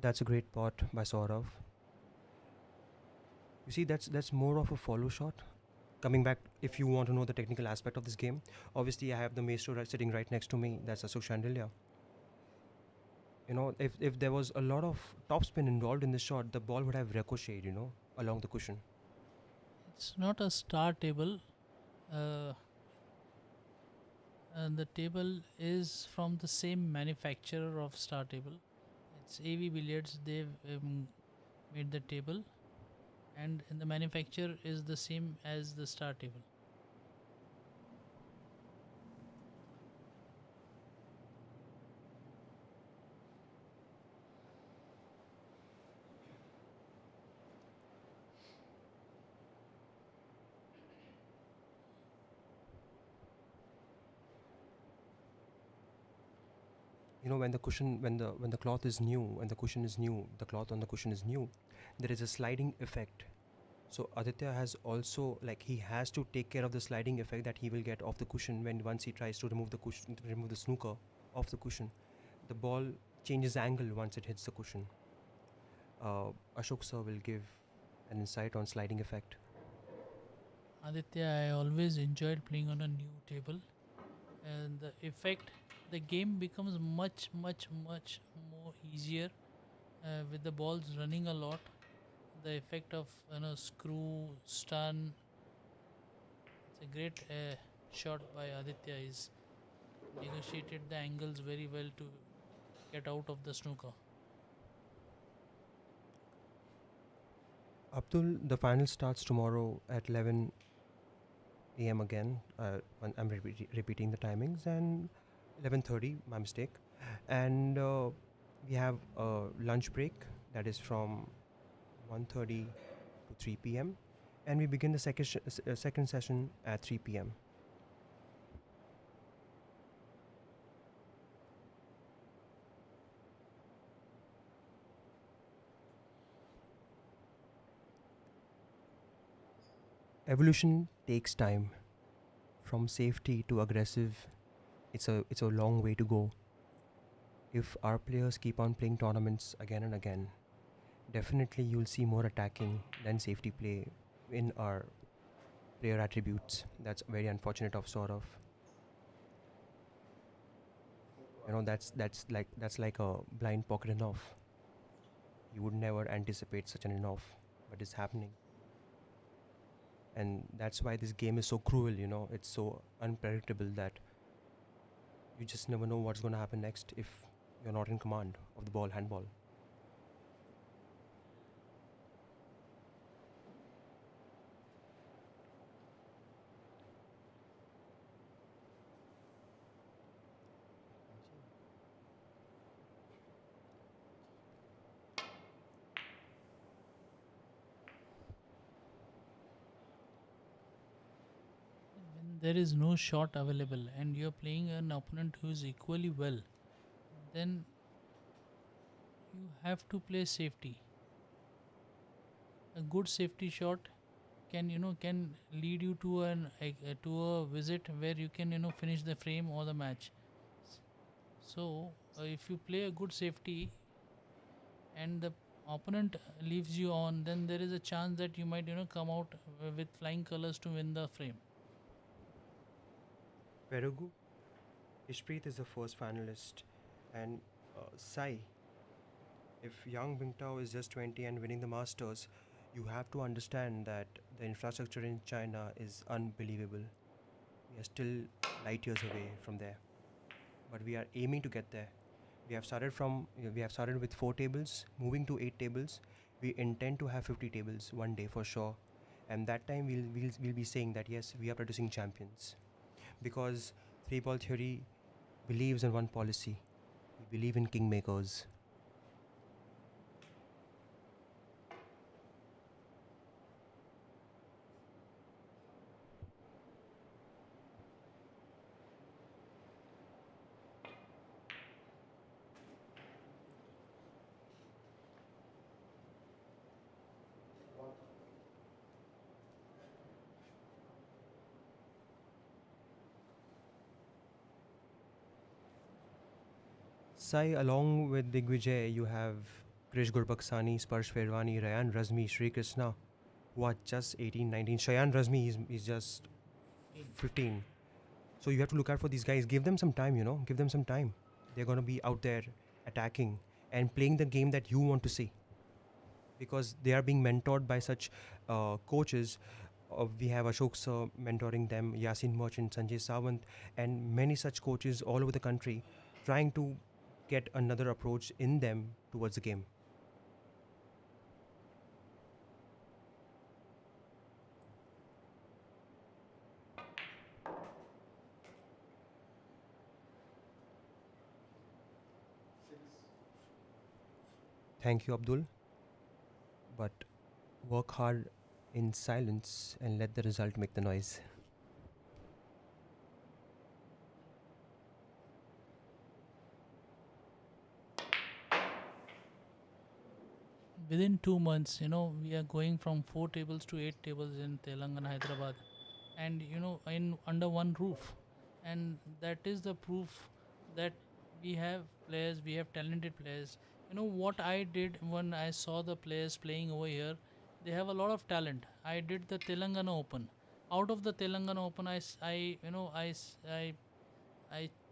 That's a great pot by Sourav. You see, that's more of a follow shot. Coming back, if you want to know the technical aspect of this game, obviously I have the maestro sitting right next to me. That's Ashok Chandelier. If there was a lot of topspin involved in the shot, the ball would have ricocheted, along the cushion. It's not a star table. Uh, and the table is from the same manufacturer of star table. It's AV Billiards. They've made the table, and the manufacturer is the same as the star table. When the cushion, when the cloth is new, when the cushion is new, the cloth on the cushion is new, there is a sliding effect. So Aditya has also, like, he has to take care of the sliding effect that he will get off the cushion when once he tries to remove the cushion, remove the snooker off the cushion. The ball changes angle once it hits the cushion. Ashok sir will give an insight on sliding effect. Aditya, I always enjoyed playing on a new table, and the effect, the game becomes much, much, much more easier with the balls running a lot. The effect of screw, stun. It's a great shot by Aditya. He's negotiated the angles very well to get out of the snooker. Abdul, the final starts tomorrow at 11 a.m. again. I'm repeating the timings, and 11:30, my mistake. And we have a lunch break that is from 1:30 to 3 p.m. And we begin the second session at 3 p.m. Evolution takes time. From safety to aggressive, it's a long way to go. If our players keep on playing tournaments again and again, definitely you'll see more attacking than safety play in our player attributes. That's very unfortunate of Saurav. That's like a blind pocket in off. You would never anticipate such an in off, but it's happening. And that's why this game is so cruel. It's so unpredictable that you just never know what's going to happen next if you're not in command of the ball, handball. When there is no shot available and you're playing an opponent who is equally well, then you have to play safety. A good safety shot can lead you to to a visit where you can finish the frame or the match. So if you play a good safety and the opponent leaves you on, then there is a chance that you might come out with flying colors to win the frame. Perugu, Ishpreet is the first finalist, and Sai, if young Bingtao is just 20 and winning the Masters, you have to understand that the infrastructure in China is unbelievable. We are still light years away from there, but we are aiming to get there. We have started with 4 tables, moving to 8 tables. We intend to have 50 tables one day for sure, and that time we'll be saying that yes, we are producing champions, because three ball theory believes in one policy. We believe in kingmakers. Sai, along with Digvijay, you have Krish Gurbaksani, Sparsh Ferwani, Rayan Razmi, Sri Krishna, who are just 18, 19. Shayan Razmi is just 15. So you have to look out for these guys. Give them some time, give them some time. They're going to be out there attacking and playing the game that you want to see, because they are being mentored by such coaches. We have Ashok sir mentoring them, Yasin Merchant, Sanjay Sawant, and many such coaches all over the country trying to get another approach in them towards the game. Thank you, Abdul. But work hard in silence and let the result make the noise. Within 2 months, we are going from 4 tables to 8 tables in Telangana, Hyderabad, and in under one roof, and that is the proof that we have players, we have talented players. What I did when I saw the players playing over here, they have a lot of talent. I did the Telangana Open. Out of the Telangana Open, I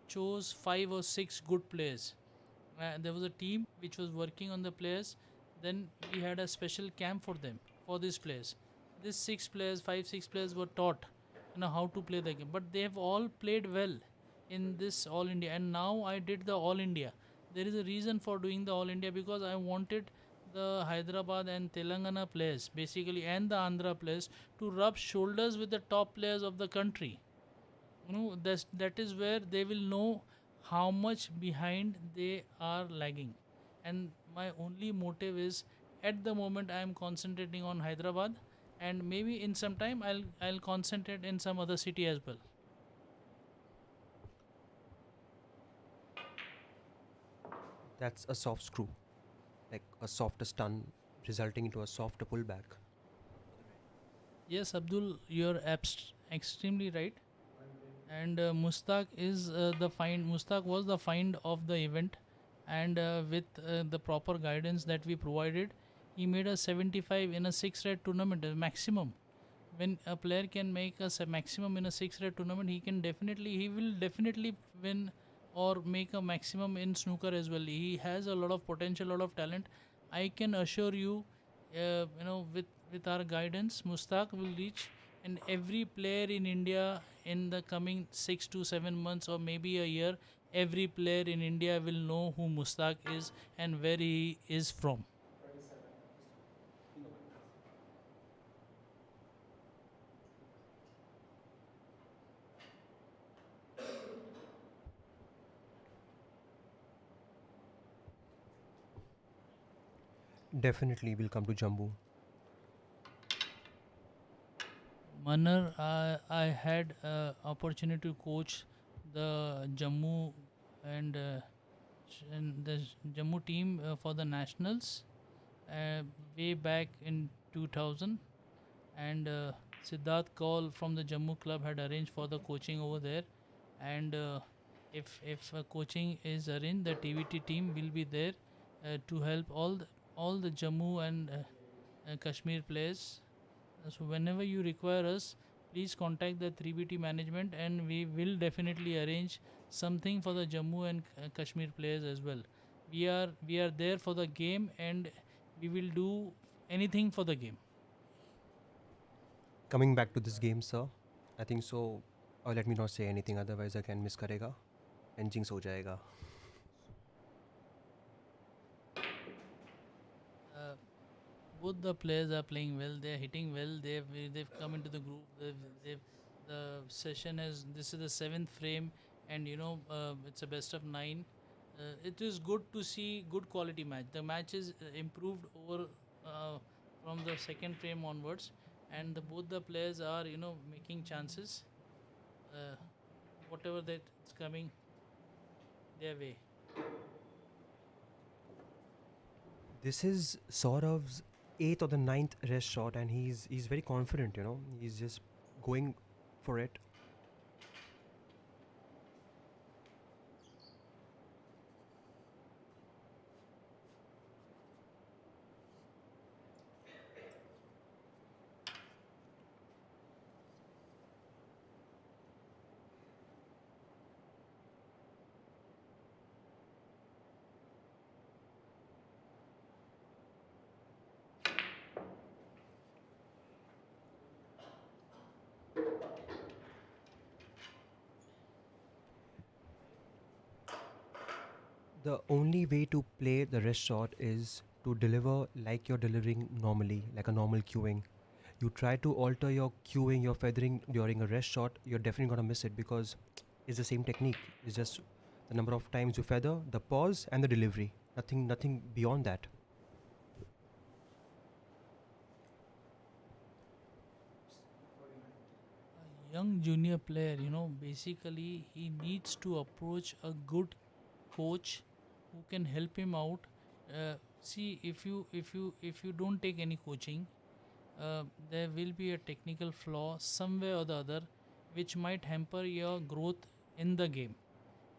chose 5 or 6 good players. There was a team which was working on the players. Then we had a special camp for them, for these players. These 6 players, 5, 6 players were taught, how to play the game. But they have all played well in this All India. And now I did the All India. There is a reason for doing the All India, because I wanted the Hyderabad and Telangana players, basically, and the Andhra players to rub shoulders with the top players of the country. That is where they will know how much behind they are lagging. And my only motive is, at the moment I am concentrating on Hyderabad, and maybe in some time I'll concentrate in some other city as well. That's a soft screw, like a softer stun resulting into a softer pullback. Yes, Abdul, you're extremely right. And Mustaq is the find. Mustaq was the find of the event, and with the proper guidance that we provided, he made a 75 in a six-red tournament, maximum. When a player can make a maximum in a six-red tournament, he will definitely win or make a maximum in snooker as well. He has a lot of potential, lot of talent. I can assure you, with our guidance, Mustaq will reach, and every player in India in the coming 6 to 7 months or maybe a year, every player in India will know who Mustaq is and where he is from. Definitely will come to Jammu. Manner, I had opportunity to coach the Jammu and, and the Jammu team for the nationals way back in 2000, and Siddharth Kaul from the Jammu club had arranged for the coaching over there, and if coaching is arranged, the TVT team will be there to help all the Jammu and Kashmir players. So whenever you require us, please contact the 3BT management, and we will definitely arrange something for the Jammu and Kashmir players as well. We are there for the game, and we will do anything for the game. Coming back to this game, sir, I think so. Or let me not say anything, otherwise I can miss karega and jinx ho jayega. Uh, Both the players are playing well. They're hitting well. They've come into the groove. The session has, this is the seventh frame, and it's a best of 9. It is good to see good quality match. The match is improved over from the second frame onwards, and both the players are making chances. Uh, Whatever that's coming their way. This is Saurav's eighth or the ninth rest shot, and he's very confident. He's just going for it. The only way to play the wrist shot is to deliver like you're delivering normally, like a normal queuing. You try to alter your queuing, your feathering during a rest shot, you're definitely gonna miss it because it's the same technique. It's just the number of times you feather, the pause, and the delivery. Nothing beyond that. A young junior player, basically he needs to approach a good coach who can help him out. See, if you don't take any coaching, there will be a technical flaw somewhere or the other which might hamper your growth in the game,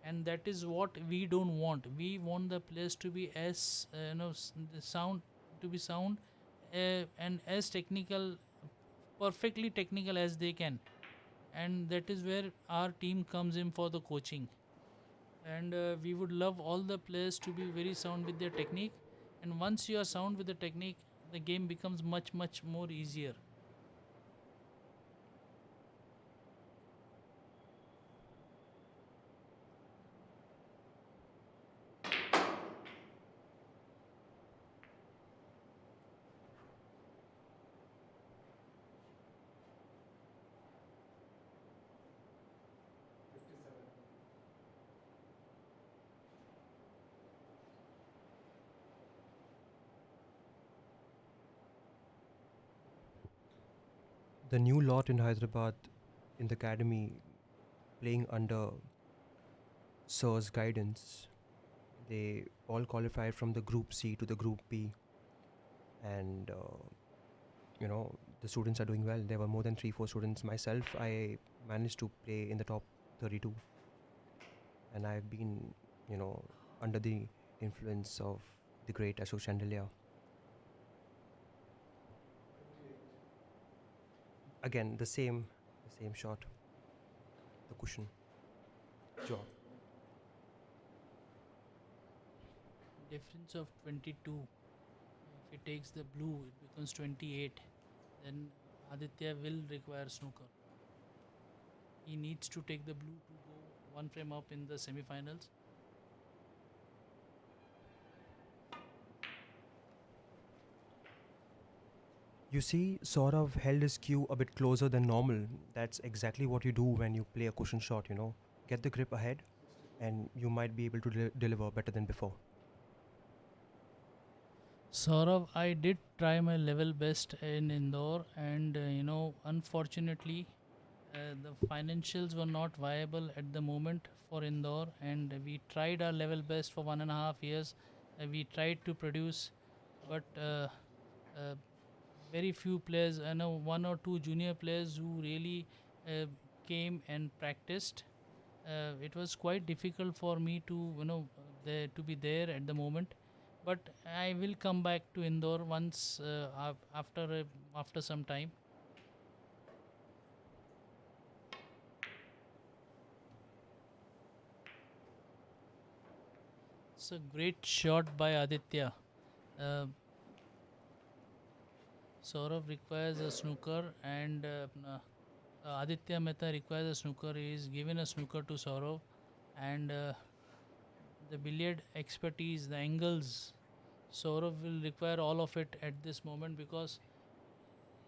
and that is what we don't want. We want the players to be as the sound, to be sound, and as technical, perfectly technical as they can, and that is where our team comes in for the coaching. And we would love all the players to be very sound with their technique, and once you are sound with the technique, the game becomes much more easier. The new lot in Hyderabad in the academy playing under Sir's guidance, they all qualified from the Group C to the Group B, and the students are doing well. There were more than 3 4 students. Myself, I managed to play in the top 32, and I've been you know under the influence of the great Ashok Chandelier. Again, the same shot, the cushion jaw. Difference of 22. If he takes the blue, it becomes 28. Then Aditya will require snooker. He needs to take the blue to go one frame up in the semi-finals. You see, Saurav held his cue a bit closer than normal. That's exactly what you do when you play a cushion shot. Get the grip ahead, and you might be able to deliver better than before. Sourav, I did try my level best in Indore, and unfortunately, the financials were not viable at the moment for Indore, and we tried our level best for 1.5 years. We tried to produce, but uh, very few players, I know one or two junior players who really uh, came and practiced. It was quite difficult for me to to be there at the moment, but I will come back to Indore once after some time. It's a great shot by Aditya. uh, Sourav requires a snooker, and Aditya Mehta requires a snooker. He is given a snooker to Sourav, and the billiard expertise, the angles, Sourav will require all of it at this moment because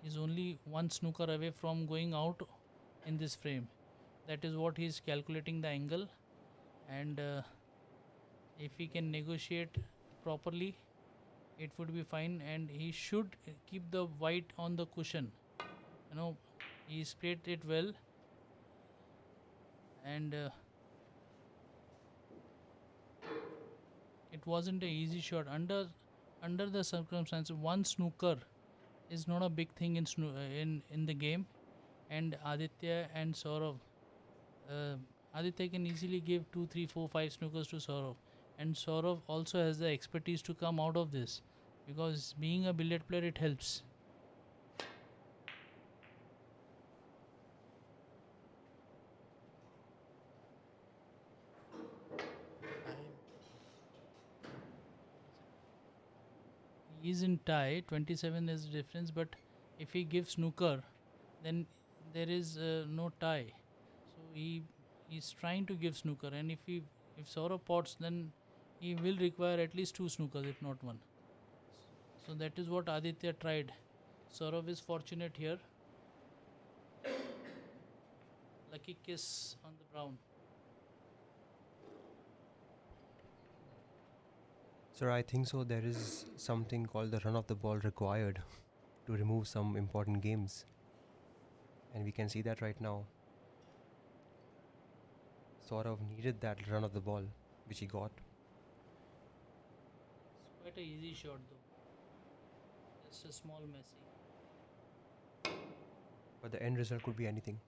he's only one snooker away from going out in this frame. That is what he's calculating the angle, and if he can negotiate properly, it would be fine. And he should keep the white on the cushion. You know, he sprayed it well, and it wasn't an easy shot under the circumstances. One snooker is not a big thing in the game, and Aditya and Sourav. Uh, Aditya can easily give 2, 3, 4, 5 snookers to Sourav, and Sourav also has the expertise to come out of this because being a billiard player, it helps. He is in tie, 27 is the difference, but if he gives snooker, then there is no tie. So he's trying to give snooker, and if Sourav pots, then he will require at least two snookers, if not one. So that is what Aditya tried. Sourav is fortunate here. Lucky kiss on the brown. Sir, I think so. There is something called the run of the ball required to remove some important games. And we can see that right now. Saurav needed that run of the ball, which he got. It's quite a easy shot though. Just a small messy. But the end result could be anything.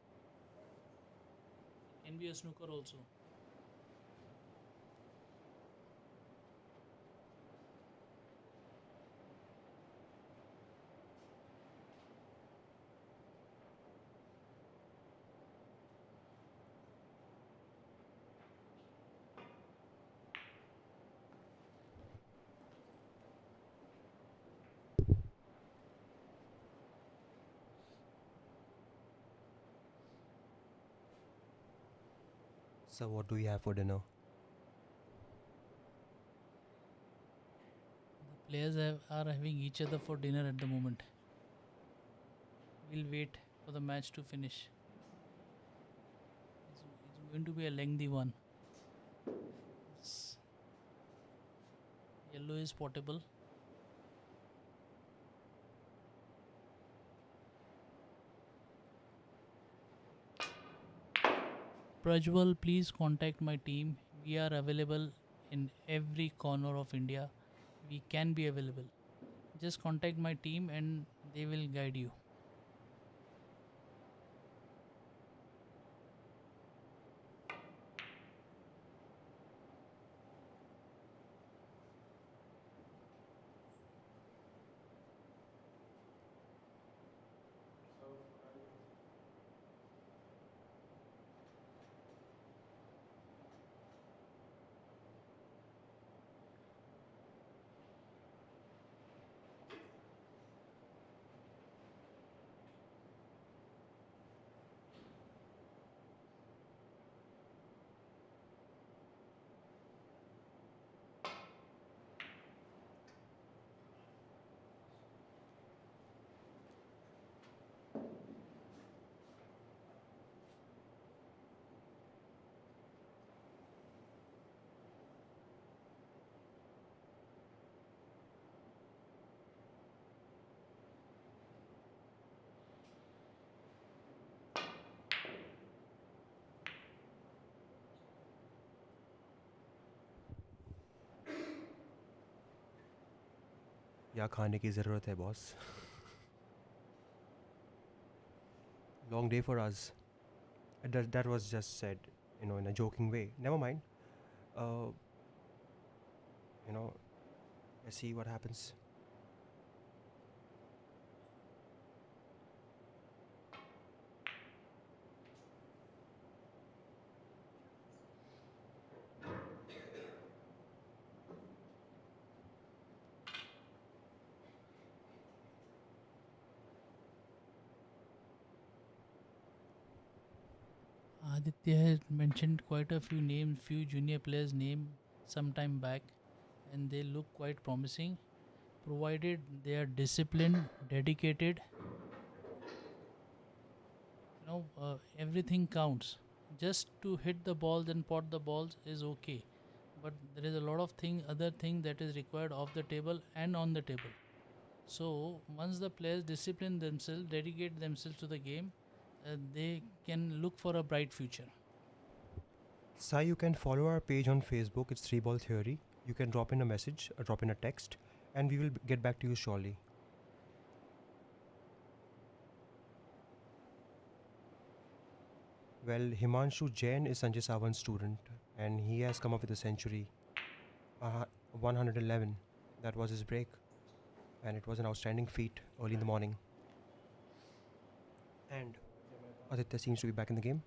Can be a snooker also. So, what do we have for dinner? The players are having each other for dinner at the moment. We'll wait for the match to finish. It's going to be a lengthy one. It's yellow is potable. Prajwal, please contact my team. We are available in every corner of India. We can be available. Just contact my team and they will guide you. या खाने की ज़रूरत है boss. Long day for us. That was just said, in a joking way. Never mind. Uh, let's see what happens. Aditya had mentioned quite a few names, few junior players' name some time back, and they look quite promising, provided they are disciplined, dedicated. Everything counts. Just to hit the balls and pot the balls is okay, but there is a lot of other thing that is required off the table and on the table. So once the players discipline themselves, dedicate themselves to the game, they can look for a bright future. Sai, you can follow our page on Facebook. It's Three Ball Theory. You can drop in a message, or drop in a text, and we will get back to you shortly. Well, Himanshu Jain is Sanjay Sawant's student, and he has come up with a century. 111. That was his break, and it was an outstanding feat early in the morning. And Aditya seems to be back in the game.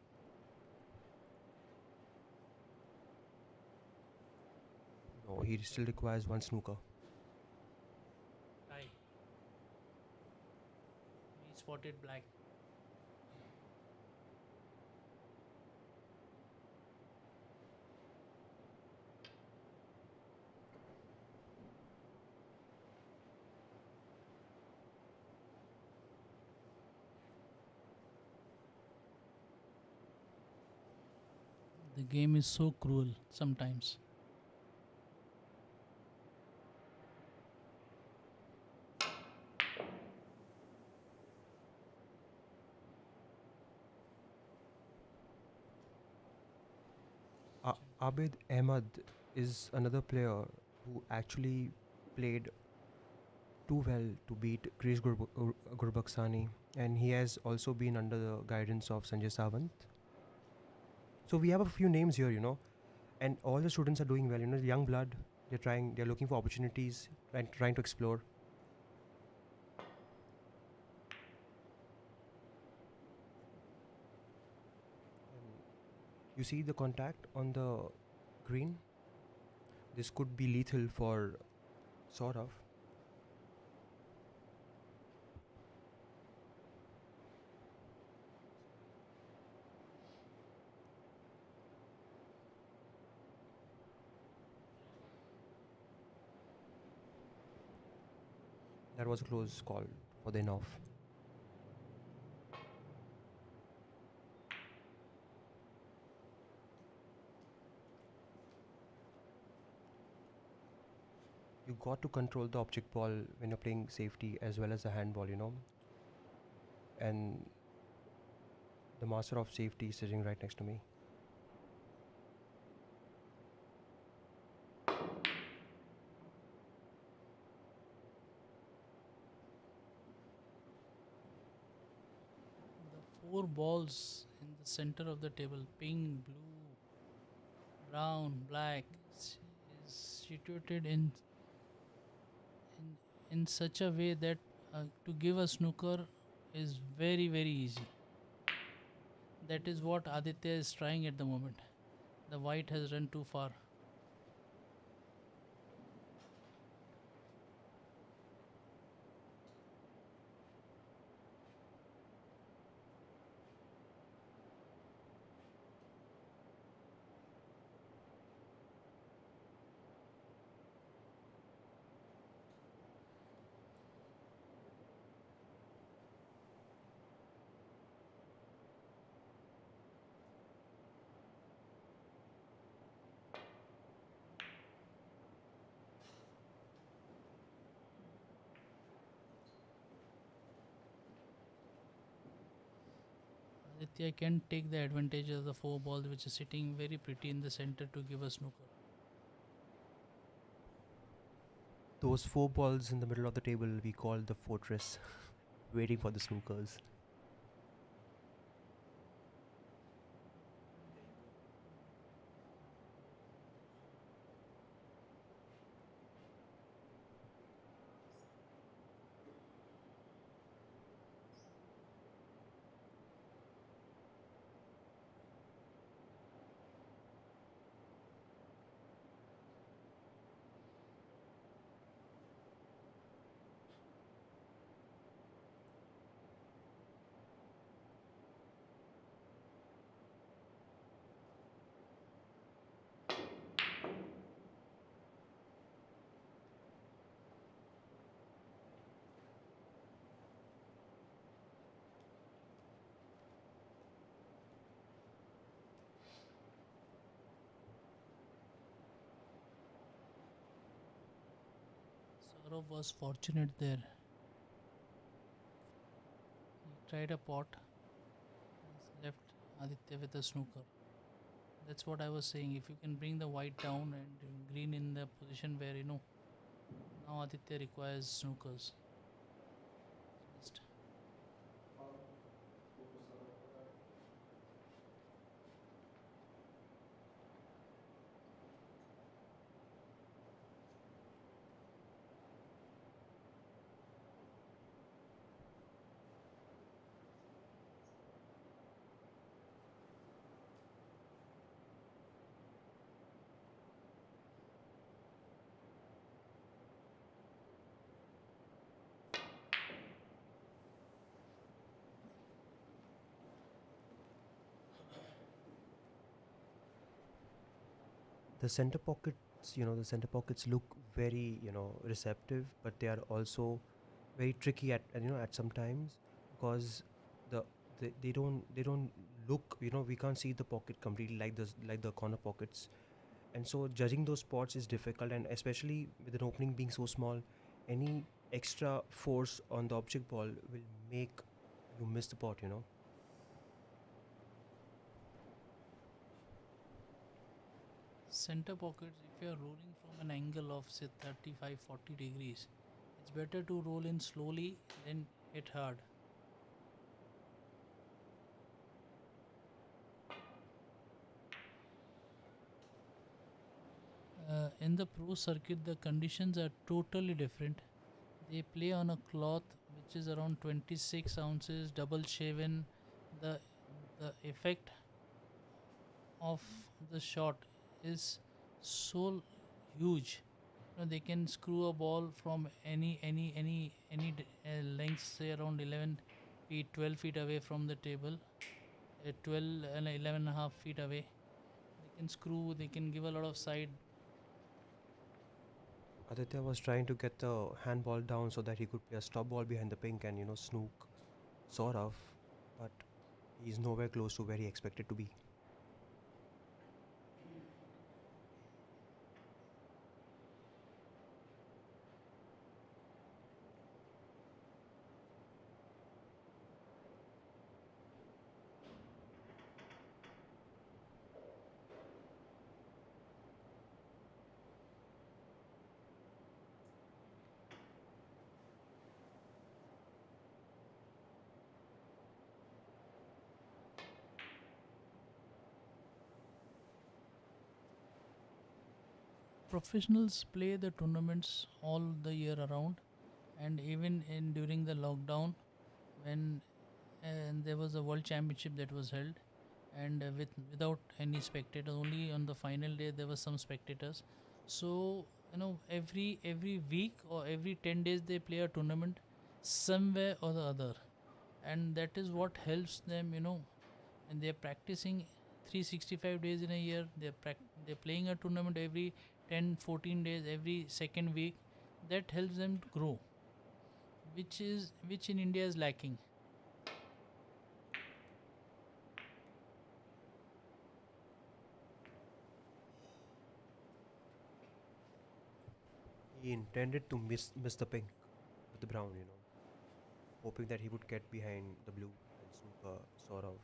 No, he still requires one snooker. Tie. We spotted black. The game is so cruel sometimes. Abid Ahmad is another player who actually played too well to beat Gurbaksani, and he has also been under the guidance of Sanjay Savant. So we have a few names here, and all the students are doing well. Young blood. They're looking for opportunities, trying to explore. You see the contact on the green. This could be lethal for Sourav. That was a close call for the off. You got to control the object ball when you're playing safety as well as the handball. And the master of safety is sitting right next to me. The four balls in the center of the table, pink, blue, brown, black, is situated in in such a way that to give a snooker is very very easy. That is what Aditya is trying at the moment. The white has run too far. Aditya can take the advantage of the four balls which is sitting very pretty in the center to give a snooker. Those four balls in the middle of the table we call the fortress, waiting for the snookers. Sourav was fortunate there. He tried a pot, left Aditya with a snooker. That's what I was saying. If you can bring the white down and green in the position where now Aditya requires snookers. Just The center pockets look very, receptive, but they are also very tricky at some times because the they don't look, we can't see the pocket completely like the corner pockets, and so judging those spots is difficult, and especially with an opening being so small, any extra force on the object ball will make you miss the pot. Center pockets, if you are rolling from an angle of say 35-40 degrees, it's better to roll in slowly than hit hard. In the pro circuit, the conditions are totally different. They play on a cloth which is around 26 ounces, double shaven. The the effect of the shot is so huge. They can screw a ball from any length, say around 11 feet, 12 feet away from the table, 12 and 11 and a half feet away. They can screw. They can give a lot of side. Aditya was trying to get the handball down so that he could play a stop ball behind the pink and snook Sourav, but he's nowhere close to where he expected to be. Professionals play the tournaments all the year around, and even in during the lockdown, when there was a world championship that was held, and without any spectators, only on the final day there were some spectators. So every week or every 10 days they play a tournament somewhere or the other, and that is what helps them. And they're practicing 365 days in a year. They're playing a tournament every 10-14 days, every second week. That helps them to grow, which in India is lacking. He intended to miss the pink with the brown, hoping that he would get behind the blue and snook Sourav.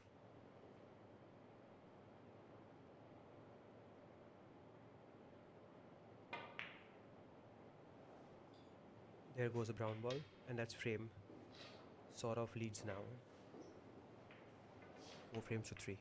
There goes a brown ball, and that's frame. Sourav leads now, 4 frames to 3.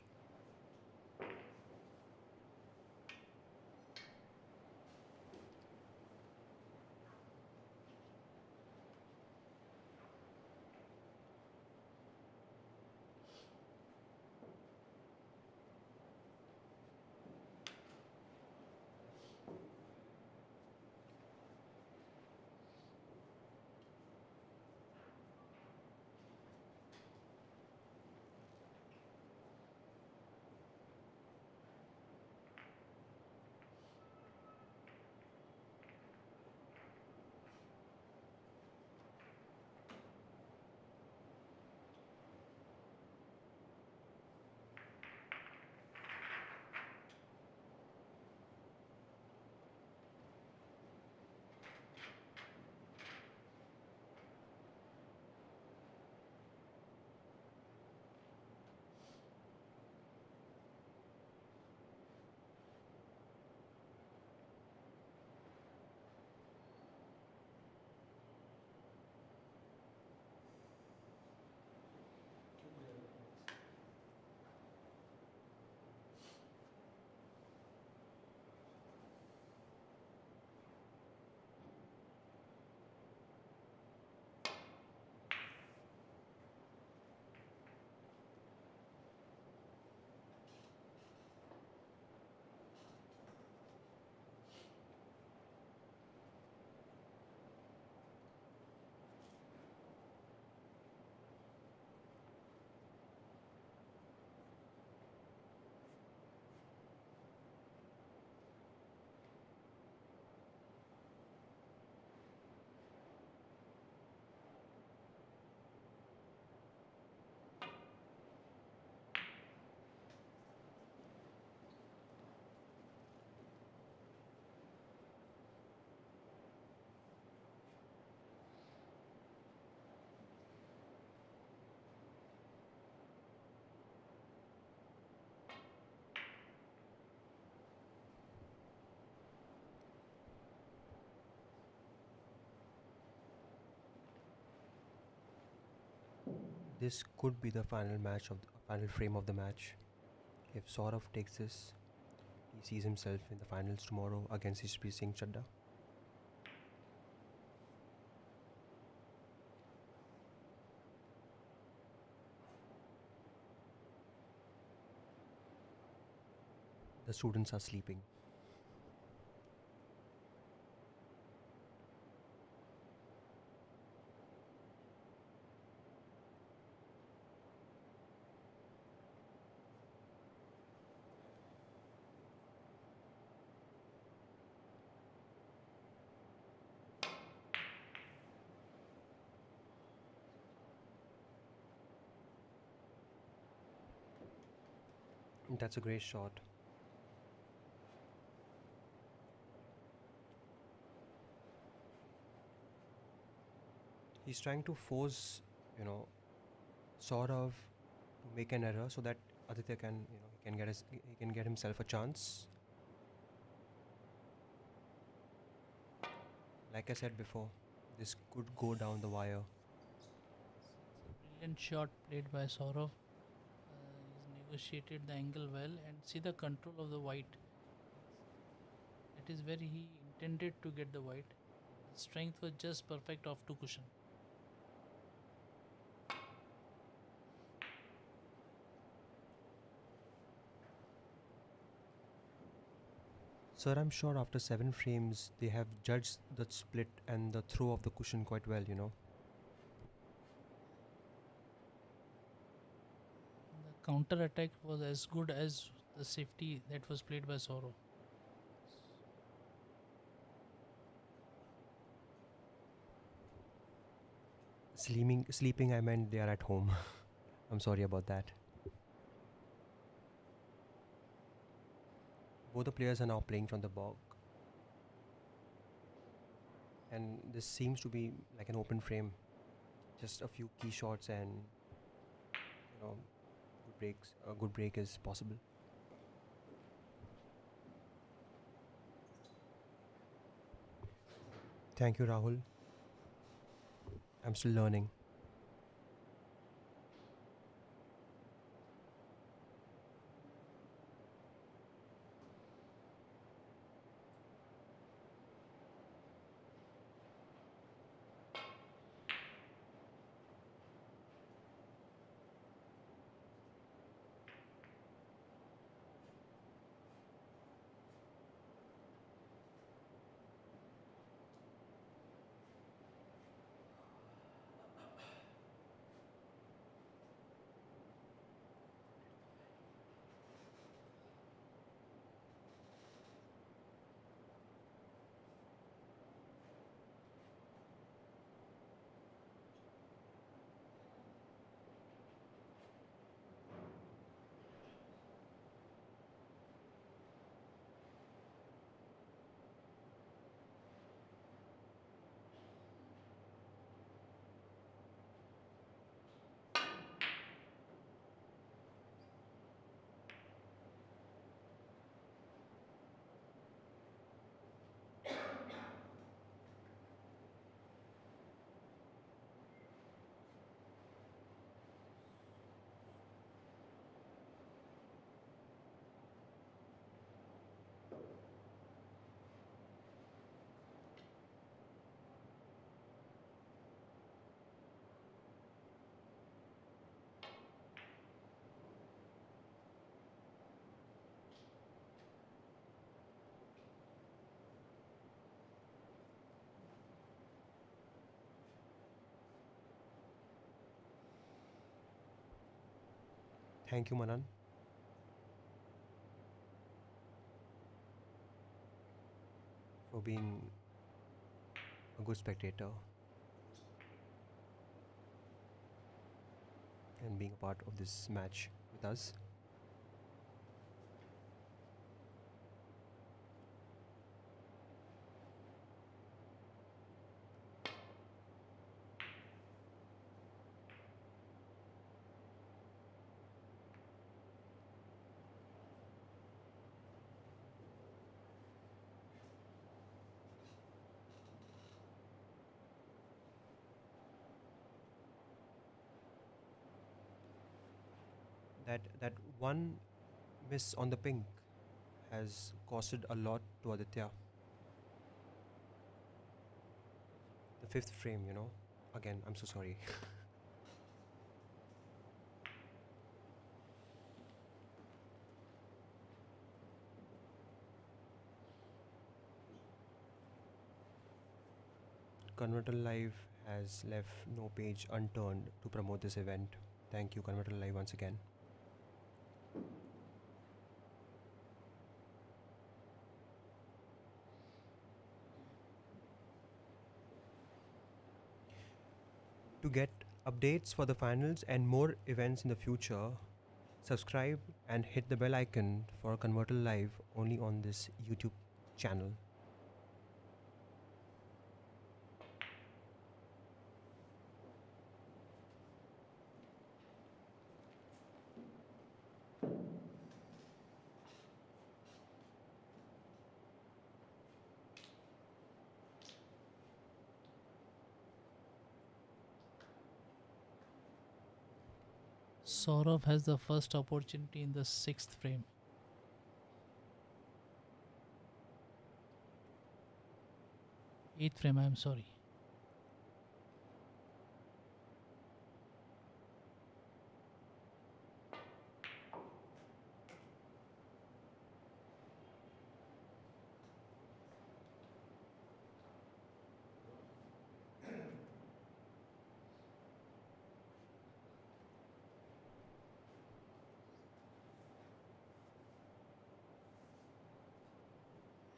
This could be the final match of the final frame of the match. If Saurav takes this, he sees himself in the finals tomorrow against Ishpreet Singh Chadda. The students are sleeping. That's a great shot. He's trying to force, you know, Saurav to make an error so that Aditya can, he can get himself a chance. Like I said before, this could go down the wire. Brilliant shot played by Sourav. He's negotiated the angle well and see the control of the white. That is where he intended to get the white. The strength was just perfect off to cushion. Sir, I'm sure after 7 frames they have judged the split and the throw of the cushion quite well, you know. The counter attack was as good as the safety that was played by Sourav. Sleeping, I meant they are at home. I'm sorry about that. Both the players are now playing from the bog. And this seems to be like an open frame. Just a few key shots and, you know, good breaks. A good break is possible. Thank you, Rahul. I'm still learning. Thank you, Manan, for being a good spectator and being a part of this match with us. That one miss on the pink has costed a lot to Aditya. The fifth frame, you know. Again, I'm so sorry. Converter Live has left no page unturned to promote this event. Thank you, Converter Live, once again. To get updates for the finals and more events in the future, subscribe and hit the bell icon for Converter Live only on this YouTube channel. Sourav has the first opportunity in the sixth frame. Eighth frame, I'm sorry.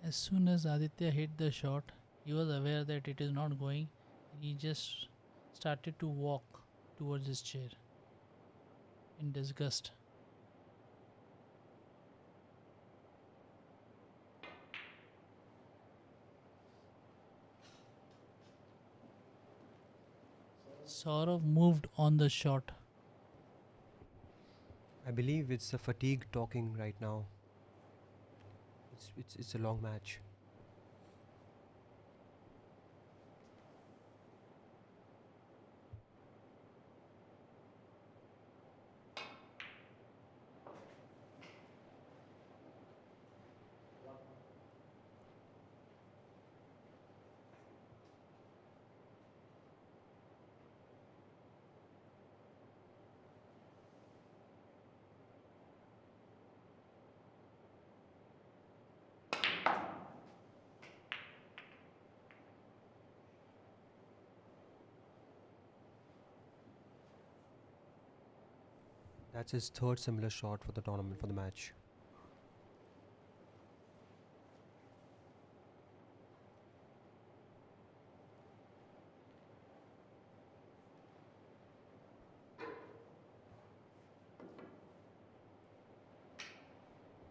As soon as Aditya hit the shot, he was aware that it is not going, and he just started to walk towards his chair in disgust. Sourav moved on the shot. I believe it's a fatigue talking right now. It's a long match. That's his third similar shot for the tournament, for the match.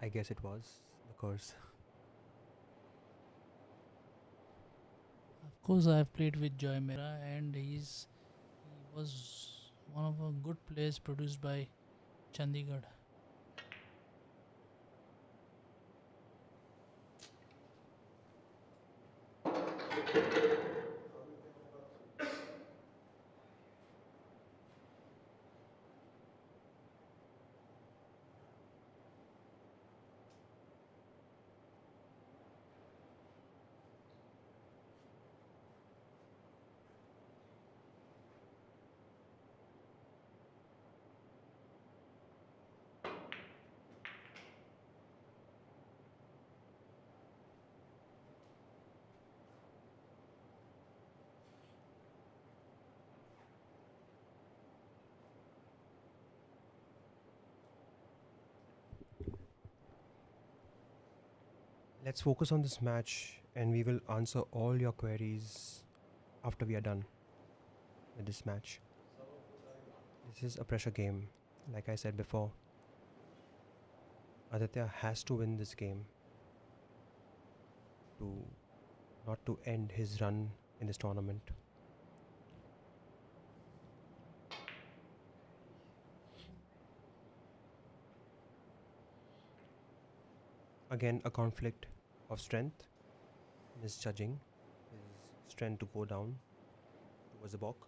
I guess it was the curse. Of course, I have played with Joy Mehta, and he was one of the good players produced by Chandigarh. Let's focus on this match and we will answer all your queries after we are done with this match. This is a pressure game. Like I said before, Aditya has to win this game to not to end his run in this tournament. Again, a conflict of strength in his judging, his strength to go down towards the balk.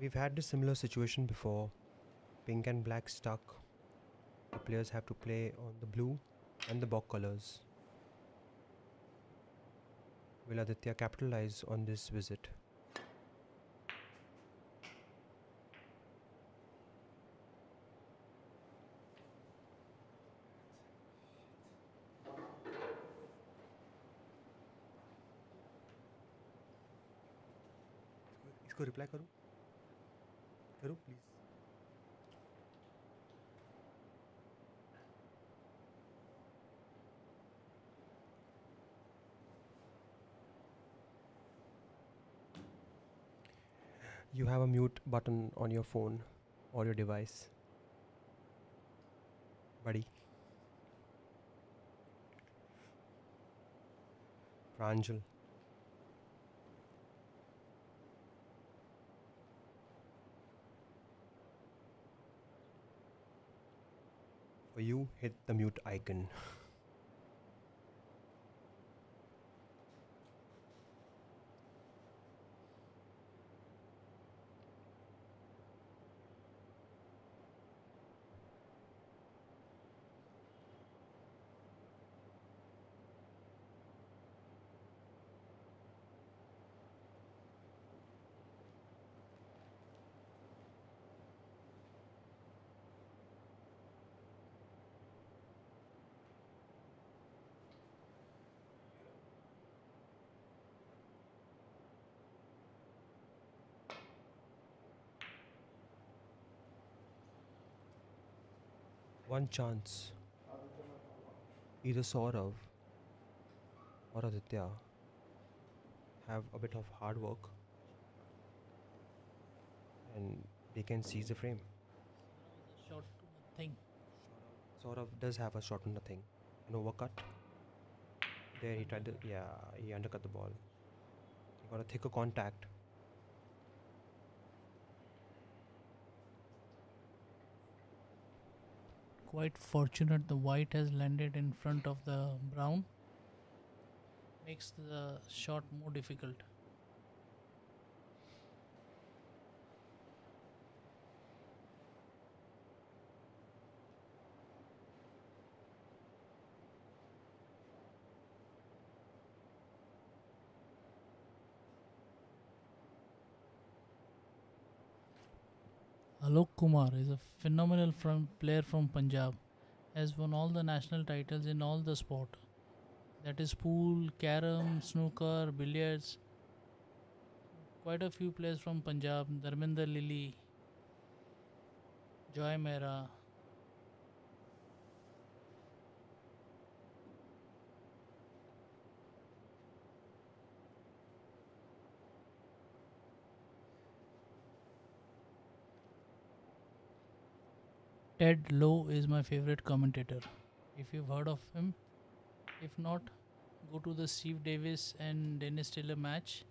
We've had this similar situation before. Pink and black stuck. The players have to play on the blue and the box colors. Will Aditya capitalize on this visit? इसको reply करूं? करूं please? You have a mute button on your phone or your device, buddy. Pranjal. For you, hit the mute icon. One chance. Either Sourav or Aditya have a bit of hard work and they can seize the frame. Shot to nothing. Sourav does have a shot on nothing. An overcut. There he tried to, yeah, he undercut the ball. He got a thicker contact. Quite fortunate the white has landed in front of the brown. Makes the shot more difficult. Alok Kumar is a phenomenal player from Punjab. Has won all the national titles in all the sport. That is pool, carom, snooker, billiards. Quite a few players from Punjab. Dharminder Lilly, Joy Mehra. Ted Lowe is my favorite commentator. If you've heard of him, if not, go to the Steve Davis and Dennis Taylor match,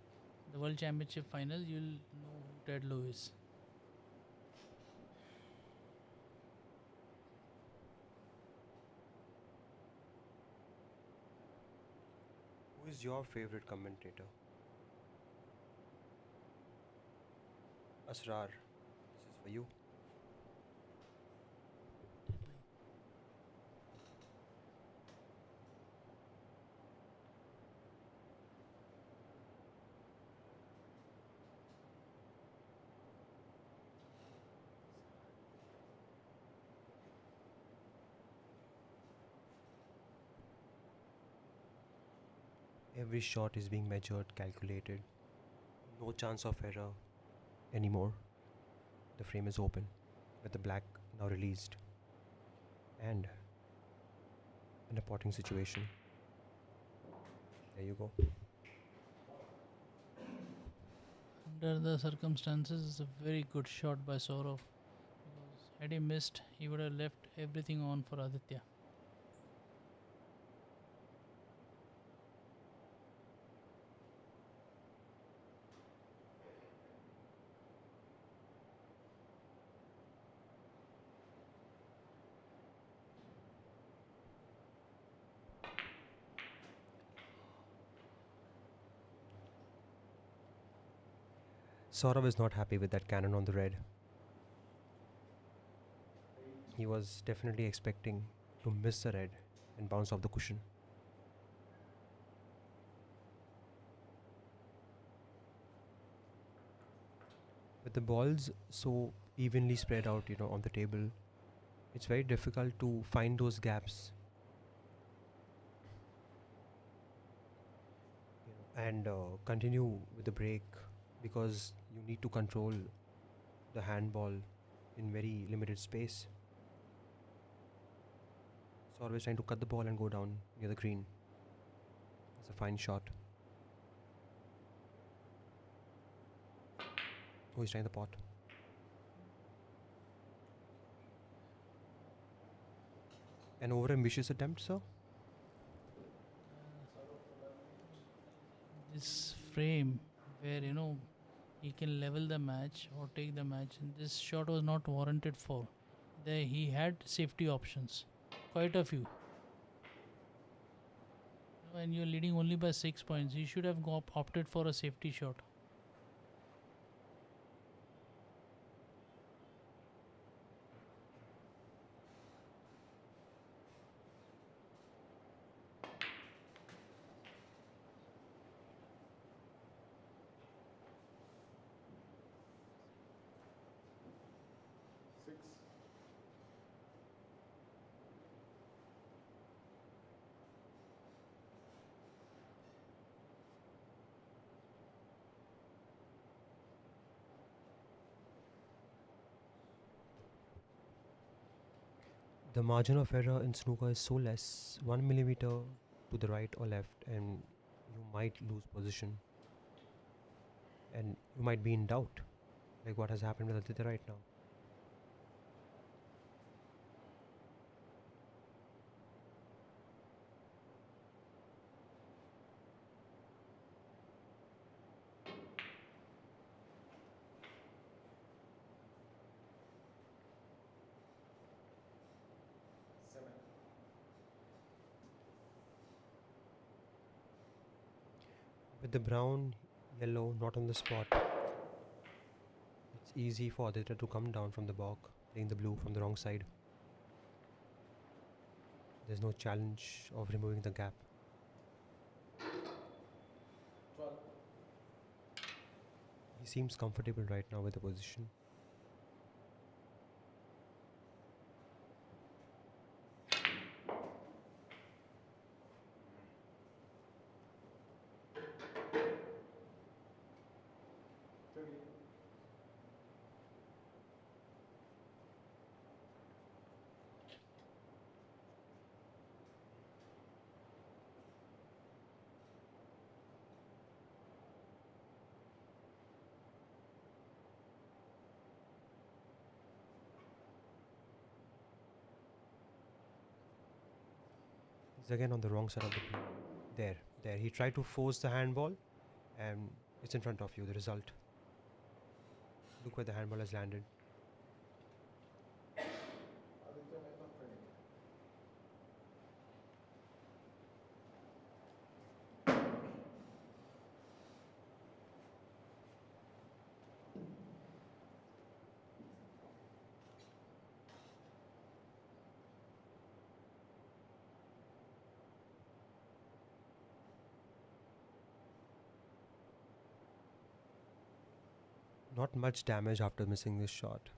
the World Championship final. You'll know who Ted Lowe is. Who is your favorite commentator? Asrar, this is for you. Every shot is being measured, calculated. No chance of error anymore. The frame is open with the black now released. And in a potting situation. There you go. Under the circumstances, it's a very good shot by Sourav. Because had he missed, he would have left everything on for Aditya. Sourav is not happy with that cannon on the red. He was definitely expecting to miss the red and bounce off the cushion. With the balls so evenly spread out, on the table, it's very difficult to find those gaps, and continue with the break, because you need to control the handball in very limited space. So always trying to cut the ball and go down near the green. It's a fine shot. Oh, he's trying the pot. An over ambitious attempt, sir? This frame where he can level the match or take the match, and this shot was not warranted for. There he had safety options, quite a few. And you're leading only by 6 points. He should have opted for a safety shot. Six. The margin of error in snooker is so less, 1 millimeter to the right or left, and you might lose position. And you might be in doubt, like what has happened with Aditya right now. Seven. With the brown, yellow not on the spot, it's easy for Aditya to come down from the balk, playing the blue from the wrong side. There's no challenge of removing the gap. 12. He seems comfortable right now with the position. He's again on the wrong side of the blue. There. He tried to force the handball, and it's in front of you. The result. Look where the handball has landed. Aditya Mehta training. Not much damage after missing this shot.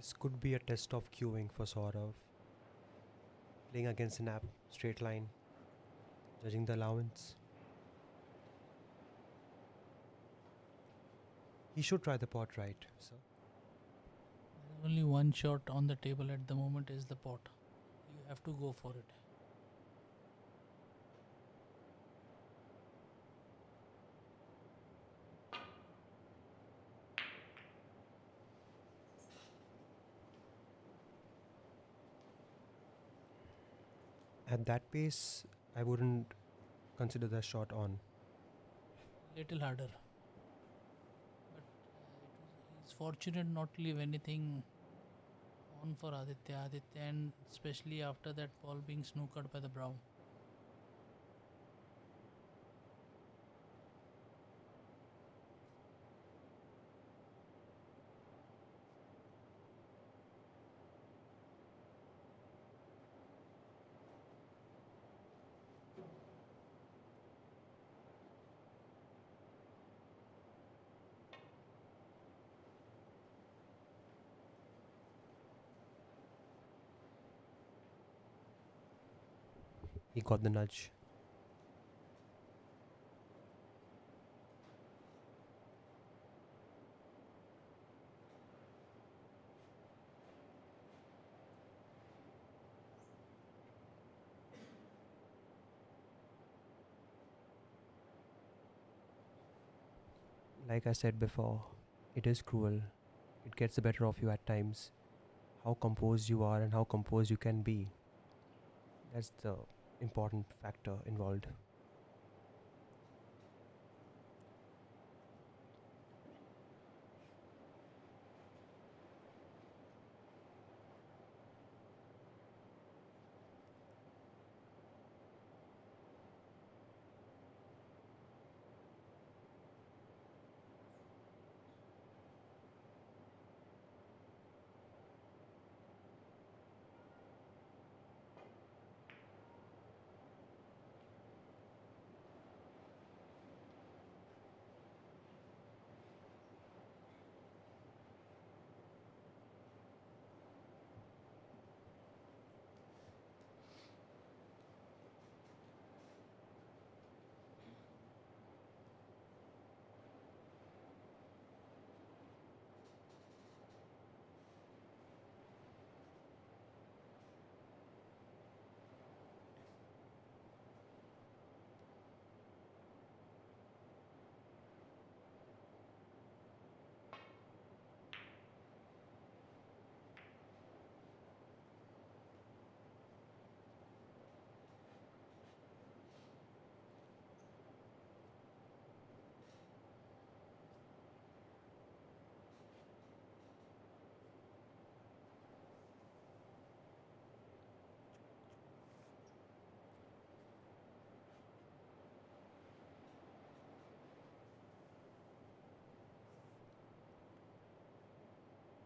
This could be a test of queuing for Sourav. Playing against an app, straight line, judging the allowance. He should try the pot right, sir. There is only one shot on the table at the moment is the pot. You have to go for it. At that pace, I wouldn't consider the shot on. Little harder. But he's fortunate not to leave anything on for Aditya. Aditya, and especially after that ball being snookered by the brown. He got the nudge. Like I said before, it is cruel. It gets the better of you at times. How composed you are and how composed you can be. That's the important factor involved.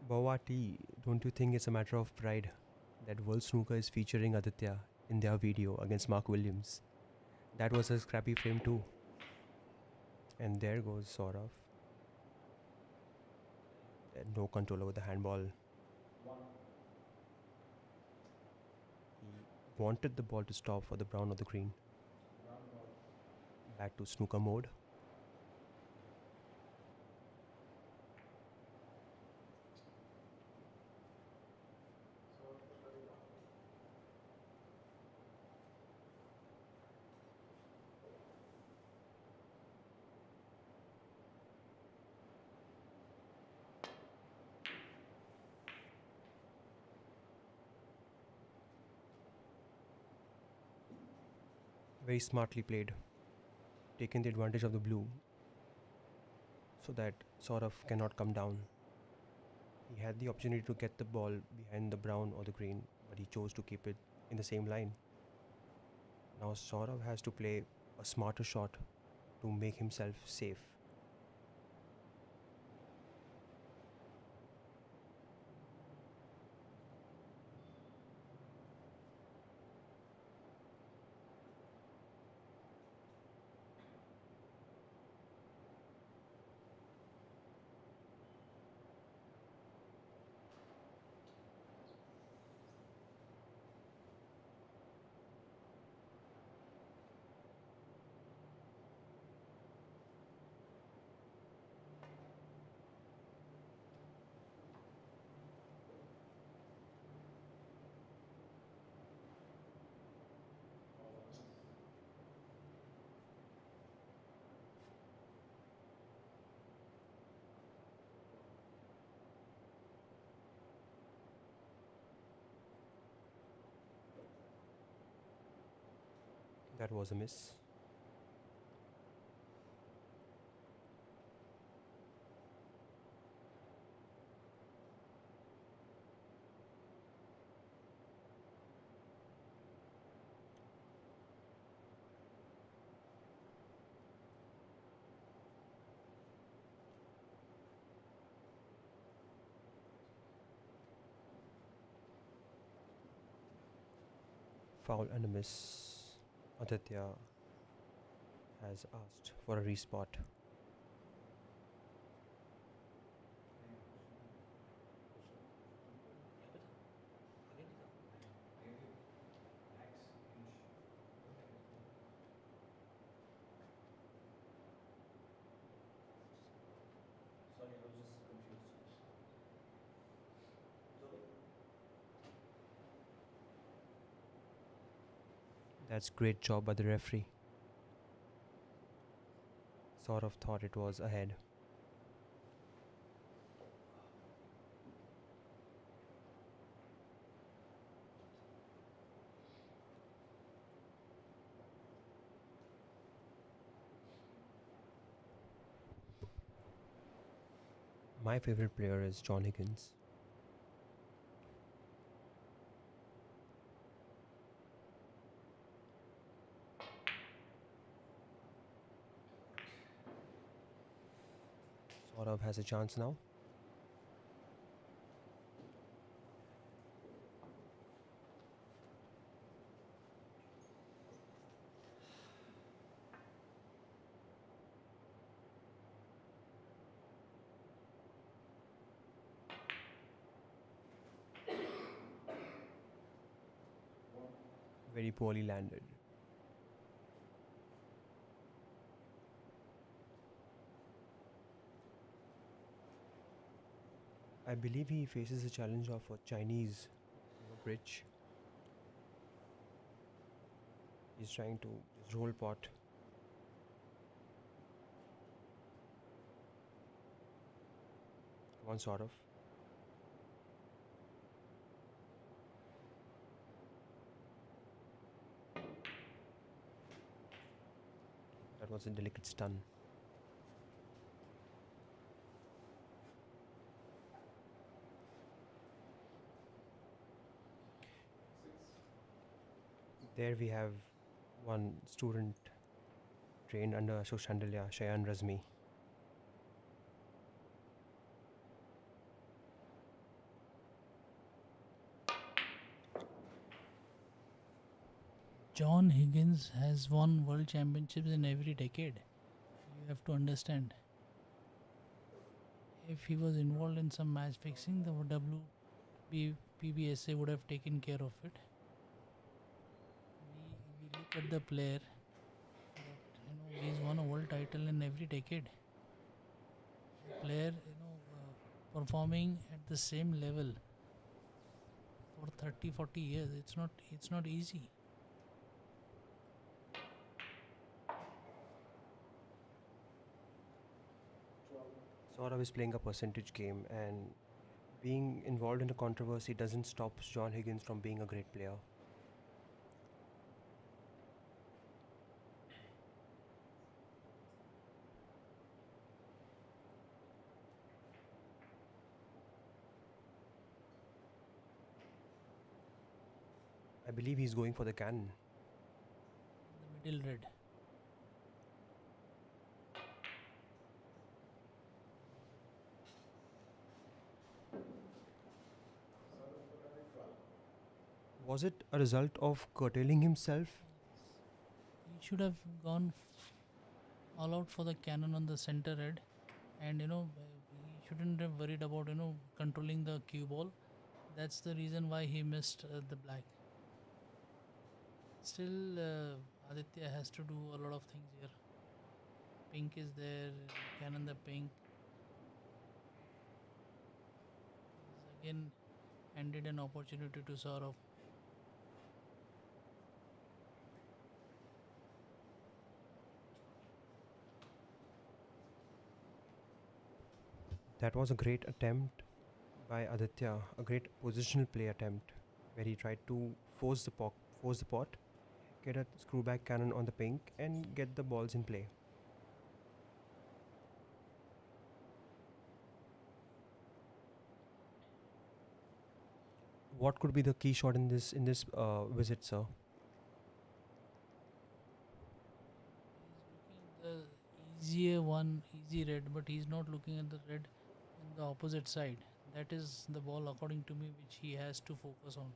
Bawati, don't you think it's a matter of pride that World Snooker is featuring Aditya in their video against Mark Williams? That was a scrappy frame too. And there goes Sourav. No control over the handball. He wanted the ball to stop for the brown of the green. Back to snooker mode. Very smartly played. Taking the advantage of the blue so that Sourav cannot come down. He had the opportunity to get the ball behind the brown or the green, but he chose to keep it in the same line. Now Sourav has to play a smarter shot to make himself safe. That was a miss. Foul and a miss. Aditya has asked for a respot. That's great job by the referee. Sourav thought it was ahead. My favorite player is John Higgins. Sourav has a chance now. Very poorly landed. I believe he faces a challenge of a Chinese bridge. He's trying to just roll pot. Come on, Sourav. That was a delicate stun. There we have one student trained under Ashok Chandelier, Shayan Razmi. John Higgins has won world championships in every decade. You have to understand. If he was involved in some match fixing, the WPBSA would have taken care of it. We look at the player that he's won a world title in every decade. A player performing at the same level for 30-40 years. It's not easy. Sourav is playing a percentage game, and being involved in a controversy doesn't stop John Higgins from being a great player. I believe he's going for the cannon. The middle red. Was it a result of curtailing himself? He should have gone all out for the cannon on the center red, and he shouldn't have worried about controlling the cue ball. That's the reason why he missed the black. Still, Aditya has to do a lot of things here. Pink is there, cannon the pink. He's again handed an opportunity to Sourav. That was a great attempt by Aditya, a great positional play attempt where he tried to force the pot get a screwback cannon on the pink and get the balls in play. What could be the key shot in this visit, sir? He's looking the easier one, easy red, but he's not looking at the red in the opposite side. That is the ball, according to me, which he has to focus on.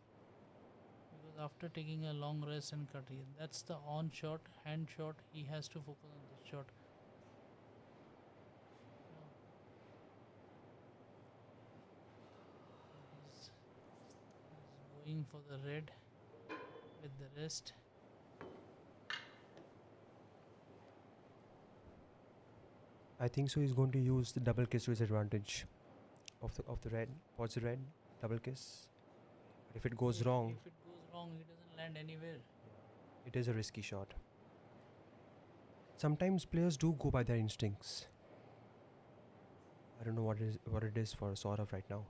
Because after taking a long rest and cutting, that's the on shot, hand shot. He has to focus on this shot. No, he's going for the red with the rest. I think so. He's going to use the double kiss to his advantage of the red. What's the red? Double kiss. But if it goes wrong, If it goes wrong, he doesn't land anywhere. it is a risky shot. Sometimes players do go by their instincts. I don't know what it is for Sourav right now.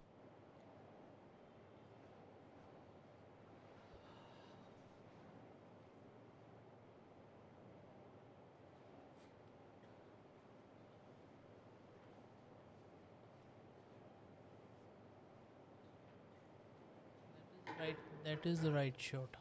Right, that is the right shot.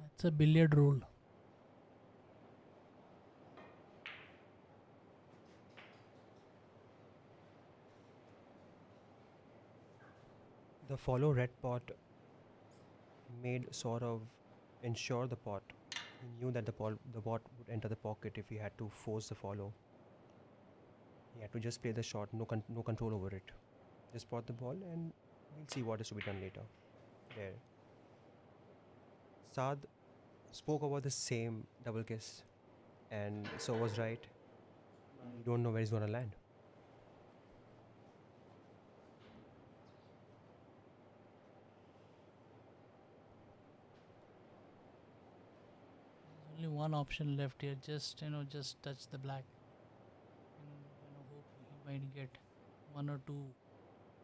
That's a billiard roll. The follow red pot made Sourav ensure the pot. He knew that the bot would enter the pocket if he had to force the follow. He had to just play the shot, no control over it. Just pot the ball and we'll see what is to be done later. There. Saad spoke about the same double kiss and so was right. You don't know where he's gonna land. There's only one option left here. Just touch the black, and hope he might get one or two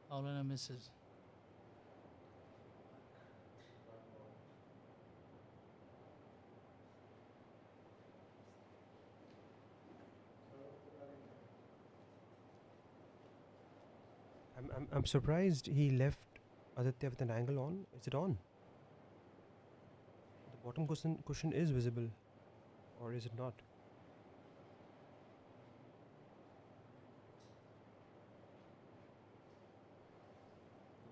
foul and misses. I'm surprised he left Aditya with an angle on. Is it on? The bottom cushion is visible, or is it not?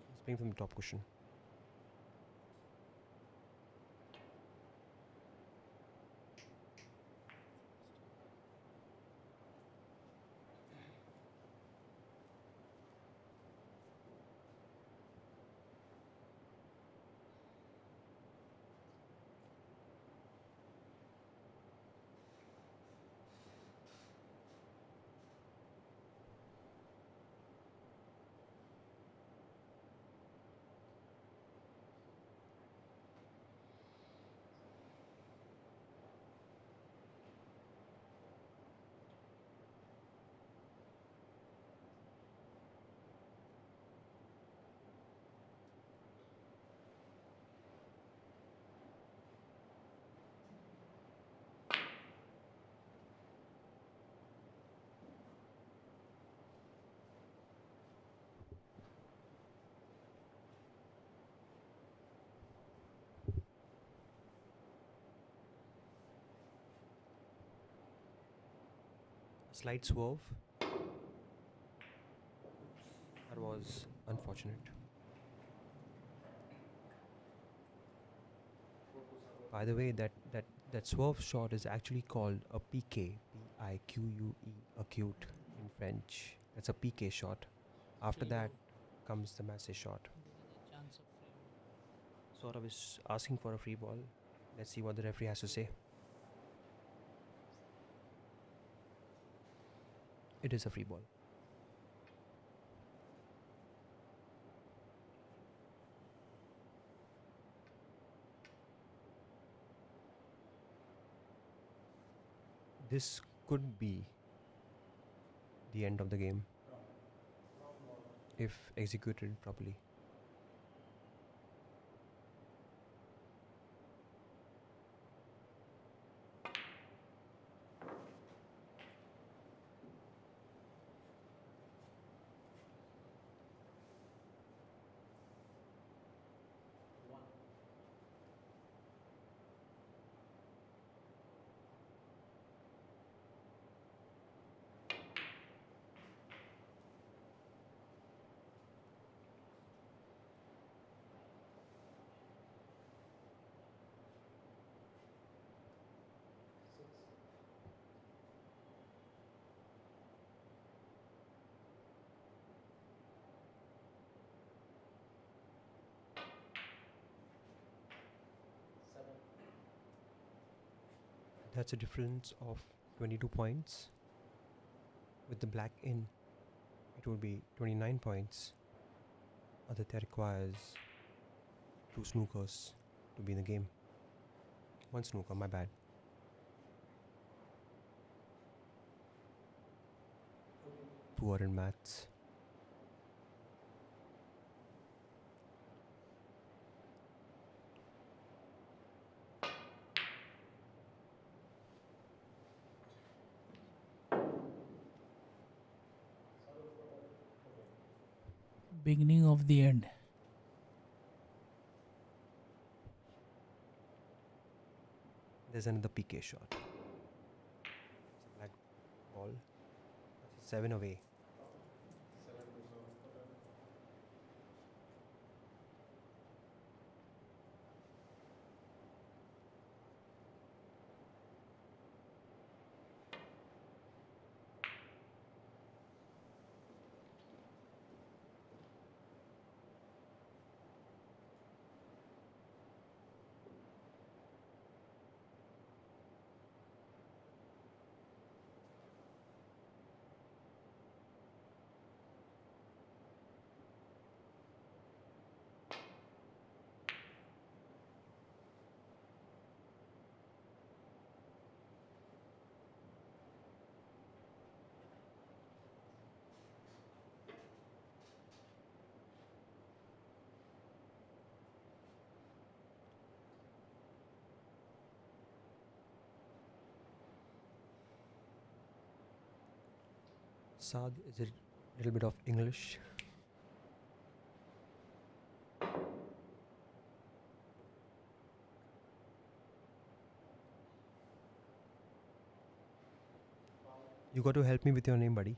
He's playing from the top cushion. Slight swerve. That was unfortunate. By the way, that swerve shot is actually called a PK, P-I-Q-U-E, acute in French. That's a PK shot. After Free that ball. comes the massive shot. There is a chance of free ball. Sourav is asking for a free ball. Let's see what the referee has to say. It is a free ball. This could be the end of the game if executed properly. That's a difference of 22 points. With the black in, it would be 29 points. Aditya requires 2 snookers to be in the game. 1 snooker, my bad. Poor in maths. Beginning of the end. There's another PK shot. It's a black ball. That's a 7 away. Saad, is it a little bit of English? You got to help me with your name, buddy.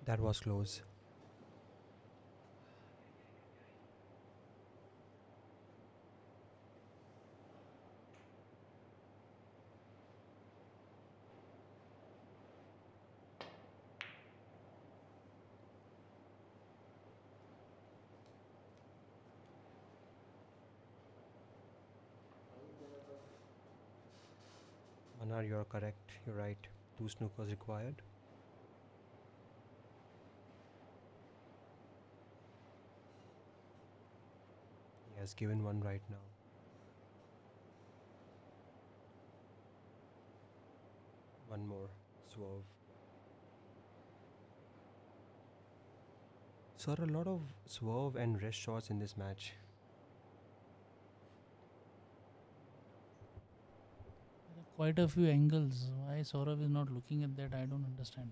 That was close. Manar, you're correct. You're right. 2 snookers required. He has given one right now. One more. Swerve. Sir, a lot of swerve and rest shots in this match. There are quite a few angles. Why Sourav is not looking at that, I don't understand.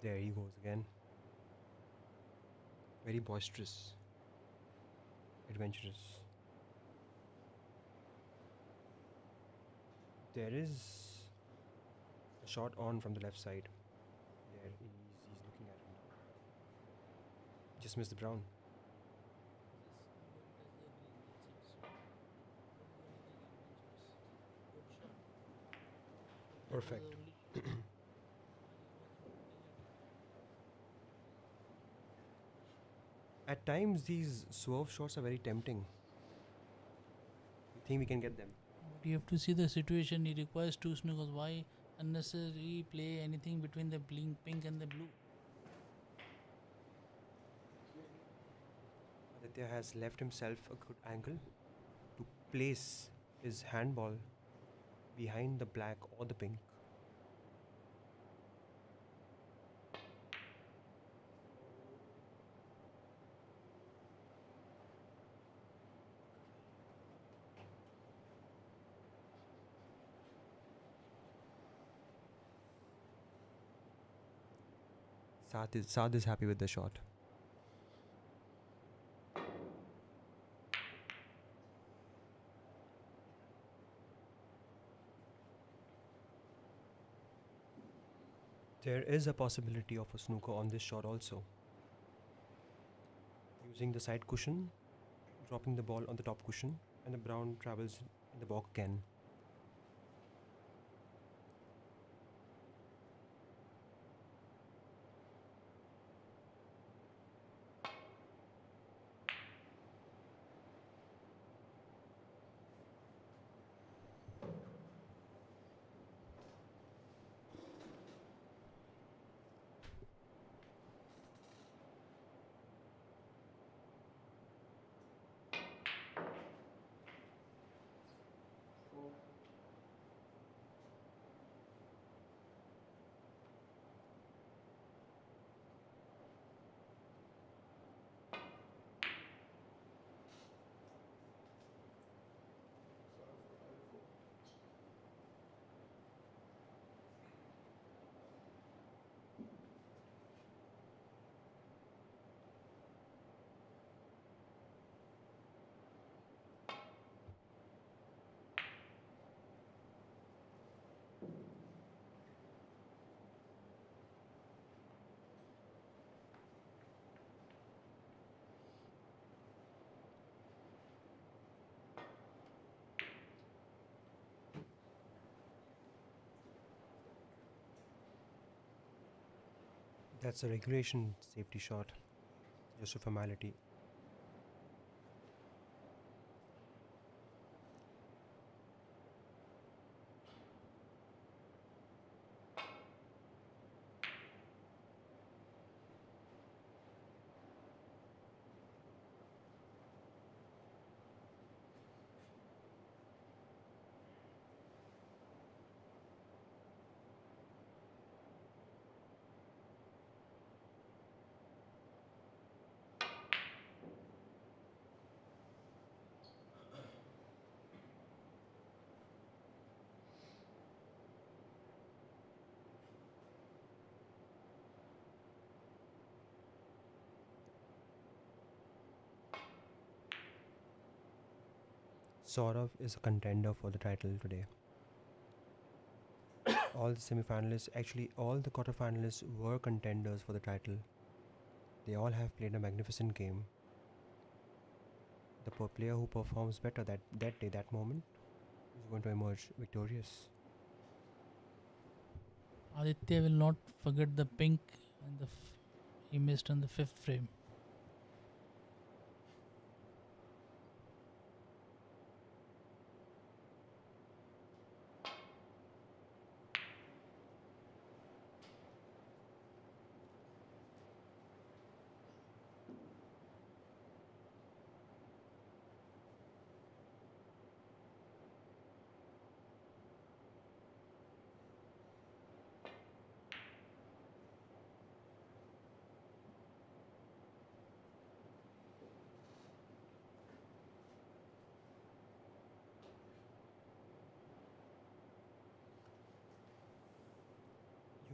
There he goes again. Very boisterous, adventurous. There is a shot on from the left side. There he's looking at him now. Just missed the brown. Perfect. At times, these swerve shots are very tempting. You think we can get them? But you have to see the situation. He requires two snookers. Why unnecessarily play anything between the pink and the blue? Aditya has left himself a good angle to place his handball behind the black or the pink. Saad is happy with the shot. There is a possibility of a snooker on this shot also. Using the side cushion, dropping the ball on the top cushion, and the brown travels in the balk again. That's a regulation safety shot, just a formality. Sourav is a contender for the title today. All the semi-finalists, actually all the quarter-finalists were contenders for the title. They all have played a magnificent game. The player who performs better that day, that moment, is going to emerge victorious. Aditya will not forget the pink and he missed on the fifth frame.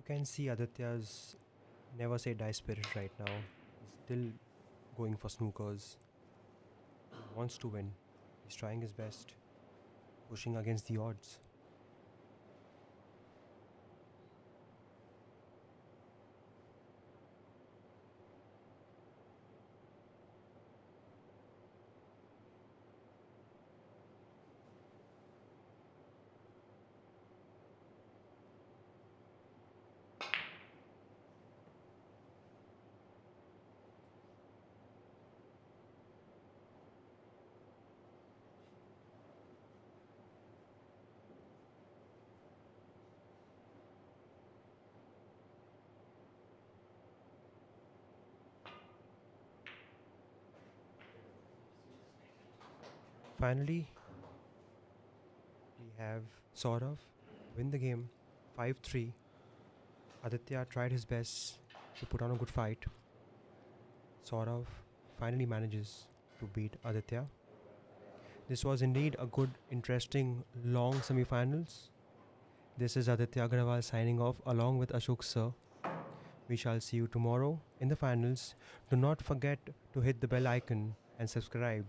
can see Aditya's never say die spirit right now. He's still going for snookers. He wants to win. He's trying his best, pushing against the odds. Finally, we have Sourav win the game 5-3. Aditya tried his best to put on a good fight. Sourav finally manages to beat Aditya. This was indeed a good, interesting, long semi-finals. This is Aditya Agrawal signing off along with Ashok Sir. We shall see you tomorrow in the finals. Do not forget to hit the bell icon and subscribe.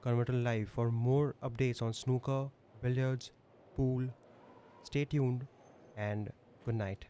Convertal Live for more updates on snooker, billiards, pool. Stay tuned and good night.